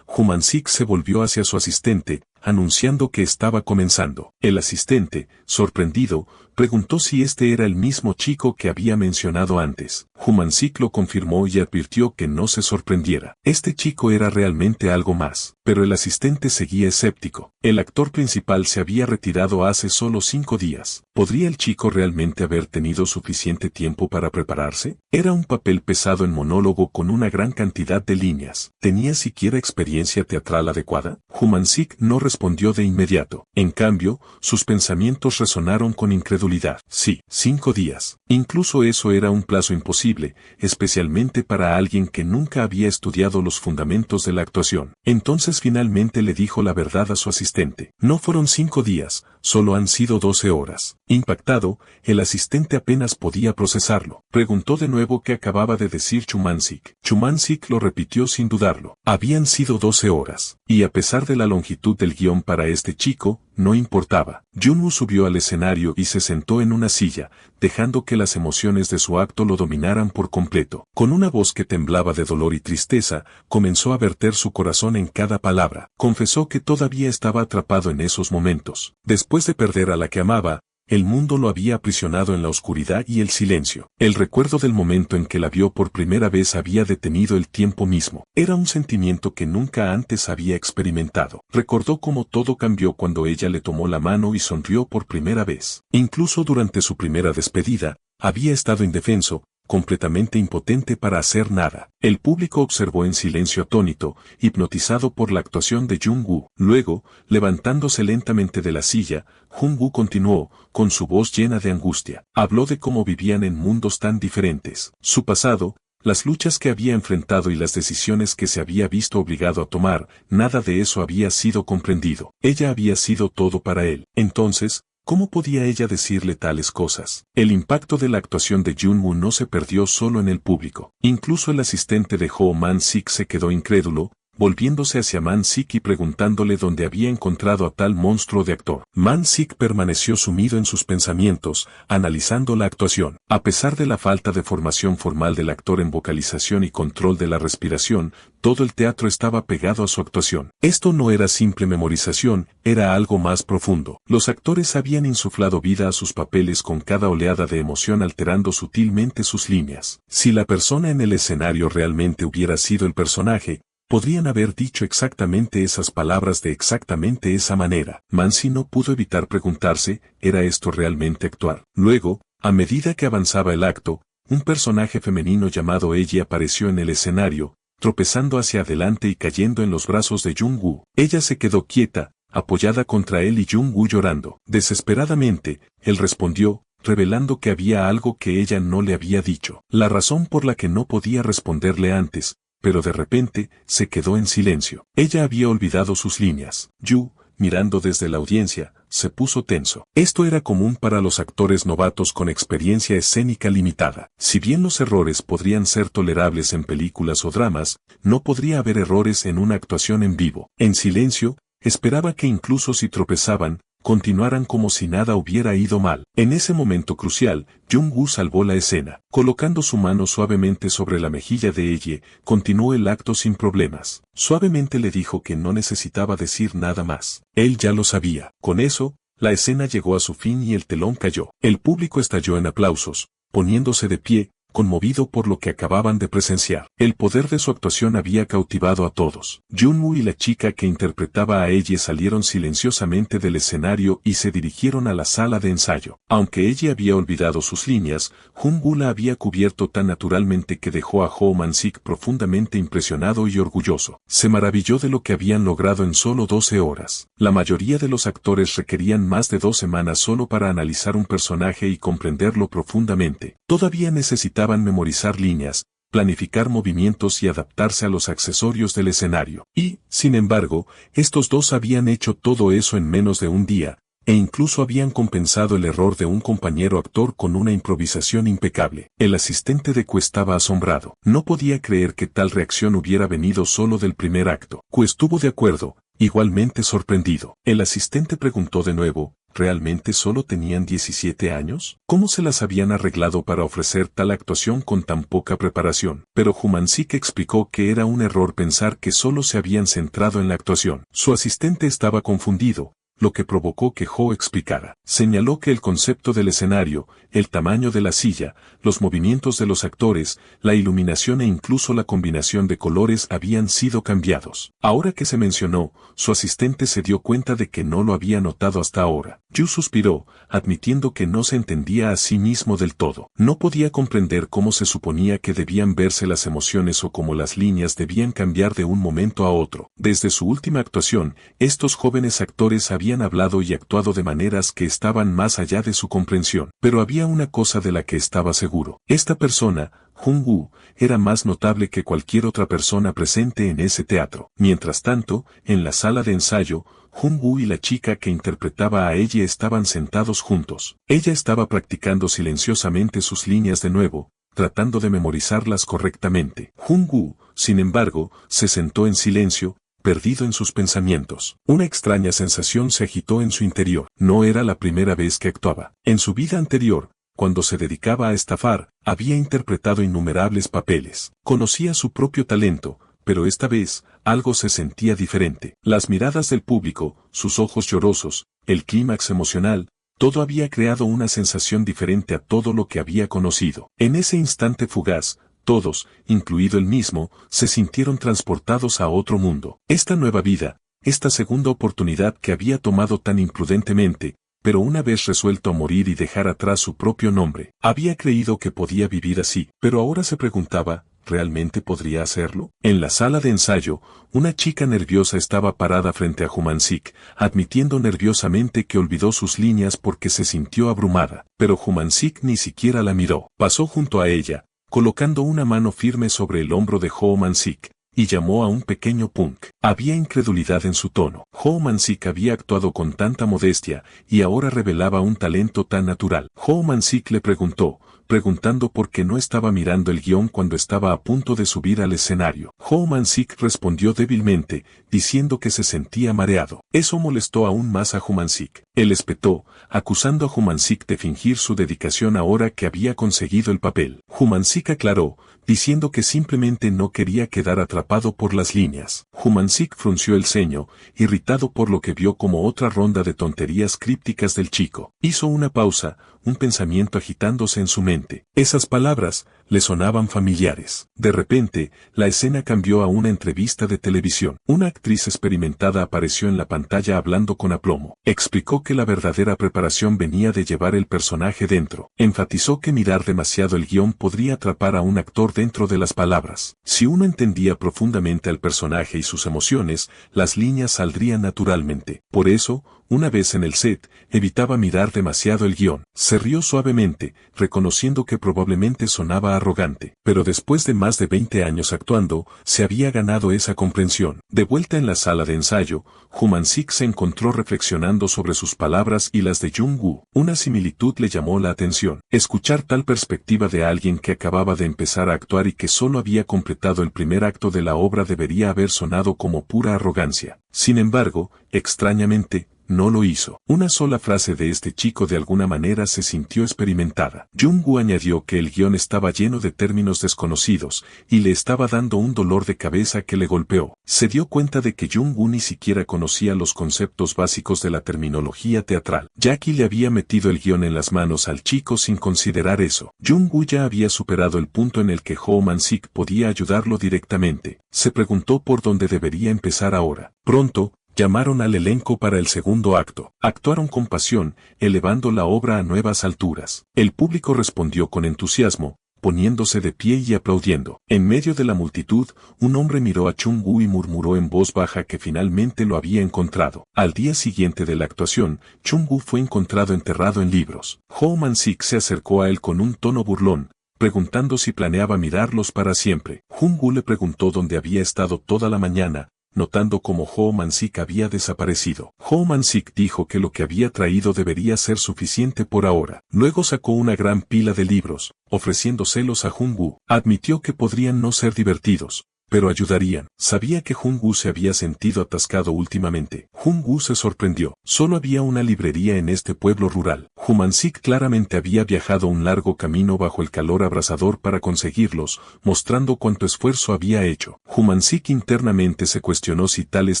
Ho Man-sik se volvió hacia su asistente, anunciando que estaba comenzando. El asistente, sorprendido, preguntó si este era el mismo chico que había mencionado antes. Ho Man-sik lo confirmó y advirtió que no se sorprendiera. Este chico era realmente algo más. Pero el asistente seguía escéptico. El actor principal se había retirado hace solo 5 días. ¿Podría el chico realmente haber tenido suficiente tiempo para prepararse? Era un papel pesado en monólogo con una gran cantidad de líneas. ¿Tenía siquiera experiencia teatral adecuada? Ho Man-sik no respondió de inmediato. En cambio, sus pensamientos resonaron con incredulidad. Sí, 5 días. Incluso eso era un plazo imposible, especialmente para alguien que nunca había estudiado los fundamentos de la actuación. Entonces finalmente le dijo la verdad a su asistente. No fueron 5 días, solo han sido 12 horas. Impactado, el asistente apenas podía procesarlo. Preguntó de nuevo qué acababa de decir Ho Man-sik. Ho Man-sik lo repitió sin dudarlo. Habían sido 12 horas. Y a pesar de la longitud del guión para este chico, no importaba. Jung-woo subió al escenario y se sentó en una silla, dejando que las emociones de su acto lo dominaran por completo. Con una voz que temblaba de dolor y tristeza, comenzó a verter su corazón en cada palabra. Confesó que todavía estaba atrapado en esos momentos. Después de perder a la que amaba, el mundo lo había aprisionado en la oscuridad y el silencio. El recuerdo del momento en que la vio por primera vez había detenido el tiempo mismo. Era un sentimiento que nunca antes había experimentado. Recordó cómo todo cambió cuando ella le tomó la mano y sonrió por primera vez. Incluso durante su primera despedida, había estado indefenso, completamente impotente para hacer nada. El público observó en silencio atónito, hipnotizado por la actuación de Jung-woo. Luego, levantándose lentamente de la silla, Jung-woo continuó, con su voz llena de angustia. Habló de cómo vivían en mundos tan diferentes. Su pasado, las luchas que había enfrentado y las decisiones que se había visto obligado a tomar, nada de eso había sido comprendido. Ella había sido todo para él. Entonces, ¿cómo podía ella decirle tales cosas? El impacto de la actuación de Jung-woo no se perdió solo en el público. Incluso el asistente de Ho Man-sik se quedó incrédulo, volviéndose hacia Man-sik y preguntándole dónde había encontrado a tal monstruo de actor. Man-sik permaneció sumido en sus pensamientos, analizando la actuación. A pesar de la falta de formación formal del actor en vocalización y control de la respiración, todo el teatro estaba pegado a su actuación. Esto no era simple memorización, era algo más profundo. Los actores habían insuflado vida a sus papeles con cada oleada de emoción, alterando sutilmente sus líneas. Si la persona en el escenario realmente hubiera sido el personaje, podrían haber dicho exactamente esas palabras de exactamente esa manera. Mansi no pudo evitar preguntarse, ¿era esto realmente actuar? Luego, a medida que avanzaba el acto, un personaje femenino llamado Ellie apareció en el escenario, tropezando hacia adelante y cayendo en los brazos de Jung-woo. Ella se quedó quieta, apoyada contra él y Jung-woo llorando. Desesperadamente, él respondió, revelando que había algo que ella no le había dicho. La razón por la que no podía responderle antes, pero de repente, se quedó en silencio. Ella había olvidado sus líneas. Yu, mirando desde la audiencia, se puso tenso. Esto era común para los actores novatos con experiencia escénica limitada. Si bien los errores podrían ser tolerables en películas o dramas, no podría haber errores en una actuación en vivo. En silencio, esperaba que incluso si tropezaban, continuaran como si nada hubiera ido mal. En ese momento crucial, Jung-woo salvó la escena. Colocando su mano suavemente sobre la mejilla de ella, continuó el acto sin problemas. Suavemente le dijo que no necesitaba decir nada más. Él ya lo sabía. Con eso, la escena llegó a su fin y el telón cayó. El público estalló en aplausos, poniéndose de pie, conmovido por lo que acababan de presenciar. El poder de su actuación había cautivado a todos. Jung-woo y la chica que interpretaba a ella salieron silenciosamente del escenario y se dirigieron a la sala de ensayo. Aunque ella había olvidado sus líneas, Jung-woo la había cubierto tan naturalmente que dejó a Ho Man-sik profundamente impresionado y orgulloso. Se maravilló de lo que habían logrado en solo 12 horas. La mayoría de los actores requerían más de 2 semanas solo para analizar un personaje y comprenderlo profundamente. Todavía necesitaban memorizar líneas, planificar movimientos y adaptarse a los accesorios del escenario. Y, sin embargo, estos dos habían hecho todo eso en menos de un día, e incluso habían compensado el error de un compañero actor con una improvisación impecable. El asistente de Q estaba asombrado. No podía creer que tal reacción hubiera venido solo del primer acto. Q estuvo de acuerdo, igualmente sorprendido. El asistente preguntó de nuevo, ¿realmente solo tenían 17 años? ¿Cómo se las habían arreglado para ofrecer tal actuación con tan poca preparación? Pero Jumansik explicó que era un error pensar que solo se habían centrado en la actuación. Su asistente estaba confundido, lo que provocó que Ho explicara. Señaló que el concepto del escenario, el tamaño de la silla, los movimientos de los actores, la iluminación e incluso la combinación de colores habían sido cambiados. Ahora que se mencionó, su asistente se dio cuenta de que no lo había notado hasta ahora. Yu suspiró, admitiendo que no se entendía a sí mismo del todo. No podía comprender cómo se suponía que debían verse las emociones o cómo las líneas debían cambiar de un momento a otro. Desde su última actuación, estos jóvenes actores habían hablado y actuado de maneras que estaban más allá de su comprensión. Pero había una cosa de la que estaba seguro. Esta persona, Jung-woo, era más notable que cualquier otra persona presente en ese teatro. Mientras tanto, en la sala de ensayo, Jung-woo y la chica que interpretaba a ella estaban sentados juntos. Ella estaba practicando silenciosamente sus líneas de nuevo, tratando de memorizarlas correctamente. Jung-woo, sin embargo, se sentó en silencio, perdido en sus pensamientos. Una extraña sensación se agitó en su interior. No era la primera vez que actuaba. En su vida anterior, cuando se dedicaba a estafar, había interpretado innumerables papeles. Conocía su propio talento, pero esta vez, algo se sentía diferente. Las miradas del público, sus ojos llorosos, el clímax emocional, todo había creado una sensación diferente a todo lo que había conocido. En ese instante fugaz, todos, incluido él mismo, se sintieron transportados a otro mundo. Esta nueva vida, esta segunda oportunidad que había tomado tan imprudentemente, pero una vez resuelto a morir y dejar atrás su propio nombre, había creído que podía vivir así, pero ahora se preguntaba, ¿realmente podría hacerlo? En la sala de ensayo, una chica nerviosa estaba parada frente a Jumansik, admitiendo nerviosamente que olvidó sus líneas porque se sintió abrumada, pero Jumansik ni siquiera la miró. Pasó junto a ella, colocando una mano firme sobre el hombro de Ho Man-sik, y llamó a un pequeño punk. Había incredulidad en su tono. Ho Man-sik había actuado con tanta modestia, y ahora revelaba un talento tan natural. Ho Man-sik le preguntó, preguntando por qué no estaba mirando el guión cuando estaba a punto de subir al escenario. Ho Man-sik respondió débilmente, diciendo que se sentía mareado. Eso molestó aún más a Ho Man-sik. Él espetó, acusando a Ho Man-sik de fingir su dedicación ahora que había conseguido el papel. Ho Man-sik aclaró, diciendo que simplemente no quería quedar atrapado por las líneas. Ho Man-sik frunció el ceño, irritado por lo que vio como otra ronda de tonterías crípticas del chico. Hizo una pausa, un pensamiento agitándose en su mente. Esas palabras le sonaban familiares. De repente, la escena cambió a una entrevista de televisión. Una actriz experimentada apareció en la pantalla hablando con aplomo. Explicó que la verdadera preparación venía de llevar el personaje dentro. Enfatizó que mirar demasiado el guión podría atrapar a un actor dentro de las palabras. Si uno entendía profundamente al personaje y sus emociones, las líneas saldrían naturalmente. Por eso, una vez en el set, evitaba mirar demasiado el guión. Se rió suavemente, reconociendo que probablemente sonaba arrogante. Pero después de más de 20 años actuando, se había ganado esa comprensión. De vuelta en la sala de ensayo, Ho Man-sik se encontró reflexionando sobre sus palabras y las de Jung-woo. Una similitud le llamó la atención. Escuchar tal perspectiva de alguien que acababa de empezar a actuar y que solo había completado el primer acto de la obra debería haber sonado como pura arrogancia. Sin embargo, extrañamente, no lo hizo. Una sola frase de este chico de alguna manera se sintió experimentada. Jung-woo añadió que el guión estaba lleno de términos desconocidos, y le estaba dando un dolor de cabeza que le golpeó. Se dio cuenta de que Jung-woo ni siquiera conocía los conceptos básicos de la terminología teatral. Jackie le había metido el guión en las manos al chico sin considerar eso. Jung-woo ya había superado el punto en el que Ho Man-sik podía ayudarlo directamente. Se preguntó por dónde debería empezar ahora. Pronto, llamaron al elenco para el segundo acto. Actuaron con pasión, elevando la obra a nuevas alturas. El público respondió con entusiasmo, poniéndose de pie y aplaudiendo. En medio de la multitud, un hombre miró a Chung-woo y murmuró en voz baja que finalmente lo había encontrado. Al día siguiente de la actuación, Chung-woo fue encontrado enterrado en libros. Ho Man-sik se acercó a él con un tono burlón, preguntando si planeaba mirarlos para siempre. Jung-woo le preguntó dónde había estado toda la mañana, notando cómo Ho Man-sik había desaparecido. Ho Man-sik dijo que lo que había traído debería ser suficiente por ahora. Luego sacó una gran pila de libros, ofreciéndoselos a Jung-woo. Admitió que podrían no ser divertidos, pero ayudarían. Sabía que Jung-woo se había sentido atascado últimamente. Jung-woo se sorprendió. Solo había una librería en este pueblo rural. Ho Man-sik claramente había viajado un largo camino bajo el calor abrasador para conseguirlos, mostrando cuánto esfuerzo había hecho. Ho Man-sik internamente se cuestionó si tales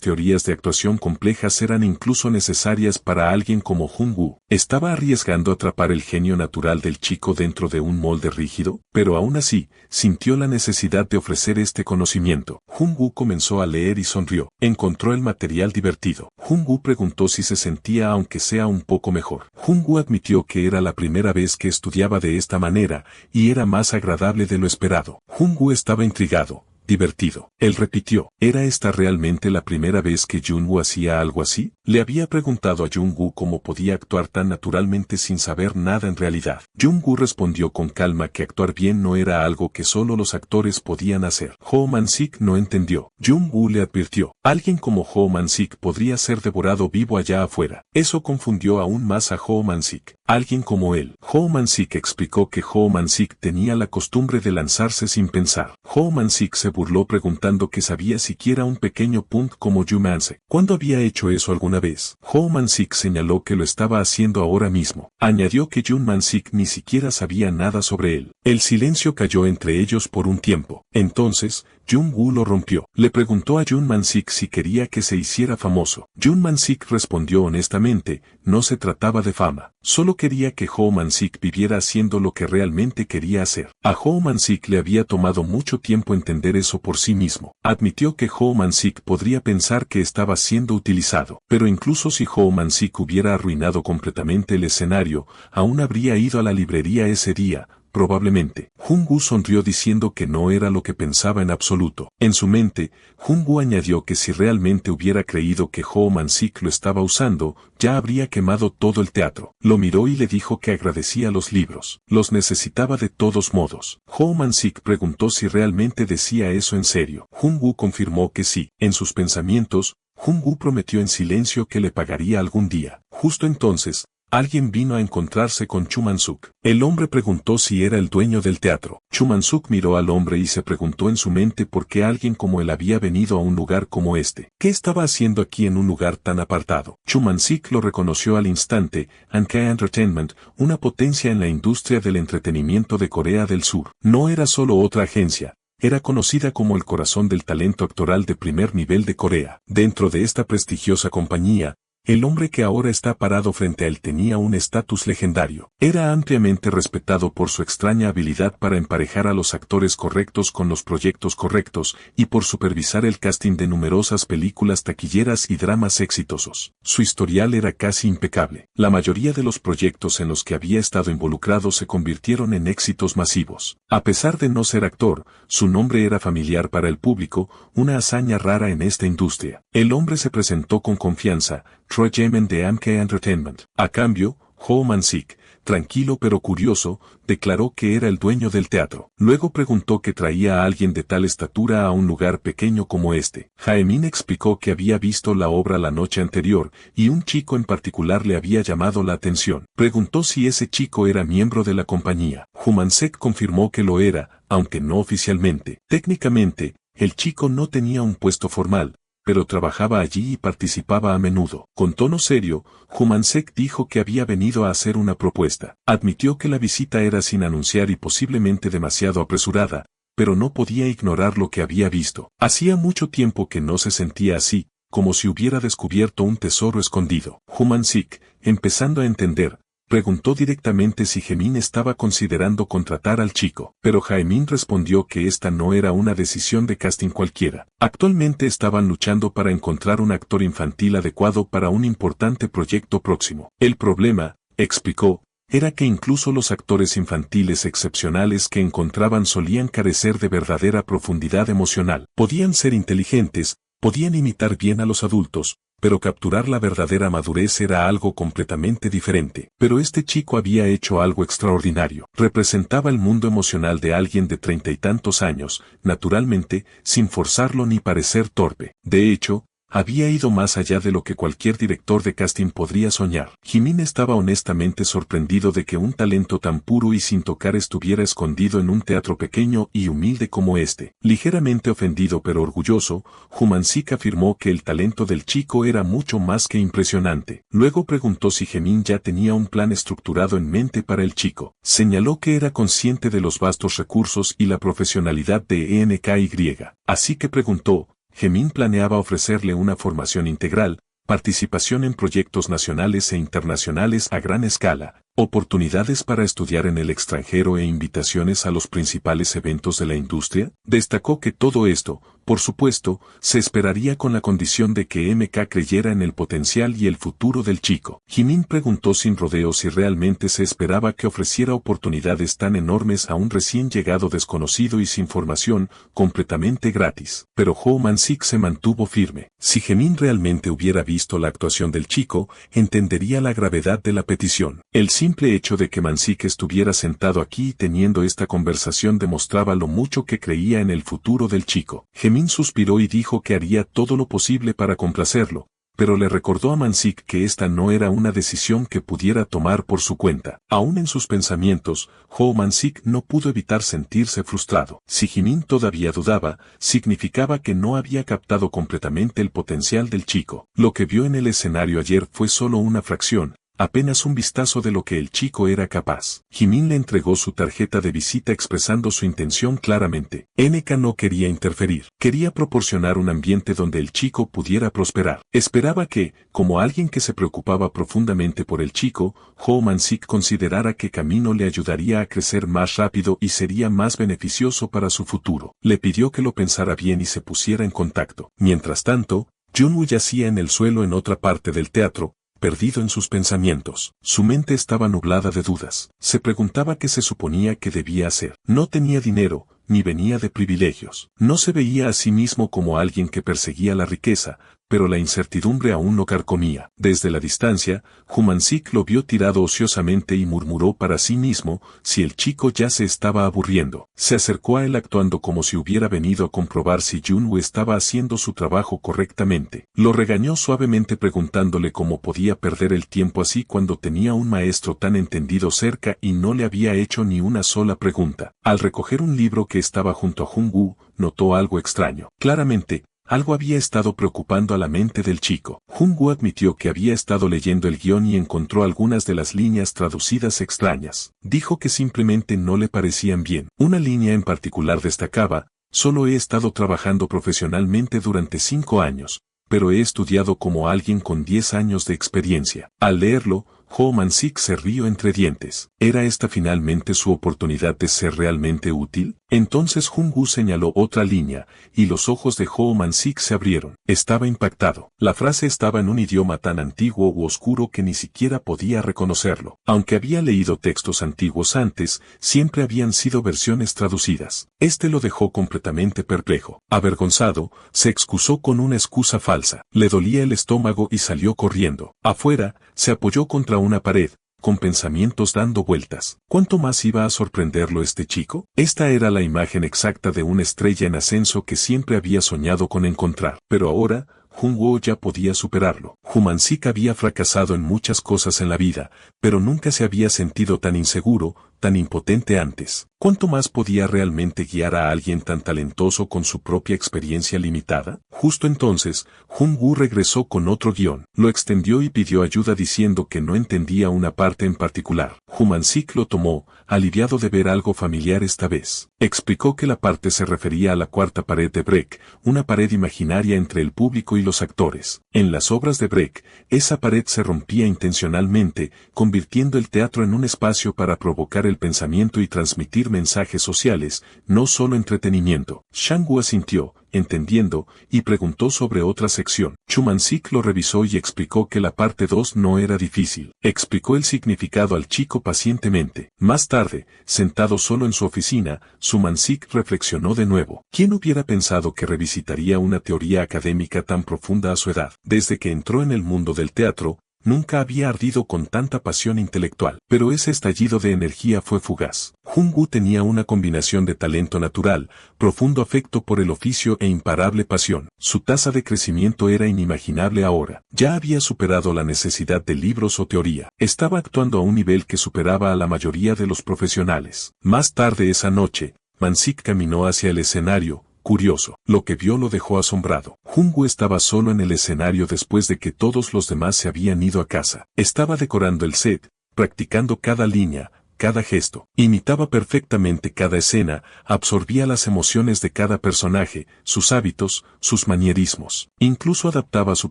teorías de actuación complejas eran incluso necesarias para alguien como Jung-woo. ¿Estaba arriesgando atrapar el genio natural del chico dentro de un molde rígido? Pero aún así, sintió la necesidad de ofrecer este conocimiento. Jung-woo comenzó a leer y sonrió. Encontró el material divertido. Jung-woo preguntó si se sentía aunque sea un poco mejor. Jung-woo admitió que era la primera vez que estudiaba de esta manera, y era más agradable de lo esperado. Jung-woo estaba intrigado. Divertido. Él repitió, ¿era esta realmente la primera vez que Jung-woo hacía algo así? Le había preguntado a Jung-woo cómo podía actuar tan naturalmente sin saber nada en realidad. Jung-woo respondió con calma que actuar bien no era algo que solo los actores podían hacer. Ho Man-sik no entendió. Jung-woo le advirtió, alguien como Ho Man-sik podría ser devorado vivo allá afuera. Eso confundió aún más a Ho Man-sik. Alguien como él. Ho Man-sik explicó que Ho Man-sik tenía la costumbre de lanzarse sin pensar. Ho Man-sik se burló preguntando que sabía siquiera un pequeño punt como Yu Man-sik. ¿Cuándo había hecho eso alguna vez? Ho Man-sik señaló que lo estaba haciendo ahora mismo. Añadió que Jun Man-sik ni siquiera sabía nada sobre él. El silencio cayó entre ellos por un tiempo. Entonces, Jung-woo lo rompió. Le preguntó a Jun Man-sik si quería que se hiciera famoso. Jun Man-sik respondió honestamente, no se trataba de fama. Solo quería que Ho Man-sik viviera haciendo lo que realmente quería hacer. A Ho Man-sik le había tomado mucho tiempo entender eso por sí mismo. Admitió que Ho Man-sik podría pensar que estaba siendo utilizado. Pero incluso si Ho Man-sik hubiera arruinado completamente el escenario, aún habría ido a la librería ese día. Probablemente. Jung-woo sonrió diciendo que no era lo que pensaba en absoluto. En su mente, Jung-woo añadió que si realmente hubiera creído que Ho Man-sik lo estaba usando, ya habría quemado todo el teatro. Lo miró y le dijo que agradecía los libros. Los necesitaba de todos modos. Ho Man-sik preguntó si realmente decía eso en serio. Jung-woo confirmó que sí. En sus pensamientos, Jung-woo prometió en silencio que le pagaría algún día. Justo entonces, alguien vino a encontrarse con Chu Man-suk. El hombre preguntó si era el dueño del teatro. Chu Man-suk miró al hombre y se preguntó en su mente por qué alguien como él había venido a un lugar como este. ¿Qué estaba haciendo aquí en un lugar tan apartado? Chu Man-sik lo reconoció al instante, NK Entertainment, una potencia en la industria del entretenimiento de Corea del Sur. No era solo otra agencia. Era conocida como el corazón del talento actoral de primer nivel de Corea. Dentro de esta prestigiosa compañía, el hombre que ahora está parado frente a él tenía un estatus legendario. Era ampliamente respetado por su extraña habilidad para emparejar a los actores correctos con los proyectos correctos y por supervisar el casting de numerosas películas taquilleras y dramas exitosos. Su historial era casi impecable. La mayoría de los proyectos en los que había estado involucrado se convirtieron en éxitos masivos. A pesar de no ser actor, su nombre era familiar para el público, una hazaña rara en esta industria. El hombre se presentó con confianza, Troy Jaemin de MK Entertainment. A cambio, Ho Man-sik, tranquilo pero curioso, declaró que era el dueño del teatro. Luego preguntó qué traía a alguien de tal estatura a un lugar pequeño como este. Jaemin explicó que había visto la obra la noche anterior y un chico en particular le había llamado la atención. Preguntó si ese chico era miembro de la compañía. Ho Man-sik confirmó que lo era, aunque no oficialmente. Técnicamente, el chico no tenía un puesto formal, pero trabajaba allí y participaba a menudo. Con tono serio, Ho Man-sik dijo que había venido a hacer una propuesta. Admitió que la visita era sin anunciar y posiblemente demasiado apresurada, pero no podía ignorar lo que había visto. Hacía mucho tiempo que no se sentía así, como si hubiera descubierto un tesoro escondido. Ho Man-sik, empezando a entender, preguntó directamente si Jaemin estaba considerando contratar al chico, pero Jaemin respondió que esta no era una decisión de casting cualquiera. Actualmente estaban luchando para encontrar un actor infantil adecuado para un importante proyecto próximo. El problema, explicó, era que incluso los actores infantiles excepcionales que encontraban solían carecer de verdadera profundidad emocional. Podían ser inteligentes, podían imitar bien a los adultos, pero capturar la verdadera madurez era algo completamente diferente. Pero este chico había hecho algo extraordinario. Representaba el mundo emocional de alguien de 30 y tantos años, naturalmente, sin forzarlo ni parecer torpe. De hecho, había ido más allá de lo que cualquier director de casting podría soñar. Jimin estaba honestamente sorprendido de que un talento tan puro y sin tocar estuviera escondido en un teatro pequeño y humilde como este. Ligeramente ofendido pero orgulloso, Ho Man-sik afirmó que el talento del chico era mucho más que impresionante. Luego preguntó si Jimin ya tenía un plan estructurado en mente para el chico. Señaló que era consciente de los vastos recursos y la profesionalidad de ENKY. Así que preguntó, Jaemin planeaba ofrecerle una formación integral, participación en proyectos nacionales e internacionales a gran escala, oportunidades para estudiar en el extranjero e invitaciones a los principales eventos de la industria. Destacó que todo esto, por supuesto, se esperaría con la condición de que MK creyera en el potencial y el futuro del chico. Jimin preguntó sin rodeos si realmente se esperaba que ofreciera oportunidades tan enormes a un recién llegado desconocido y sin formación, completamente gratis. Pero Ho Man-sik se mantuvo firme. Si Jimin realmente hubiera visto la actuación del chico, entendería la gravedad de la petición. El simple hecho de que Man-sik estuviera sentado aquí y teniendo esta conversación demostraba lo mucho que creía en el futuro del chico. Jaemin suspiró y dijo que haría todo lo posible para complacerlo, pero le recordó a Man-sik que esta no era una decisión que pudiera tomar por su cuenta. Aún en sus pensamientos, Ho Man-sik no pudo evitar sentirse frustrado. Si Jimin todavía dudaba, significaba que no había captado completamente el potencial del chico. Lo que vio en el escenario ayer fue solo una fracción, apenas un vistazo de lo que el chico era capaz. Jimin le entregó su tarjeta de visita expresando su intención claramente. NK no quería interferir. Quería proporcionar un ambiente donde el chico pudiera prosperar. Esperaba que, como alguien que se preocupaba profundamente por el chico, Ho Man-sik considerara que Camino le ayudaría a crecer más rápido y sería más beneficioso para su futuro. Le pidió que lo pensara bien y se pusiera en contacto. Mientras tanto, Jun-woo yacía en el suelo en otra parte del teatro, perdido en sus pensamientos. Su mente estaba nublada de dudas. Se preguntaba qué se suponía que debía hacer. No tenía dinero, ni venía de privilegios. No se veía a sí mismo como alguien que perseguía la riqueza, pero la incertidumbre aún lo carcomía. Desde la distancia, Jumansik lo vio tirado ociosamente y murmuró para sí mismo, si el chico ya se estaba aburriendo. Se acercó a él actuando como si hubiera venido a comprobar si Junwoo estaba haciendo su trabajo correctamente. Lo regañó suavemente preguntándole cómo podía perder el tiempo así cuando tenía un maestro tan entendido cerca y no le había hecho ni una sola pregunta. Al recoger un libro que estaba junto a Junwoo, notó algo extraño. Claramente, algo había estado preocupando a la mente del chico. Junwoo admitió que había estado leyendo el guión y encontró algunas de las líneas traducidas extrañas. Dijo que simplemente no le parecían bien. Una línea en particular destacaba: solo he estado trabajando profesionalmente durante 5 años, pero he estudiado como alguien con 10 años de experiencia. Al leerlo, Jumansik se rió entre dientes. ¿Era esta finalmente su oportunidad de ser realmente útil? Entonces Junwoo señaló otra línea, y los ojos de Jumansik se abrieron. Estaba impactado. La frase estaba en un idioma tan antiguo u oscuro que ni siquiera podía reconocerlo. Aunque había leído textos antiguos antes, siempre habían sido versiones traducidas. Este lo dejó completamente perplejo. Avergonzado, se excusó con una excusa falsa. Le dolía el estómago y salió corriendo. Afuera, se apoyó contra una pared, con pensamientos dando vueltas. ¿Cuánto más iba a sorprenderlo este chico? Esta era la imagen exacta de una estrella en ascenso que siempre había soñado con encontrar. Pero ahora, Junwoo ya podía superarlo. Jumansik había fracasado en muchas cosas en la vida, pero nunca se había sentido tan inseguro, tan impotente antes. ¿Cuánto más podía realmente guiar a alguien tan talentoso con su propia experiencia limitada? Justo entonces, Junwoo regresó con otro guión. Lo extendió y pidió ayuda diciendo que no entendía una parte en particular. Jumansik lo tomó, aliviado de ver algo familiar esta vez. Explicó que la parte se refería a la cuarta pared de Brecht, una pared imaginaria entre el público y los actores. En las obras de Brecht, esa pared se rompía intencionalmente, convirtiendo el teatro en un espacio para provocar el pensamiento y transmitir mensajes sociales, no solo entretenimiento. Shangwoo asintió, entendiendo, y preguntó sobre otra sección. Jumansik lo revisó y explicó que la parte 2 no era difícil. Explicó el significado al chico pacientemente. Más tarde, sentado solo en su oficina, Jumansik reflexionó de nuevo. ¿Quién hubiera pensado que revisitaría una teoría académica tan profunda a su edad? Desde que entró en el mundo del teatro, nunca había ardido con tanta pasión intelectual, pero ese estallido de energía fue fugaz. Junwoo tenía una combinación de talento natural, profundo afecto por el oficio e imparable pasión. Su tasa de crecimiento era inimaginable ahora. Ya había superado la necesidad de libros o teoría. Estaba actuando a un nivel que superaba a la mayoría de los profesionales. Más tarde esa noche, Mansik caminó hacia el escenario, curioso. Lo que vio lo dejó asombrado. Junwoo estaba solo en el escenario después de que todos los demás se habían ido a casa. Estaba decorando el set, practicando cada línea, cada gesto. Imitaba perfectamente cada escena, absorbía las emociones de cada personaje, sus hábitos, sus manierismos. Incluso adaptaba su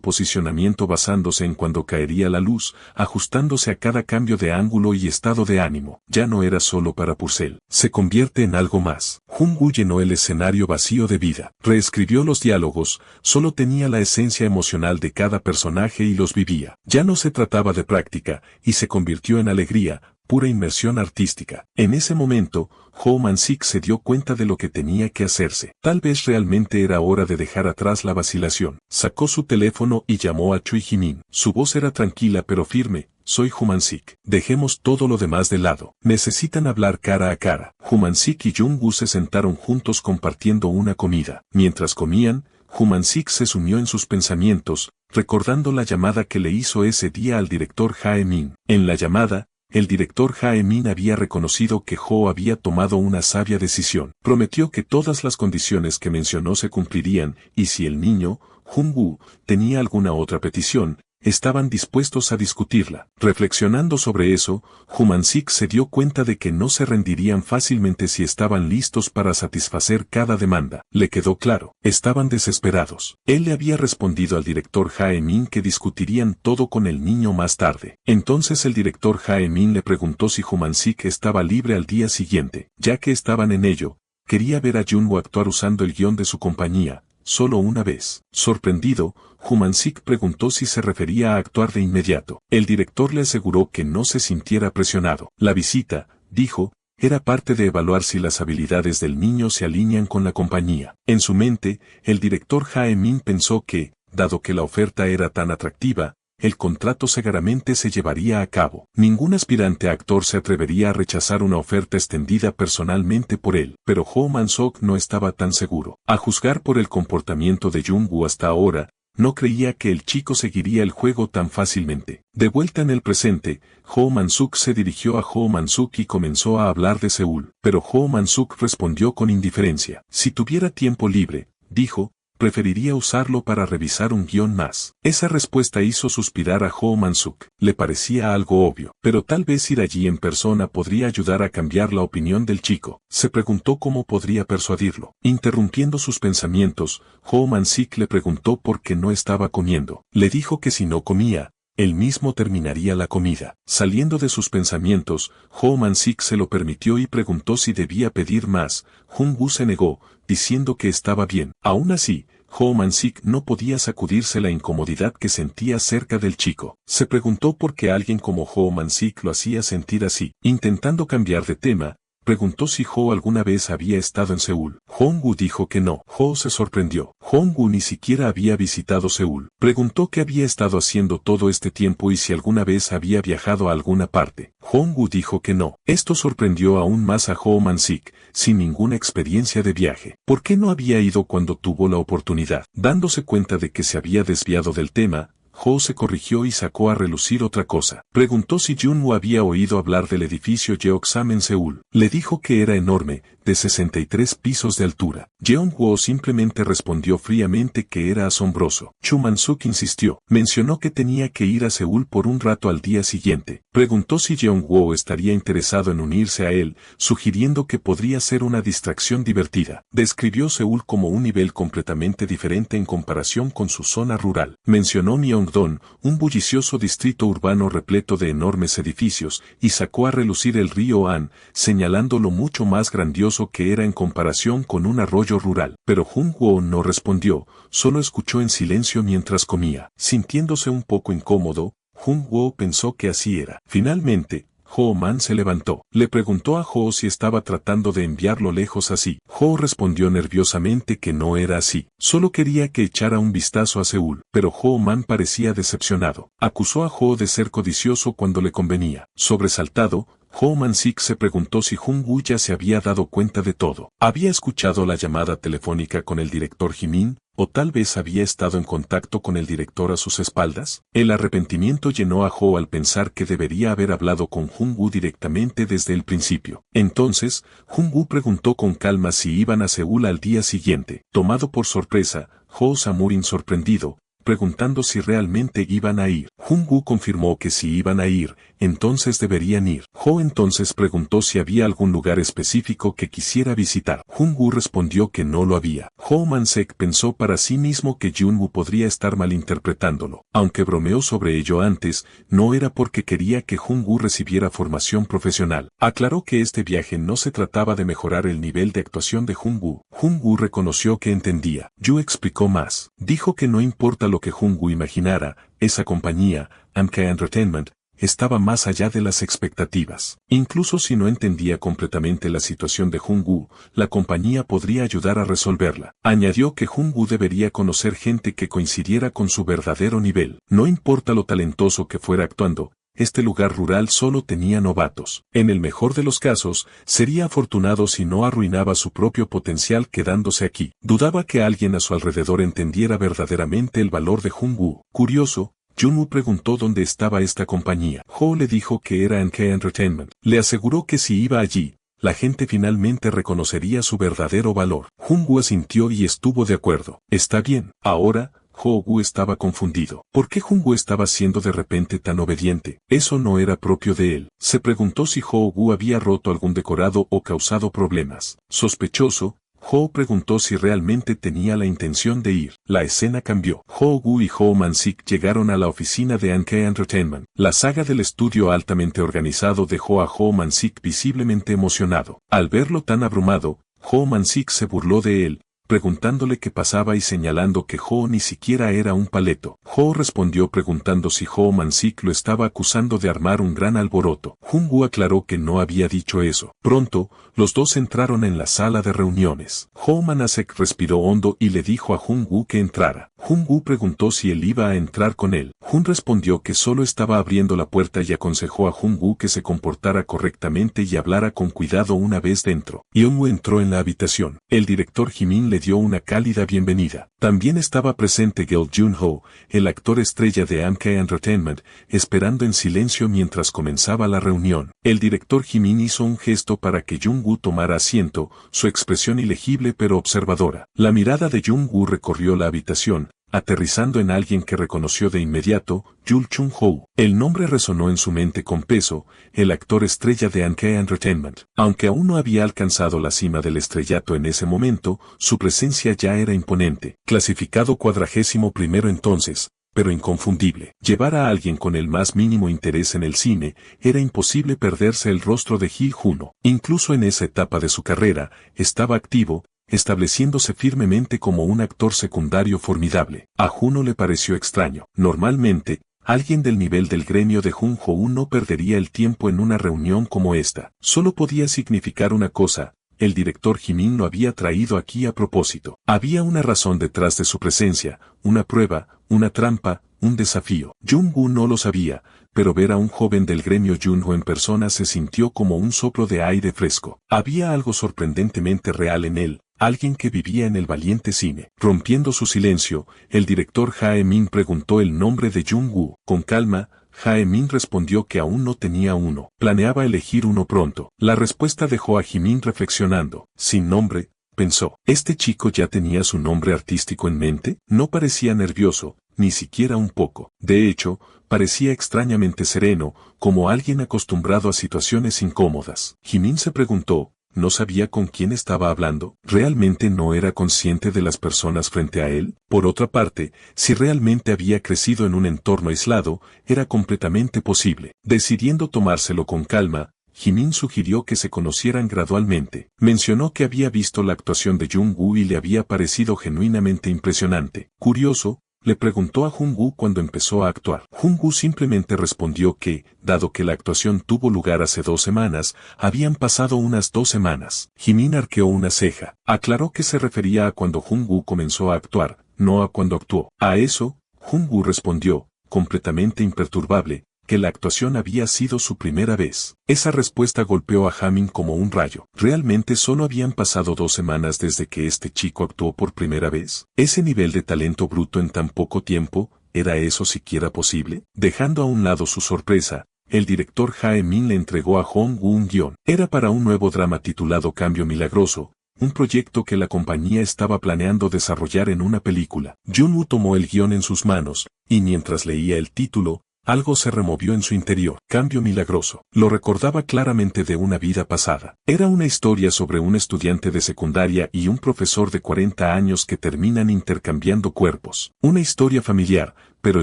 posicionamiento basándose en cuando caería la luz, ajustándose a cada cambio de ángulo y estado de ánimo. Ya no era solo para Purcell. Se convierte en algo más. Junwoo llenó el escenario vacío de vida. Reescribió los diálogos, solo tenía la esencia emocional de cada personaje y los vivía. Ya no se trataba de práctica, y se convirtió en alegría, pura inmersión artística. En ese momento, Jumansik se dio cuenta de lo que tenía que hacerse. Tal vez realmente era hora de dejar atrás la vacilación. Sacó su teléfono y llamó a Chui Jimin. Su voz era tranquila pero firme. Soy Jumansik. Dejemos todo lo demás de lado. Necesitan hablar cara a cara. Jumansik y Junwoo se sentaron juntos compartiendo una comida. Mientras comían, Jumansik se sumió en sus pensamientos, recordando la llamada que le hizo ese día al director Jae-min. En la llamada, el director Jae-min había reconocido que Jo había tomado una sabia decisión. Prometió que todas las condiciones que mencionó se cumplirían, y si el niño, Junwoo, tenía alguna otra petición, estaban dispuestos a discutirla. Reflexionando sobre eso, Jumansik se dio cuenta de que no se rendirían fácilmente si estaban listos para satisfacer cada demanda. Le quedó claro, estaban desesperados. Él le había respondido al director Jae-min que discutirían todo con el niño más tarde. Entonces el director Jae-min le preguntó si Jumansik estaba libre al día siguiente. Ya que estaban en ello, quería ver a Junwoo actuar usando el guión de su compañía, solo una vez. Sorprendido, Jumansik preguntó si se refería a actuar de inmediato. El director le aseguró que no se sintiera presionado. La visita, dijo, era parte de evaluar si las habilidades del niño se alinean con la compañía. En su mente, el director Jae-min pensó que, dado que la oferta era tan atractiva, el contrato seguramente se llevaría a cabo. Ningún aspirante a actor se atrevería a rechazar una oferta extendida personalmente por él, pero Ho Man-sok no estaba tan seguro. A juzgar por el comportamiento de Jung-woo hasta ahora, no creía que el chico seguiría el juego tan fácilmente. De vuelta en el presente, Ho Man-suk se dirigió a Ho Man-suk y comenzó a hablar de Seúl, pero Ho Man-suk respondió con indiferencia. Si tuviera tiempo libre, dijo, preferiría usarlo para revisar un guión más. Esa respuesta hizo suspirar a Ho Man-suk. Le parecía algo obvio, pero tal vez ir allí en persona podría ayudar a cambiar la opinión del chico. Se preguntó cómo podría persuadirlo. Interrumpiendo sus pensamientos, Ho Man-sik le preguntó por qué no estaba comiendo. Le dijo que si no comía, él mismo terminaría la comida. Saliendo de sus pensamientos, Ho Man-sik se lo permitió y preguntó si debía pedir más. Jung-woo se negó, diciendo que estaba bien. Aún así, Ho Man-sik no podía sacudirse la incomodidad que sentía cerca del chico. Se preguntó por qué alguien como Ho Man-sik lo hacía sentir así. Intentando cambiar de tema, preguntó si Ho alguna vez había estado en Seúl. Jong-woo dijo que no. Ho se sorprendió. Jong-woo ni siquiera había visitado Seúl. Preguntó qué había estado haciendo todo este tiempo y si alguna vez había viajado a alguna parte. Jong-woo dijo que no. Esto sorprendió aún más a Ho Man-sik, sin ninguna experiencia de viaje. ¿Por qué no había ido cuando tuvo la oportunidad? Dándose cuenta de que se había desviado del tema, Ho se corrigió y sacó a relucir otra cosa. Preguntó si Jun-woo había oído hablar del edificio Yeoksam en Seúl. Le dijo que era enorme, de 63 pisos de altura. Jeong-woo simplemente respondió fríamente que era asombroso. Chu Man-suk insistió. Mencionó que tenía que ir a Seúl por un rato al día siguiente. Preguntó si Jeong-woo estaría interesado en unirse a él, sugiriendo que podría ser una distracción divertida. Describió Seúl como un nivel completamente diferente en comparación con su zona rural. Mencionó Myeongdong, un bullicioso distrito urbano repleto de enormes edificios, y sacó a relucir el río An, señalando lo mucho más grandioso que era en comparación con un arroyo rural. Pero Jung-woo no respondió, solo escuchó en silencio mientras comía. Sintiéndose un poco incómodo, Jung-woo pensó que así era. Finalmente, Ho Man se levantó. Le preguntó a Ho si estaba tratando de enviarlo lejos así. Ho respondió nerviosamente que no era así. Solo quería que echara un vistazo a Seúl. Pero Ho Man parecía decepcionado. Acusó a Ho de ser codicioso cuando le convenía. Sobresaltado, Ho Man-sik se preguntó si Jung-woo ya se había dado cuenta de todo. ¿Había escuchado la llamada telefónica con el director Jimin? ¿O tal vez había estado en contacto con el director a sus espaldas? El arrepentimiento llenó a Ho al pensar que debería haber hablado con Jung-woo directamente desde el principio. Entonces, Jung-woo preguntó con calma si iban a Seúl al día siguiente. Tomado por sorpresa, Ho Samurin sorprendido, preguntando si realmente iban a ir. Jung-woo confirmó que si iban a ir, entonces deberían ir. Ho entonces preguntó si había algún lugar específico que quisiera visitar. Jung-woo respondió que no lo había. Ho Man-sek pensó para sí mismo que Jun-woo podría estar malinterpretándolo. Aunque bromeó sobre ello antes, no era porque quería que Jung-woo recibiera formación profesional. Aclaró que este viaje no se trataba de mejorar el nivel de actuación de Jung-woo. Jung-woo reconoció que entendía. Yu explicó más. Dijo que no importa lo que Jung-woo imaginara, esa compañía, MK Entertainment, estaba más allá de las expectativas. Incluso si no entendía completamente la situación de Jung-woo, la compañía podría ayudar a resolverla. Añadió que Jung-woo debería conocer gente que coincidiera con su verdadero nivel. No importa lo talentoso que fuera actuando, este lugar rural solo tenía novatos. En el mejor de los casos, sería afortunado si no arruinaba su propio potencial quedándose aquí. Dudaba que alguien a su alrededor entendiera verdaderamente el valor de Jung-woo. Curioso, Jun-woo preguntó dónde estaba esta compañía. Ho le dijo que era NK Entertainment. Le aseguró que si iba allí, la gente finalmente reconocería su verdadero valor. Jung-woo asintió y estuvo de acuerdo. Está bien. Ahora, Ho-woo estaba confundido. ¿Por qué Jung-woo estaba siendo de repente tan obediente? Eso no era propio de él. Se preguntó si Ho-woo había roto algún decorado o causado problemas. Sospechoso, Ho preguntó si realmente tenía la intención de ir. La escena cambió. Ho-woo y Ho Man-sik llegaron a la oficina de NK Entertainment. La saga del estudio altamente organizado dejó a Ho Man-sik visiblemente emocionado. Al verlo tan abrumado, Ho Man-sik se burló de él, preguntándole qué pasaba y señalando que Jo ni siquiera era un paleto. Jo respondió preguntando si Jo Man-sik lo estaba acusando de armar un gran alboroto. Jung-woo aclaró que no había dicho eso. Pronto, los dos entraron en la sala de reuniones. Jo Man-sik respiró hondo y le dijo a Jung-woo que entrara. Jung-woo preguntó si él iba a entrar con él. Jung respondió que solo estaba abriendo la puerta y aconsejó a Jung-woo que se comportara correctamente y hablara con cuidado una vez dentro. Yeon-woo entró en la habitación. El director Jimin le dio una cálida bienvenida. También estaba presente Gil Jun-ho, el actor estrella de MK Entertainment, esperando en silencio mientras comenzaba la reunión. El director Jimin hizo un gesto para que Jung-woo tomara asiento, su expresión ilegible pero observadora. La mirada de Jung-woo recorrió la habitación, aterrizando en alguien que reconoció de inmediato, Yul Chung-ho. El nombre resonó en su mente con peso, el actor estrella de MK Entertainment. Aunque aún no había alcanzado la cima del estrellato en ese momento, su presencia ya era imponente. Clasificado 41º entonces, pero inconfundible. Llevar a alguien con el más mínimo interés en el cine, era imposible perderse el rostro de Ji Juno. Incluso en esa etapa de su carrera, estaba activo, estableciéndose firmemente como un actor secundario formidable. A Juno le pareció extraño. Normalmente, alguien del nivel del gremio de Jung-ho no perdería el tiempo en una reunión como esta. Solo podía significar una cosa: el director Jimin lo había traído aquí a propósito. Había una razón detrás de su presencia, una prueba, una trampa, un desafío. Jung-woo no lo sabía, pero ver a un joven del gremio Junho en persona se sintió como un soplo de aire fresco. Había algo sorprendentemente real en él. Alguien que vivía en el valiente cine. Rompiendo su silencio, el director Jae-min preguntó el nombre de Jung-woo. Con calma, Jae-min respondió que aún no tenía uno. Planeaba elegir uno pronto. La respuesta dejó a Jimin reflexionando. Sin nombre, pensó. ¿Este chico ya tenía su nombre artístico en mente? No parecía nervioso, ni siquiera un poco. De hecho, parecía extrañamente sereno, como alguien acostumbrado a situaciones incómodas. Jimin se preguntó, ¿no sabía con quién estaba hablando? ¿Realmente no era consciente de las personas frente a él? Por otra parte, si realmente había crecido en un entorno aislado, era completamente posible. Decidiendo tomárselo con calma, Jimin sugirió que se conocieran gradualmente. Mencionó que había visto la actuación de Jung-woo y le había parecido genuinamente impresionante. Curioso, le preguntó a Jung-woo cuando empezó a actuar. Jung-woo simplemente respondió que, dado que la actuación tuvo lugar hace 2 semanas, habían pasado unas 2 semanas. Jimin arqueó una ceja. Aclaró que se refería a cuando Jung-woo comenzó a actuar, no a cuando actuó. A eso, Jung-woo respondió, completamente imperturbable, que la actuación había sido su primera vez. Esa respuesta golpeó a Jamin como un rayo. ¿Realmente solo habían pasado 2 semanas desde que este chico actuó por primera vez? ¿Ese nivel de talento bruto en tan poco tiempo, era eso siquiera posible? Dejando a un lado su sorpresa, el director Jae-min le entregó a Jung-woo un guión. Era para un nuevo drama titulado Cambio Milagroso, un proyecto que la compañía estaba planeando desarrollar en una película. Jung-woo tomó el guión en sus manos, y mientras leía el título, algo se removió en su interior. Cambio milagroso. Lo recordaba claramente de una vida pasada. Era una historia sobre un estudiante de secundaria y un profesor de 40 años que terminan intercambiando cuerpos. Una historia familiar, pero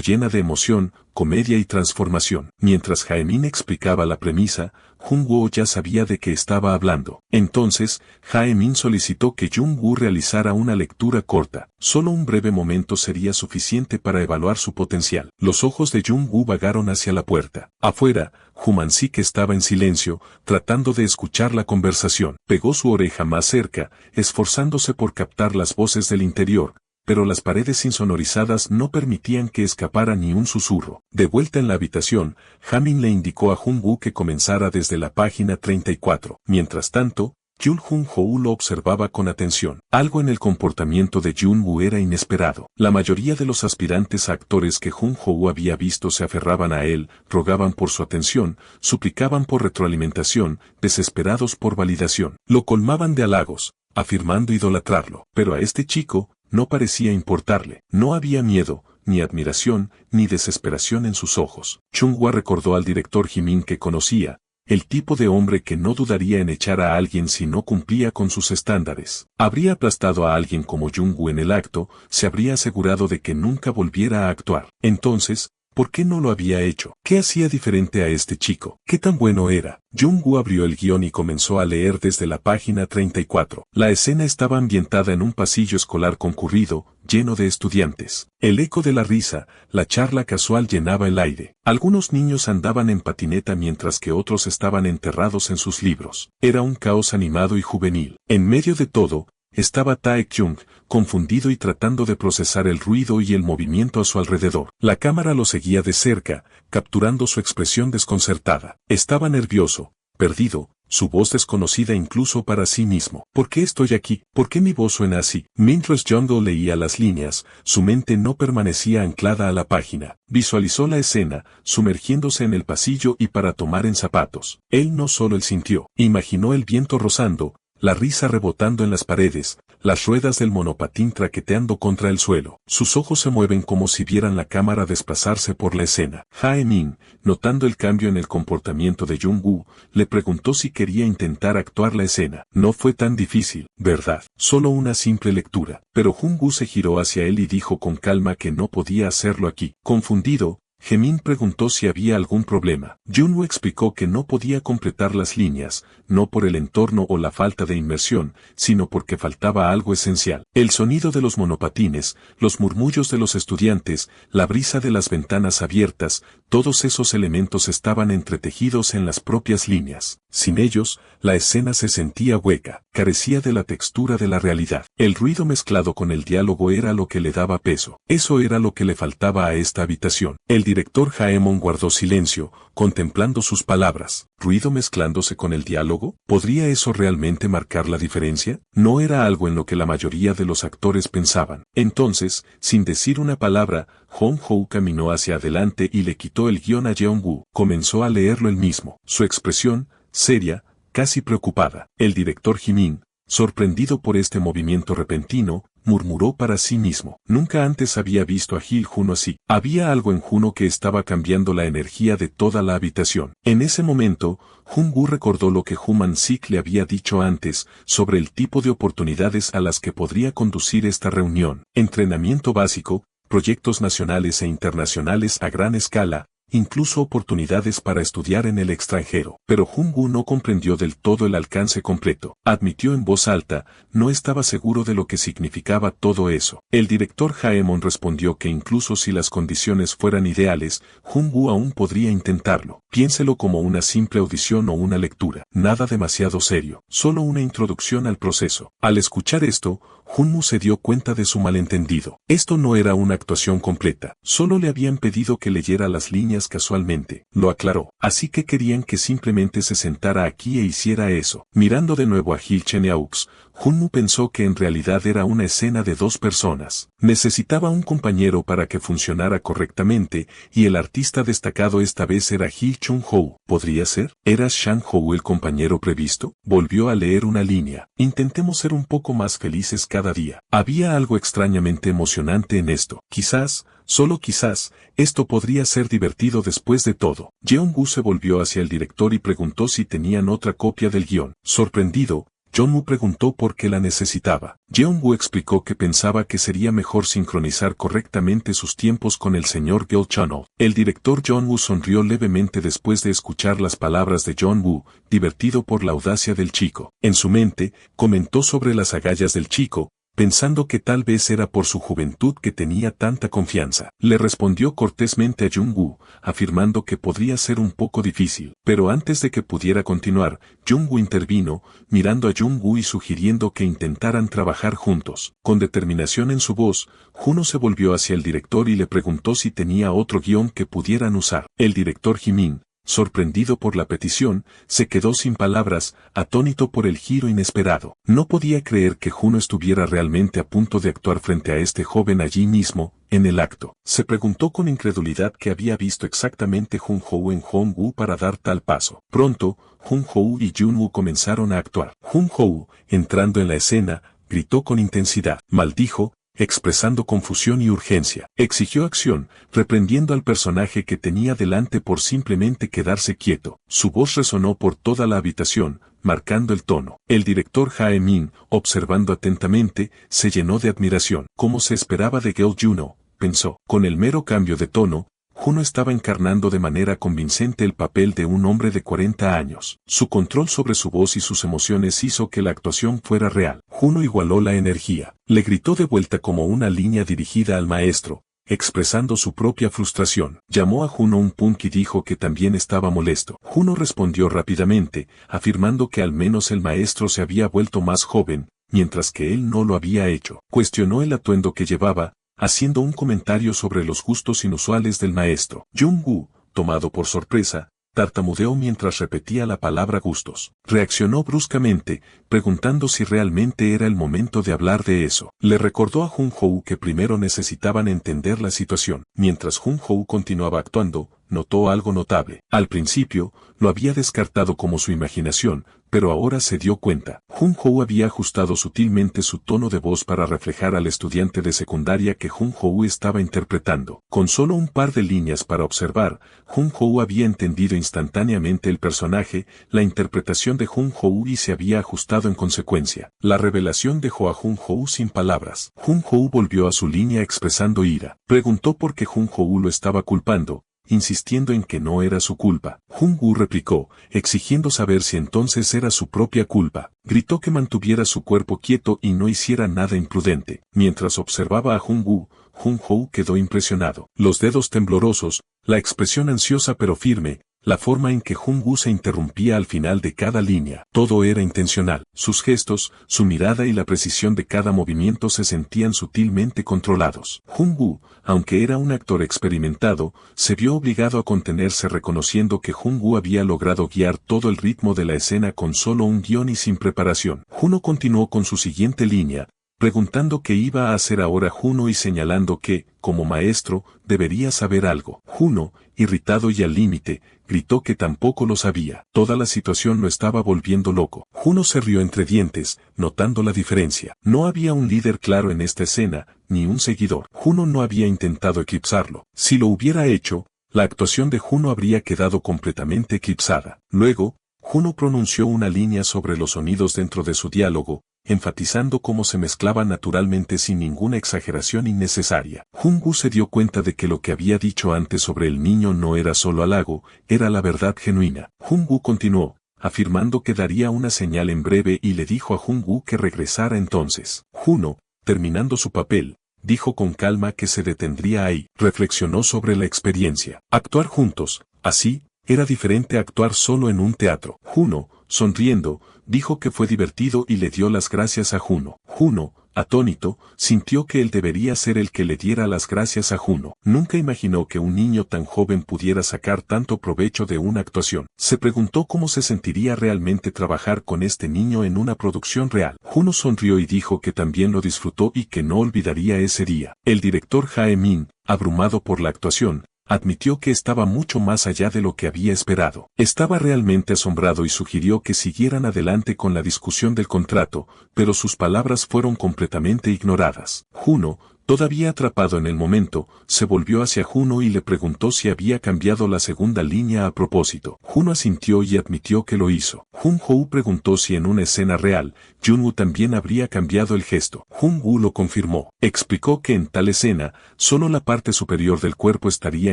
llena de emoción, comedia y transformación. Mientras Jae-min explicaba la premisa, Jung-woo ya sabía de qué estaba hablando. Entonces, Jae-min solicitó que Jung-woo realizara una lectura corta. Solo un breve momento sería suficiente para evaluar su potencial. Los ojos de Jung-woo vagaron hacia la puerta. Afuera, Ju Man-sik estaba en silencio, tratando de escuchar la conversación. Pegó su oreja más cerca, esforzándose por captar las voces del interior, pero las paredes insonorizadas no permitían que escapara ni un susurro. De vuelta en la habitación, Jamin le indicó a Jung-woo que comenzara desde la página 34. Mientras tanto, Yul Jung-ho lo observaba con atención. Algo en el comportamiento de Jung-woo era inesperado. La mayoría de los aspirantes a actores que Jung-ho había visto se aferraban a él, rogaban por su atención, suplicaban por retroalimentación, desesperados por validación. Lo colmaban de halagos, afirmando idolatrarlo. Pero a este chico, no parecía importarle. No había miedo, ni admiración, ni desesperación en sus ojos. Chung-woo recordó al director Jimin que conocía, el tipo de hombre que no dudaría en echar a alguien si no cumplía con sus estándares. Habría aplastado a alguien como Jung-woo en el acto, se habría asegurado de que nunca volviera a actuar. Entonces, ¿Por qué no lo había hecho? ¿Qué hacía diferente a este chico? ¿Qué tan bueno era? Jung-woo abrió el guión y comenzó a leer desde la página 34. La escena estaba ambientada en un pasillo escolar concurrido, lleno de estudiantes. El eco de la risa, la charla casual llenaba el aire. Algunos niños andaban en patineta mientras que otros estaban enterrados en sus libros. Era un caos animado y juvenil. En medio de todo, estaba Taek-jung, confundido y tratando de procesar el ruido y el movimiento a su alrededor. La cámara lo seguía de cerca, capturando su expresión desconcertada. Estaba nervioso, perdido, su voz desconocida incluso para sí mismo. ¿Por qué estoy aquí? ¿Por qué mi voz suena así? Mientras Jung-woo leía las líneas, su mente no permanecía anclada a la página. Visualizó la escena, sumergiéndose en el pasillo y para tomar en zapatos. Él no solo el sintió, imaginó el viento rozando, la risa rebotando en las paredes, las ruedas del monopatín traqueteando contra el suelo. Sus ojos se mueven como si vieran la cámara desplazarse por la escena. Jae-min, notando el cambio en el comportamiento de Jung-woo, le preguntó si quería intentar actuar la escena. No fue tan difícil, ¿verdad? Solo una simple lectura. Pero Jung-woo se giró hacia él y dijo con calma que no podía hacerlo aquí. Confundido, Jae-min preguntó si había algún problema. Jung-woo explicó que no podía completar las líneas, no por el entorno o la falta de inmersión, sino porque faltaba algo esencial. El sonido de los monopatines, los murmullos de los estudiantes, la brisa de las ventanas abiertas, todos esos elementos estaban entretejidos en las propias líneas. Sin ellos, la escena se sentía hueca, carecía de la textura de la realidad. El ruido mezclado con el diálogo era lo que le daba peso. Eso era lo que le faltaba a esta habitación. El director Jaemon guardó silencio, contemplando sus palabras. ¿Ruido mezclándose con el diálogo? ¿Podría eso realmente marcar la diferencia? No era algo en lo que la mayoría de los actores pensaban. Entonces, sin decir una palabra, Jong-ho caminó hacia adelante y le quitó el guión a Jeong-woo. Comenzó a leerlo él mismo. Su expresión, seria, casi preocupada. El director Jimin, sorprendido por este movimiento repentino, murmuró para sí mismo. Nunca antes había visto a Gil-Juno así. Había algo en Juno que estaba cambiando la energía de toda la habitación. En ese momento, Jung-woo recordó lo que Human-sik le había dicho antes sobre el tipo de oportunidades a las que podría conducir esta reunión. Entrenamiento básico, proyectos nacionales e internacionales a gran escala, incluso oportunidades para estudiar en el extranjero. Pero Jung-woo no comprendió del todo el alcance completo. Admitió en voz alta, no estaba seguro de lo que significaba todo eso. El director Jaemon respondió que incluso si las condiciones fueran ideales, Jung-woo aún podría intentarlo. Piénselo como una simple audición o una lectura. Nada demasiado serio. Solo una introducción al proceso. Al escuchar esto, Jung-woo se dio cuenta de su malentendido. Esto no era una actuación completa. Solo le habían pedido que leyera las líneas casualmente. Lo aclaró. Así que querían que simplemente se sentara aquí e hiciera eso. Mirando de nuevo a Gil Cheneaux, Jung-woo pensó que en realidad era una escena de dos personas. Necesitaba un compañero para que funcionara correctamente, y el artista destacado esta vez era Gil Chung-ho. ¿Podría ser? ¿Era Shang-ho el compañero previsto? Volvió a leer una línea. Intentemos ser un poco más felices cada día. Había algo extrañamente emocionante en esto. Quizás, solo quizás, esto podría ser divertido después de todo. Jeong-woo se volvió hacia el director y preguntó si tenían otra copia del guión. Sorprendido, Jong-woo preguntó por qué la necesitaba. Jeong-woo explicó que pensaba que sería mejor sincronizar correctamente sus tiempos con el señor Gil Channel. El director Jong-woo sonrió levemente después de escuchar las palabras de Jong-woo, divertido por la audacia del chico. En su mente, comentó sobre las agallas del chico, pensando que tal vez era por su juventud que tenía tanta confianza. Le respondió cortésmente a Jung-woo, afirmando que podría ser un poco difícil. Pero antes de que pudiera continuar, Jung-woo intervino, mirando a Jung-woo y sugiriendo que intentaran trabajar juntos. Con determinación en su voz, Juno se volvió hacia el director y le preguntó si tenía otro guión que pudieran usar. El director Jimin, sorprendido por la petición, se quedó sin palabras, atónito por el giro inesperado. No podía creer que Juno estuviera realmente a punto de actuar frente a este joven allí mismo, en el acto. Se preguntó con incredulidad qué había visto exactamente Jung-ho en Jong-woo para dar tal paso. Pronto, Jung-ho y Jun-woo comenzaron a actuar. Jung-ho, entrando en la escena, gritó con intensidad, maldijo, expresando confusión y urgencia. Exigió acción, reprendiendo al personaje que tenía delante por simplemente quedarse quieto. Su voz resonó por toda la habitación, marcando el tono. El director Jae-min, observando atentamente, se llenó de admiración. Como se esperaba de Gil Juno, pensó. Con el mero cambio de tono, Juno estaba encarnando de manera convincente el papel de un hombre de 40 años. Su control sobre su voz y sus emociones hizo que la actuación fuera real. Juno igualó la energía. Le gritó de vuelta como una línea dirigida al maestro, expresando su propia frustración. Llamó a Juno un punk y dijo que también estaba molesto. Juno respondió rápidamente, afirmando que al menos el maestro se había vuelto más joven, mientras que él no lo había hecho. Cuestionó el atuendo que llevaba, haciendo un comentario sobre los gustos inusuales del maestro. Jung-woo, tomado por sorpresa, tartamudeó mientras repetía la palabra gustos. Reaccionó bruscamente, preguntando si realmente era el momento de hablar de eso. Le recordó a Jung-ho que primero necesitaban entender la situación. Mientras Jung-ho continuaba actuando, notó algo notable. Al principio, lo había descartado como su imaginación, pero ahora se dio cuenta. Jung-ho había ajustado sutilmente su tono de voz para reflejar al estudiante de secundaria que Jung-ho estaba interpretando. Con solo un par de líneas para observar, Jung-ho había entendido instantáneamente el personaje, la interpretación de Jung-ho y se había ajustado en consecuencia. La revelación dejó a Jung-ho sin palabras. Jung-ho volvió a su línea expresando ira. Preguntó por qué Jung-ho lo estaba culpando, insistiendo en que no era su culpa. Jung-woo replicó, exigiendo saber si entonces era su propia culpa. Gritó que mantuviera su cuerpo quieto y no hiciera nada imprudente. Mientras observaba a Jung-woo, Jung-ho quedó impresionado. Los dedos temblorosos, la expresión ansiosa pero firme, la forma en que Jung-woo se interrumpía al final de cada línea. Todo era intencional. Sus gestos, su mirada y la precisión de cada movimiento se sentían sutilmente controlados. Jung-woo, aunque era un actor experimentado, se vio obligado a contenerse reconociendo que Jung-woo había logrado guiar todo el ritmo de la escena con solo un guión y sin preparación. Juno continuó con su siguiente línea, preguntando qué iba a hacer ahora Juno y señalando que, como maestro, debería saber algo. Juno, irritado y al límite, gritó que tampoco lo sabía. Toda la situación lo estaba volviendo loco. Juno se rió entre dientes, notando la diferencia. No había un líder claro en esta escena, ni un seguidor. Juno no había intentado eclipsarlo. Si lo hubiera hecho, la actuación de Juno habría quedado completamente eclipsada. Luego, Juno pronunció una línea sobre los sonidos dentro de su diálogo, enfatizando cómo se mezclaban naturalmente sin ninguna exageración innecesaria. Jung-woo se dio cuenta de que lo que había dicho antes sobre el niño no era solo halago, era la verdad genuina. Jung-woo continuó, afirmando que daría una señal en breve y le dijo a Jung-woo que regresara entonces. Juno, terminando su papel, dijo con calma que se detendría ahí. Reflexionó sobre la experiencia. Actuar juntos, así, era diferente a actuar solo en un teatro. Juno, sonriendo, dijo que fue divertido y le dio las gracias a Juno. Juno, atónito, sintió que él debería ser el que le diera las gracias a Juno. Nunca imaginó que un niño tan joven pudiera sacar tanto provecho de una actuación. Se preguntó cómo se sentiría realmente trabajar con este niño en una producción real. Juno sonrió y dijo que también lo disfrutó y que no olvidaría ese día. El director Jae-min, abrumado por la actuación, admitió que estaba mucho más allá de lo que había esperado. Estaba realmente asombrado y sugirió que siguieran adelante con la discusión del contrato, pero sus palabras fueron completamente ignoradas. Juno, todavía atrapado en el momento, se volvió hacia Juno y le preguntó si había cambiado la segunda línea a propósito. Juno asintió y admitió que lo hizo. Jung-ho preguntó si en una escena real, Jung-woo también habría cambiado el gesto. Jung-woo lo confirmó. Explicó que en tal escena, solo la parte superior del cuerpo estaría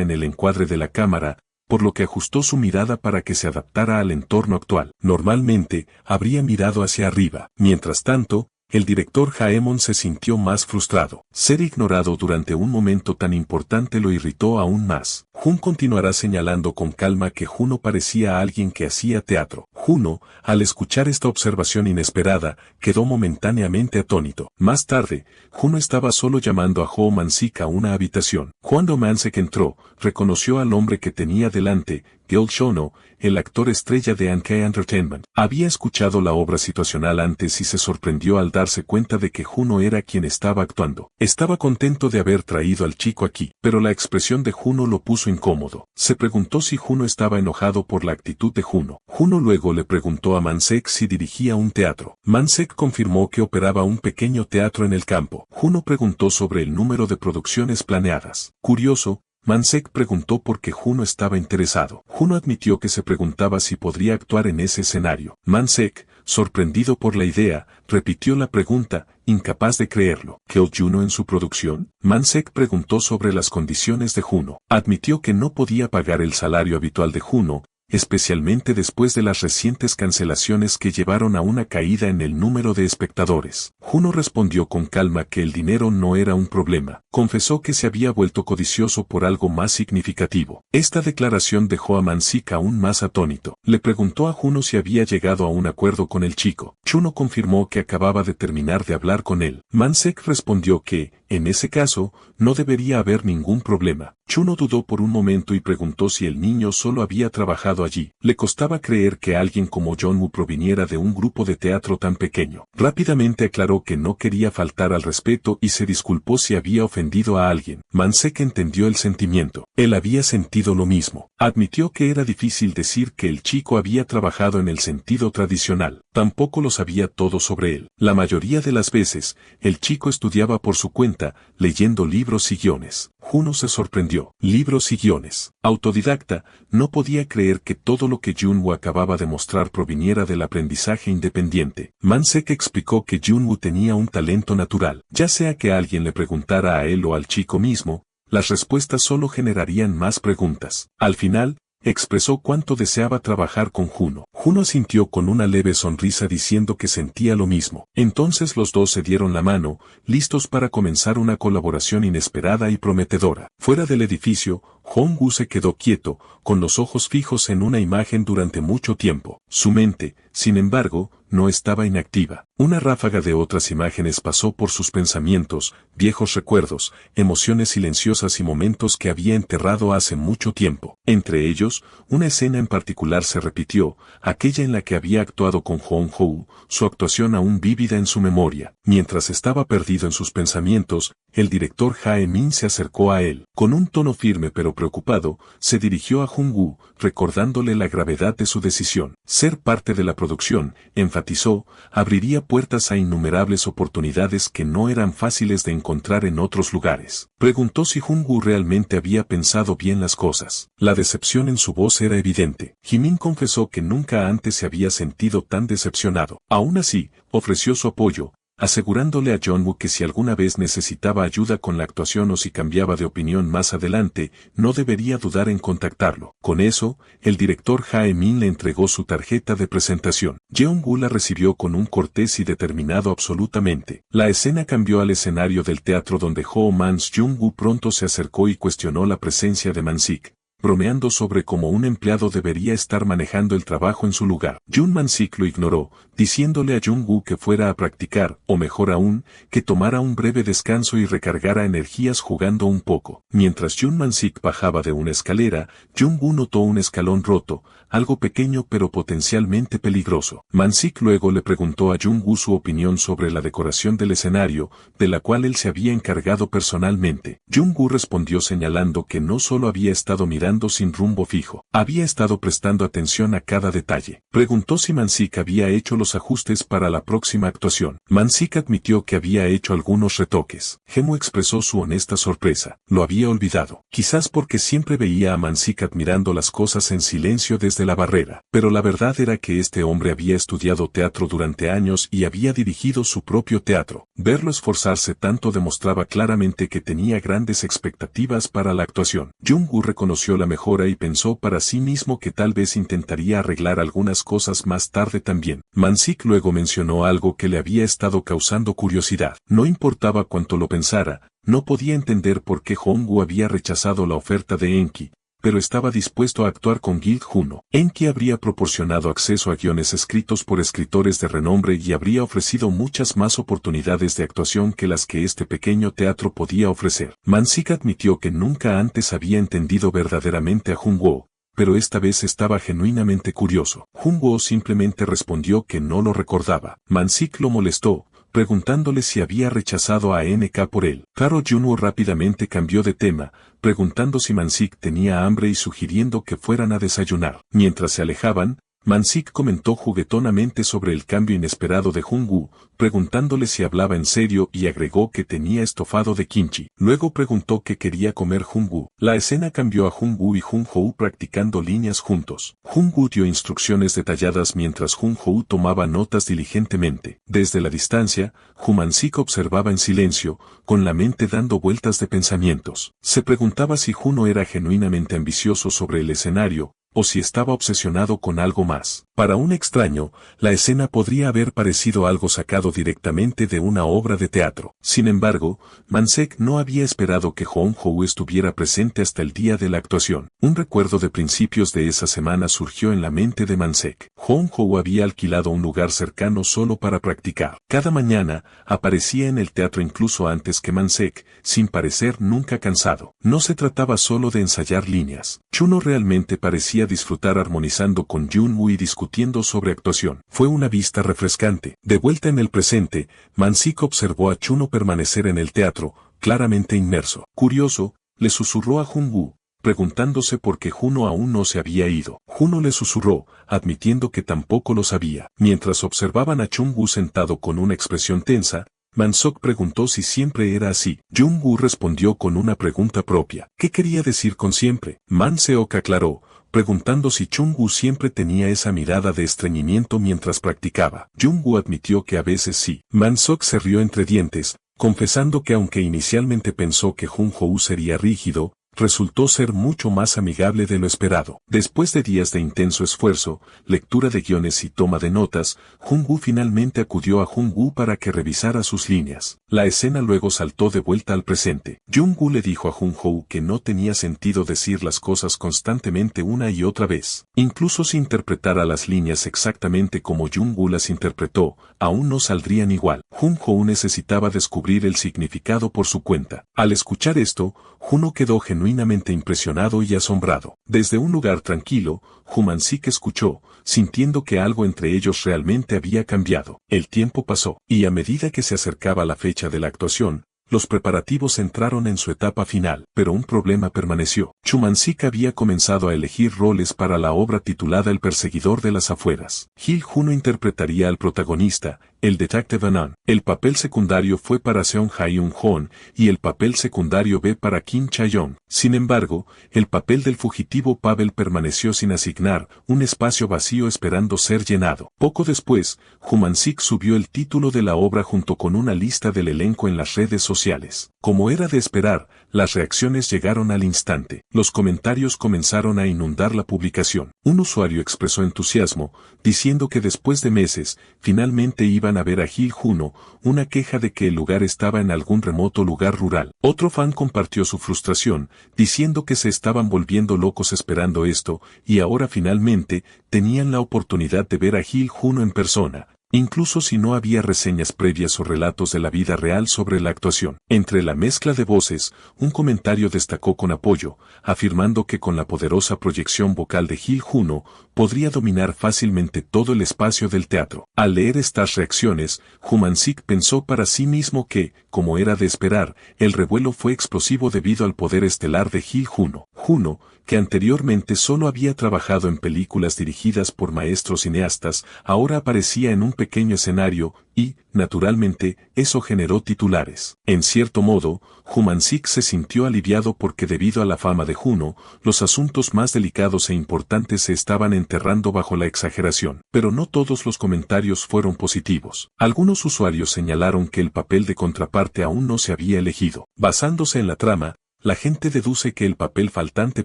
en el encuadre de la cámara, por lo que ajustó su mirada para que se adaptara al entorno actual. Normalmente, habría mirado hacia arriba. Mientras tanto, el director Jaemon se sintió más frustrado. Ser ignorado durante un momento tan importante lo irritó aún más. Jun continuará señalando con calma que Juno parecía a alguien que hacía teatro. Juno, al escuchar esta observación inesperada, quedó momentáneamente atónito. Más tarde, Juno estaba solo llamando a Ho Man-sik a una habitación. Cuando Man-sik entró, reconoció al hombre que tenía delante, Gil Shono, el actor estrella de Ankei Entertainment. Había escuchado la obra situacional antes y se sorprendió al darse cuenta de que Juno era quien estaba actuando. Estaba contento de haber traído al chico aquí, pero la expresión de Juno lo puso incómodo. Se preguntó si Juno estaba enojado por la actitud de Juno. Juno luego le preguntó a Man-sik si dirigía un teatro. Man-sik confirmó que operaba un pequeño teatro en el campo. Juno preguntó sobre el número de producciones planeadas. Curioso, Man-sik preguntó por qué Juno estaba interesado. Juno admitió que se preguntaba si podría actuar en ese escenario. Man-sik, sorprendido por la idea, repitió la pregunta, incapaz de creerlo. ¿Quedó Juno en su producción? Man-sik preguntó sobre las condiciones de Juno. Admitió que no podía pagar el salario habitual de Juno, especialmente después de las recientes cancelaciones que llevaron a una caída en el número de espectadores. Juno respondió con calma que el dinero no era un problema. Confesó que se había vuelto codicioso por algo más significativo. Esta declaración dejó a Man-sik aún más atónito. Le preguntó a Juno si había llegado a un acuerdo con el chico. Juno confirmó que acababa de terminar de hablar con él. Man-sik respondió que, en ese caso, no debería haber ningún problema. Juno dudó por un momento y preguntó si el niño solo había trabajado allí. Le costaba creer que alguien como Jong-woo proviniera de un grupo de teatro tan pequeño. Rápidamente aclaró que no quería faltar al respeto y se disculpó si había ofendido a alguien. Man-sik entendió el sentimiento. Él había sentido lo mismo. Admitió que era difícil decir que el chico había trabajado en el sentido tradicional. Tampoco lo sabía todo sobre él. La mayoría de las veces, el chico estudiaba por su cuenta, leyendo libros y guiones. Juno se sorprendió. Libros y guiones. Autodidacta, no podía creer que todo lo que Jung-woo acababa de mostrar proviniera del aprendizaje independiente. Man-sik explicó que Jung-woo tenía un talento natural. Ya sea que alguien le preguntara a él o al chico mismo, las respuestas solo generarían más preguntas. Al final, expresó cuánto deseaba trabajar con Juno. Juno asintió con una leve sonrisa diciendo que sentía lo mismo. Entonces los dos se dieron la mano, listos para comenzar una colaboración inesperada y prometedora. Fuera del edificio, Jong-woo se quedó quieto, con los ojos fijos en una imagen durante mucho tiempo. Su mente, sin embargo, no estaba inactiva. Una ráfaga de otras imágenes pasó por sus pensamientos, viejos recuerdos, emociones silenciosas y momentos que había enterrado hace mucho tiempo. Entre ellos, una escena en particular se repitió, aquella en la que había actuado con Jong-woo, su actuación aún vívida en su memoria. Mientras estaba perdido en sus pensamientos, el director Jae-min se acercó a él. Con un tono firme pero preocupado, se dirigió a Jung-woo, recordándole la gravedad de su decisión. Ser parte de la producción, enfatizó, abriría puertas a innumerables oportunidades que no eran fáciles de encontrar en otros lugares. Preguntó si Jung-woo realmente había pensado bien las cosas. La decepción en su voz era evidente. Jimin confesó que nunca antes se había sentido tan decepcionado. Aún así, ofreció su apoyo, asegurándole a Jong-woo que si alguna vez necesitaba ayuda con la actuación o si cambiaba de opinión más adelante, no debería dudar en contactarlo. Con eso, el director Jae-min le entregó su tarjeta de presentación. Jeong-woo la recibió con un cortés y determinado absolutamente. La escena cambió al escenario del teatro donde Ho-man's Jung-woo pronto se acercó y cuestionó la presencia de Man-sik, bromeando sobre cómo un empleado debería estar manejando el trabajo en su lugar. Jun Man-sik lo ignoró, diciéndole a Jung-woo que fuera a practicar, o mejor aún, que tomara un breve descanso y recargara energías jugando un poco. Mientras Jun Man-sik bajaba de una escalera, Jung-woo notó un escalón roto, algo pequeño pero potencialmente peligroso. Man-sik luego le preguntó a Jung-woo su opinión sobre la decoración del escenario, de la cual él se había encargado personalmente. Jung-woo respondió señalando que no solo había estado mirando sin rumbo fijo, había estado prestando atención a cada detalle. Preguntó si Man-sik había hecho los ajustes para la próxima actuación. Man-sik admitió que había hecho algunos retoques. Jemo expresó su honesta sorpresa. Lo había olvidado. Quizás porque siempre veía a Man-sik admirando las cosas en silencio desde la barrera. Pero la verdad era que este hombre había estudiado teatro durante años y había dirigido su propio teatro. Verlo esforzarse tanto demostraba claramente que tenía grandes expectativas para la actuación. Jung-woo reconoció la mejora y pensó para sí mismo que tal vez intentaría arreglar algunas cosas más tarde también. Man-sik luego mencionó algo que le había estado causando curiosidad. No importaba cuánto lo pensara, no podía entender por qué Jong-woo había rechazado la oferta de Enki, pero estaba dispuesto a actuar con Gil Juno. Enki habría proporcionado acceso a guiones escritos por escritores de renombre y habría ofrecido muchas más oportunidades de actuación que las que este pequeño teatro podía ofrecer. Man-sik admitió que nunca antes había entendido verdaderamente a Jung-woo, pero esta vez estaba genuinamente curioso. Jung-woo simplemente respondió que no lo recordaba. Man-sik lo molestó, preguntándole si había rechazado a NK por él. Claro, Jung-woo rápidamente cambió de tema, preguntando si Man-sik tenía hambre y sugiriendo que fueran a desayunar. Mientras se alejaban, Mansik comentó juguetonamente sobre el cambio inesperado de Jung-woo, preguntándole si hablaba en serio y agregó que tenía estofado de kimchi. Luego preguntó qué quería comer Jung-woo. La escena cambió a Jung-woo y Jung-ho practicando líneas juntos. Jung-woo dio instrucciones detalladas mientras Jung-ho tomaba notas diligentemente. Desde la distancia, Mansik observaba en silencio, con la mente dando vueltas de pensamientos. Se preguntaba si Juno era genuinamente ambicioso sobre el escenario, o si estaba obsesionado con algo más. Para un extraño, la escena podría haber parecido algo sacado directamente de una obra de teatro. Sin embargo, Mansek no había esperado que Jung-ho estuviera presente hasta el día de la actuación. Un recuerdo de principios de esa semana surgió en la mente de Mansek. Jung-ho había alquilado un lugar cercano solo para practicar. Cada mañana, aparecía en el teatro incluso antes que Mansek, sin parecer nunca cansado. No se trataba solo de ensayar líneas. Chuno realmente parecía disfrutar armonizando con Jung-woo y discutiendo sobre actuación. Fue una vista refrescante. De vuelta en el presente, Mansik observó a Chuno permanecer en el teatro, claramente inmerso. Curioso, le susurró a Jung-woo, preguntándose por qué Juno aún no se había ido. Juno le susurró, admitiendo que tampoco lo sabía. Mientras observaban a Jung-woo sentado con una expresión tensa, Mansok preguntó si siempre era así. Jung-woo respondió con una pregunta propia. ¿Qué quería decir con siempre? Man-seok aclaró, preguntando si Jung-woo siempre tenía esa mirada de estreñimiento mientras practicaba. Jung-woo admitió que a veces sí. Man-seok se rió entre dientes, confesando que aunque inicialmente pensó que Jung-ho sería rígido, resultó ser mucho más amigable de lo esperado. Después de días de intenso esfuerzo, lectura de guiones y toma de notas, Jung-woo finalmente acudió a Jung-woo para que revisara sus líneas. La escena luego saltó de vuelta al presente. Jung-woo le dijo a Jung-ho que no tenía sentido decir las cosas constantemente una y otra vez. Incluso si interpretara las líneas exactamente como Jung-woo las interpretó, aún no saldrían igual. Jung-ho necesitaba descubrir el significado por su cuenta. Al escuchar esto, Juno quedó genuinamente impresionado y asombrado. Desde un lugar tranquilo, Mansik escuchó, sintiendo que algo entre ellos realmente había cambiado. El tiempo pasó, y a medida que se acercaba la fecha de la actuación, los preparativos entraron en su etapa final, pero un problema permaneció. Mansik había comenzado a elegir roles para la obra titulada El perseguidor de las afueras. Gil Juno interpretaría al protagonista, el Detective Anon. El papel secundario fue para Seon Hae-un y el papel secundario B para Kim Cha-young. Sin embargo, el papel del fugitivo Pavel permaneció sin asignar, un espacio vacío esperando ser llenado. Poco después, Mansik subió el título de la obra junto con una lista del elenco en las redes sociales. Como era de esperar, las reacciones llegaron al instante. Los comentarios comenzaron a inundar la publicación. Un usuario expresó entusiasmo, diciendo que después de meses, finalmente iban a ver a Gil Juno, una queja de que el lugar estaba en algún remoto lugar rural. Otro fan compartió su frustración, diciendo que se estaban volviendo locos esperando esto, y ahora finalmente, tenían la oportunidad de ver a Gil Juno en persona. Incluso si no había reseñas previas o relatos de la vida real sobre la actuación. Entre la mezcla de voces, un comentario destacó con apoyo, afirmando que con la poderosa proyección vocal de Gil Juno, podría dominar fácilmente todo el espacio del teatro. Al leer estas reacciones, Mansik pensó para sí mismo que, como era de esperar, el revuelo fue explosivo debido al poder estelar de Gil Juno. Juno, que anteriormente solo había trabajado en películas dirigidas por maestros cineastas, ahora aparecía en un pequeño escenario y, naturalmente, eso generó titulares. En cierto modo, Mansik se sintió aliviado porque debido a la fama de Juno, los asuntos más delicados e importantes se estaban enterrando bajo la exageración. Pero no todos los comentarios fueron positivos. Algunos usuarios señalaron que el papel de contraparte aún no se había elegido. Basándose en la trama, la gente deduce que el papel faltante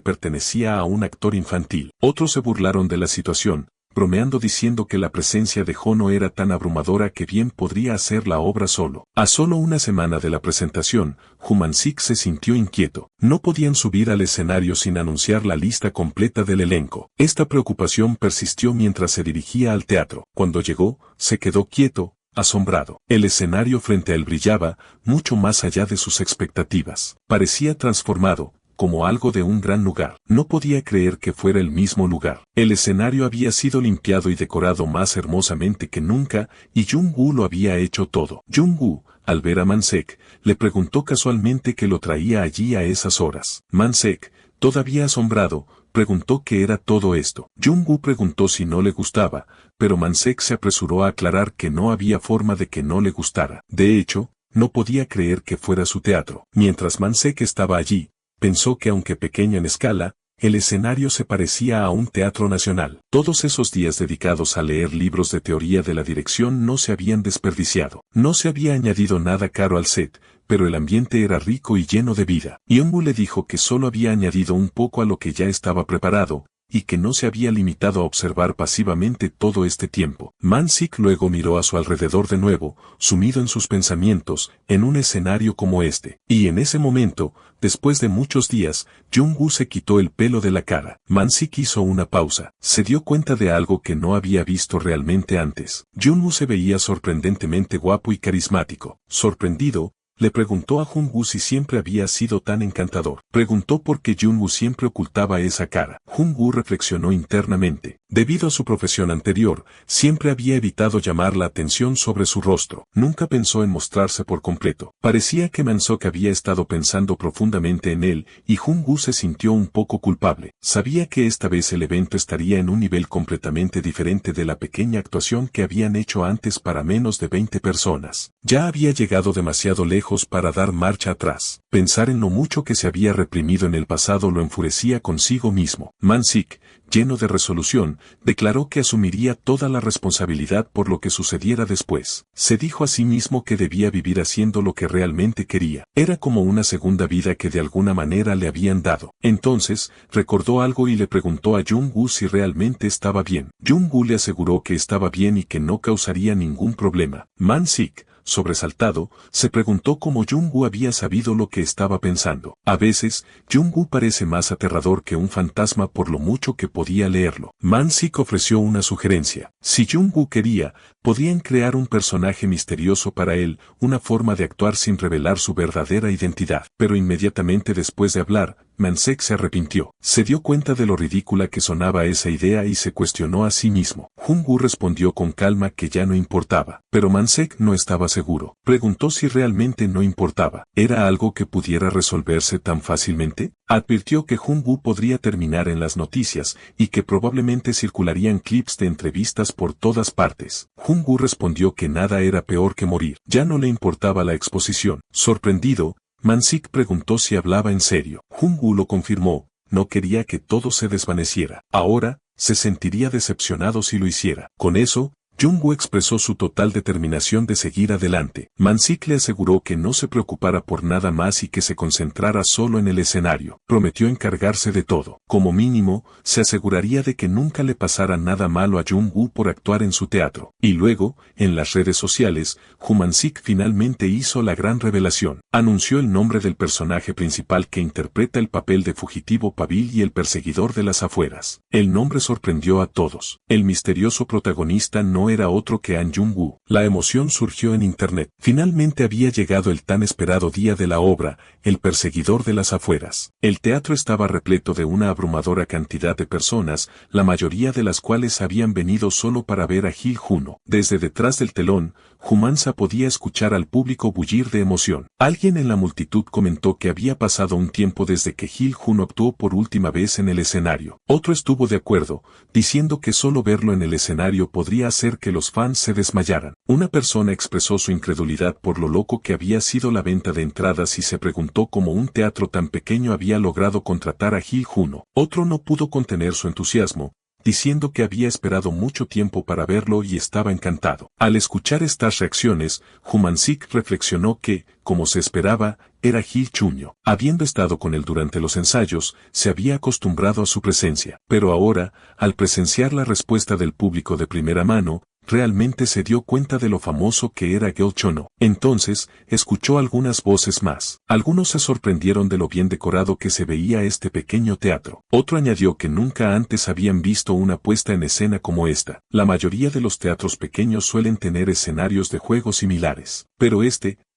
pertenecía a un actor infantil. Otros se burlaron de la situación, bromeando diciendo que la presencia de Juno era tan abrumadora que bien podría hacer la obra solo. A solo una semana de la presentación, Mansik se sintió inquieto. No podían subir al escenario sin anunciar la lista completa del elenco. Esta preocupación persistió mientras se dirigía al teatro. Cuando llegó, se quedó quieto, asombrado. El escenario frente a él brillaba, mucho más allá de sus expectativas. Parecía transformado, como algo de un gran lugar. No podía creer que fuera el mismo lugar. El escenario había sido limpiado y decorado más hermosamente que nunca, y Jung-woo lo había hecho todo. Jung-woo, al ver a Mansek, le preguntó casualmente qué lo traía allí a esas horas. Mansek, todavía asombrado, Preguntó qué era todo esto. Jung-woo preguntó si no le gustaba, pero Man-sik se apresuró a aclarar que no había forma de que no le gustara. De hecho, no podía creer que fuera su teatro. Mientras Man-sik estaba allí, pensó que aunque pequeño en escala, el escenario se parecía a un teatro nacional. Todos esos días dedicados a leer libros de teoría de la dirección no se habían desperdiciado. No se había añadido nada caro al set, pero el ambiente era rico y lleno de vida. Jung-woo le dijo que solo había añadido un poco a lo que ya estaba preparado, y que no se había limitado a observar pasivamente todo este tiempo. Man-sik luego miró a su alrededor de nuevo, sumido en sus pensamientos, en un escenario como este. Y en ese momento, después de muchos días, Jung-woo se quitó el pelo de la cara. Man-sik hizo una pausa. Se dio cuenta de algo que no había visto realmente antes. Jung-woo se veía sorprendentemente guapo y carismático. Sorprendido, le preguntó a Jung-woo si siempre había sido tan encantador. Preguntó por qué Jung-woo siempre ocultaba esa cara. Jung-woo reflexionó internamente. Debido a su profesión anterior, siempre había evitado llamar la atención sobre su rostro. Nunca pensó en mostrarse por completo. Parecía que Man-sik había estado pensando profundamente en él, y Jung-woo se sintió un poco culpable. Sabía que esta vez el evento estaría en un nivel completamente diferente de la pequeña actuación que habían hecho antes para menos de 20 personas. Ya había llegado demasiado lejos para dar marcha atrás. Pensar en lo mucho que se había reprimido en el pasado lo enfurecía consigo mismo. Man-sik, lleno de resolución, declaró que asumiría toda la responsabilidad por lo que sucediera después. Se dijo a sí mismo que debía vivir haciendo lo que realmente quería. Era como una segunda vida que de alguna manera le habían dado. Entonces, recordó algo y le preguntó a Jung-woo si realmente estaba bien. Jung-woo le aseguró que estaba bien y que no causaría ningún problema. Man-sik, sobresaltado, se preguntó cómo Jung-woo había sabido lo que estaba pensando. A veces, Jung-woo parece más aterrador que un fantasma por lo mucho que podía leerlo. Man-sik ofreció una sugerencia. Si Jung-woo quería, podían crear un personaje misterioso para él, una forma de actuar sin revelar su verdadera identidad. Pero inmediatamente después de hablar, Man-sik se arrepintió. Se dio cuenta de lo ridícula que sonaba esa idea y se cuestionó a sí mismo. Jung-woo respondió con calma que ya no importaba. Pero Man-sik no estaba seguro. Preguntó si realmente no importaba. ¿Era algo que pudiera resolverse tan fácilmente? Advirtió que Jung-woo podría terminar en las noticias y que probablemente circularían clips de entrevistas por todas partes. Jung-woo respondió que nada era peor que morir. Ya no le importaba la exposición. Sorprendido, Man-sik preguntó si hablaba en serio. Jung-woo lo confirmó. No quería que todo se desvaneciera. Ahora, se sentiría decepcionado si lo hiciera. Con eso, Jung-woo expresó su total determinación de seguir adelante. Man-sik le aseguró que no se preocupara por nada más y que se concentrara solo en el escenario. Prometió encargarse de todo. Como mínimo, se aseguraría de que nunca le pasara nada malo a Jung-woo por actuar en su teatro. Y luego, en las redes sociales, Man-sik finalmente hizo la gran revelación. Anunció el nombre del personaje principal que interpreta el papel de fugitivo Pavil y el perseguidor de las afueras. El nombre sorprendió a todos. El misterioso protagonista no era otro que An Jung-woo. La emoción surgió en internet. Finalmente había llegado el tan esperado día de la obra, El perseguidor de las afueras. El teatro estaba repleto de una abrumadora cantidad de personas, la mayoría de las cuales habían venido solo para ver a Hil Juno. Desde detrás del telón, Jumansa podía escuchar al público bullir de emoción. Alguien en la multitud comentó que había pasado un tiempo desde que Hil Juno actuó por última vez en el escenario. Otro estuvo de acuerdo, diciendo que solo verlo en el escenario podría hacer que los fans se desmayaran. Una persona expresó su incredulidad por lo loco que había sido la venta de entradas y se preguntó cómo un teatro tan pequeño había logrado contratar a Hil Juno. Otro no pudo contener su entusiasmo, diciendo que había esperado mucho tiempo para verlo y estaba encantado. Al escuchar estas reacciones, Man-sik reflexionó que, como se esperaba, era Hil Juno. Habiendo estado con él durante los ensayos, se había acostumbrado a su presencia. Pero ahora, al presenciar la respuesta del público de primera mano, realmente se dio cuenta de lo famoso que era Gil Juno. Entonces, escuchó algunas voces más. Algunos se sorprendieron de lo bien decorado que se veía este pequeño teatro. Otro añadió que nunca antes habían visto una puesta en escena como esta. La mayoría de los teatros pequeños suelen tener escenarios de juego similares. Pero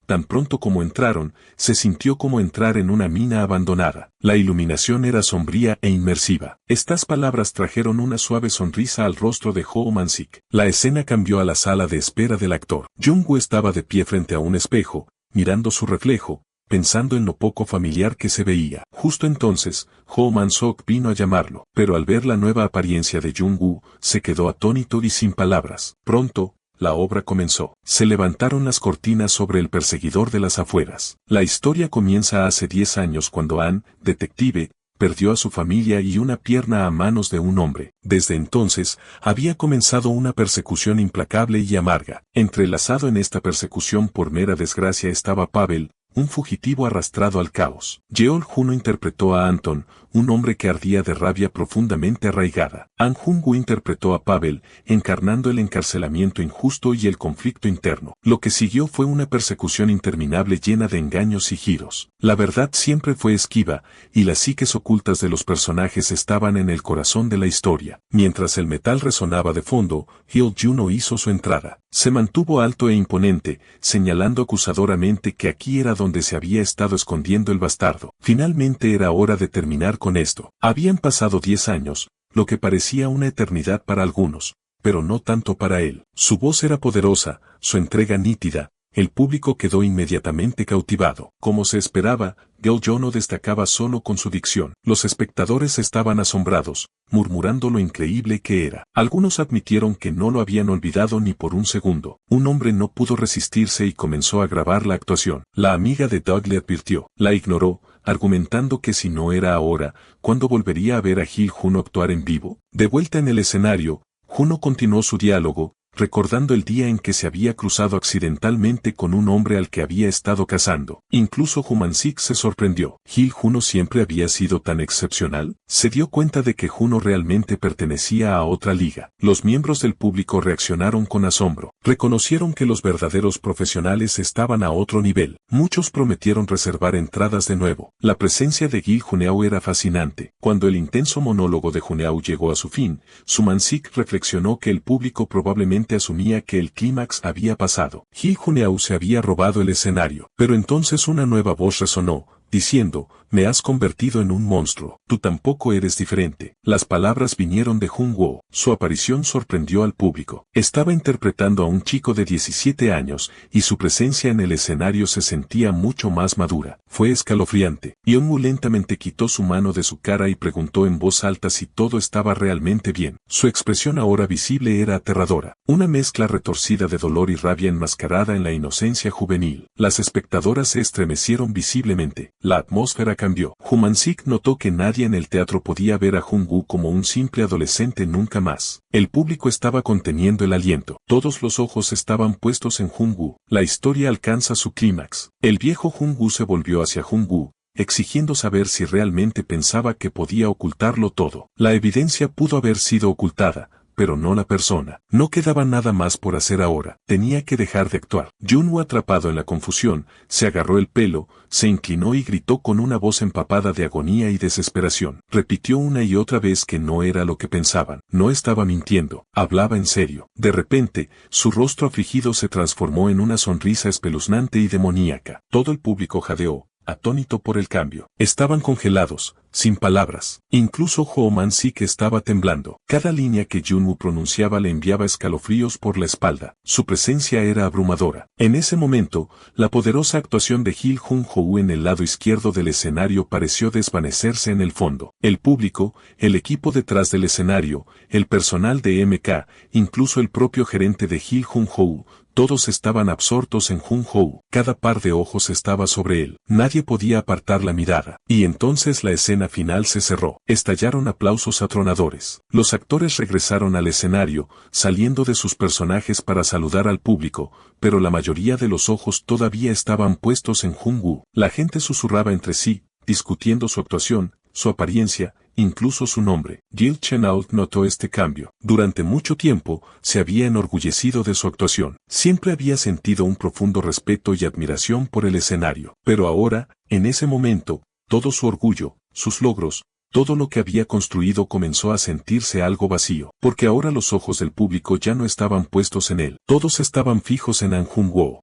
tan pronto como entraron, se sintió como entrar en una mina abandonada. La iluminación era sombría e inmersiva. Estas palabras trajeron una suave sonrisa al rostro de Man-sik. La escena cambió a la sala de espera del actor. Jung-woo estaba de pie frente a un espejo, mirando su reflejo, pensando en lo poco familiar que se veía. Justo entonces, Ho Man-sok vino a llamarlo, pero al ver la nueva apariencia de Jung-woo, se quedó atónito y sin palabras. Pronto, la obra comenzó. Se levantaron las cortinas sobre el perseguidor de las afueras. La historia comienza hace 10 años cuando Ann, detective, perdió a su familia y una pierna a manos de un hombre. Desde entonces, había comenzado una persecución implacable y amarga. Entrelazado en esta persecución por mera desgracia estaba Pavel, un fugitivo arrastrado al caos. Jeol Juno interpretó a Anton, un hombre que ardía de rabia profundamente arraigada. An Jung-woo interpretó a Pavel, encarnando el encarcelamiento injusto y el conflicto interno. Lo que siguió fue una persecución interminable llena de engaños y giros. La verdad siempre fue esquiva, y las psiques ocultas de los personajes estaban en el corazón de la historia. Mientras el metal resonaba de fondo, Hyul Juno hizo su entrada. Se mantuvo alto e imponente, señalando acusadoramente que aquí era donde se había estado escondiendo el bastardo. Finalmente era hora de terminar con esto. Habían pasado 10 años, lo que parecía una eternidad para algunos, pero no tanto para él. Su voz era poderosa, su entrega nítida. El público quedó inmediatamente cautivado. Como se esperaba, Hyul Juno destacaba solo con su dicción. Los espectadores estaban asombrados, murmurando lo increíble que era. Algunos admitieron que no lo habían olvidado ni por un segundo. Un hombre no pudo resistirse y comenzó a grabar la actuación. La amiga de Doug le advirtió. La ignoró, argumentando que si no era ahora, ¿cuándo volvería a ver a Hyul Juno actuar en vivo? De vuelta en el escenario, Juno continuó su diálogo, recordando el día en que se había cruzado accidentalmente con un hombre al que había estado cazando. Incluso Ho Man-sik se sorprendió. ¿Hyul Juno siempre había sido tan excepcional? Se dio cuenta de que Juno realmente pertenecía a otra liga. Los miembros del público reaccionaron con asombro. Reconocieron que los verdaderos profesionales estaban a otro nivel. Muchos prometieron reservar entradas de nuevo. La presencia de Gil Juneau era fascinante. Cuando el intenso monólogo de Juneau llegó a su fin, Ho Man-sik reflexionó que el público probablemente asumía que el clímax había pasado. Gil Juneau se había robado el escenario. Pero entonces una nueva voz resonó, diciendo, «Me has convertido en un monstruo. Tú tampoco eres diferente». Las palabras vinieron de Jung-woo. Su aparición sorprendió al público. Estaba interpretando a un chico de 17 años, y su presencia en el escenario se sentía mucho más madura. Fue escalofriante. Yeon-woo lentamente quitó su mano de su cara y preguntó en voz alta si todo estaba realmente bien. Su expresión ahora visible era aterradora. Una mezcla retorcida de dolor y rabia enmascarada en la inocencia juvenil. Las espectadoras se estremecieron visiblemente. La atmósfera cambió. Ho Man-sik notó que nadie en el teatro podía ver a Jung-woo como un simple adolescente nunca más. El público estaba conteniendo el aliento. Todos los ojos estaban puestos en Jung-woo. La historia alcanza su clímax. El viejo Jung-woo se volvió hacia Jung-woo, exigiendo saber si realmente pensaba que podía ocultarlo todo. La evidencia pudo haber sido ocultada, pero no la persona. No quedaba nada más por hacer ahora. Tenía que dejar de actuar. Jun-woo, atrapado en la confusión, se agarró el pelo, se inclinó y gritó con una voz empapada de agonía y desesperación. Repitió una y otra vez que no era lo que pensaban. No estaba mintiendo. Hablaba en serio. De repente, su rostro afligido se transformó en una sonrisa espeluznante y demoníaca. Todo el público jadeó, atónito por el cambio. Estaban congelados, sin palabras. Incluso Ho Man-sik estaba temblando. Cada línea que Jun-woo pronunciaba le enviaba escalofríos por la espalda. Su presencia era abrumadora. En ese momento, la poderosa actuación de Gil Jung-ho en el lado izquierdo del escenario pareció desvanecerse en el fondo. El público, el equipo detrás del escenario, el personal de MK, incluso el propio gerente de Gil Jung-ho, todos estaban absortos en Jung-ho. Cada par de ojos estaba sobre él. Nadie podía apartar la mirada. Y entonces la escena final se cerró. Estallaron aplausos atronadores. Los actores regresaron al escenario, saliendo de sus personajes para saludar al público, pero la mayoría de los ojos todavía estaban puestos en Jung-woo. La gente susurraba entre sí, discutiendo su actuación, su apariencia, incluso su nombre. Gil Chenault notó este cambio. Durante mucho tiempo, se había enorgullecido de su actuación. Siempre había sentido un profundo respeto y admiración por el escenario. Pero ahora, en ese momento, todo su orgullo, sus logros, todo lo que había construido comenzó a sentirse algo vacío. Porque ahora los ojos del público ya no estaban puestos en él. Todos estaban fijos en An Jung-woo.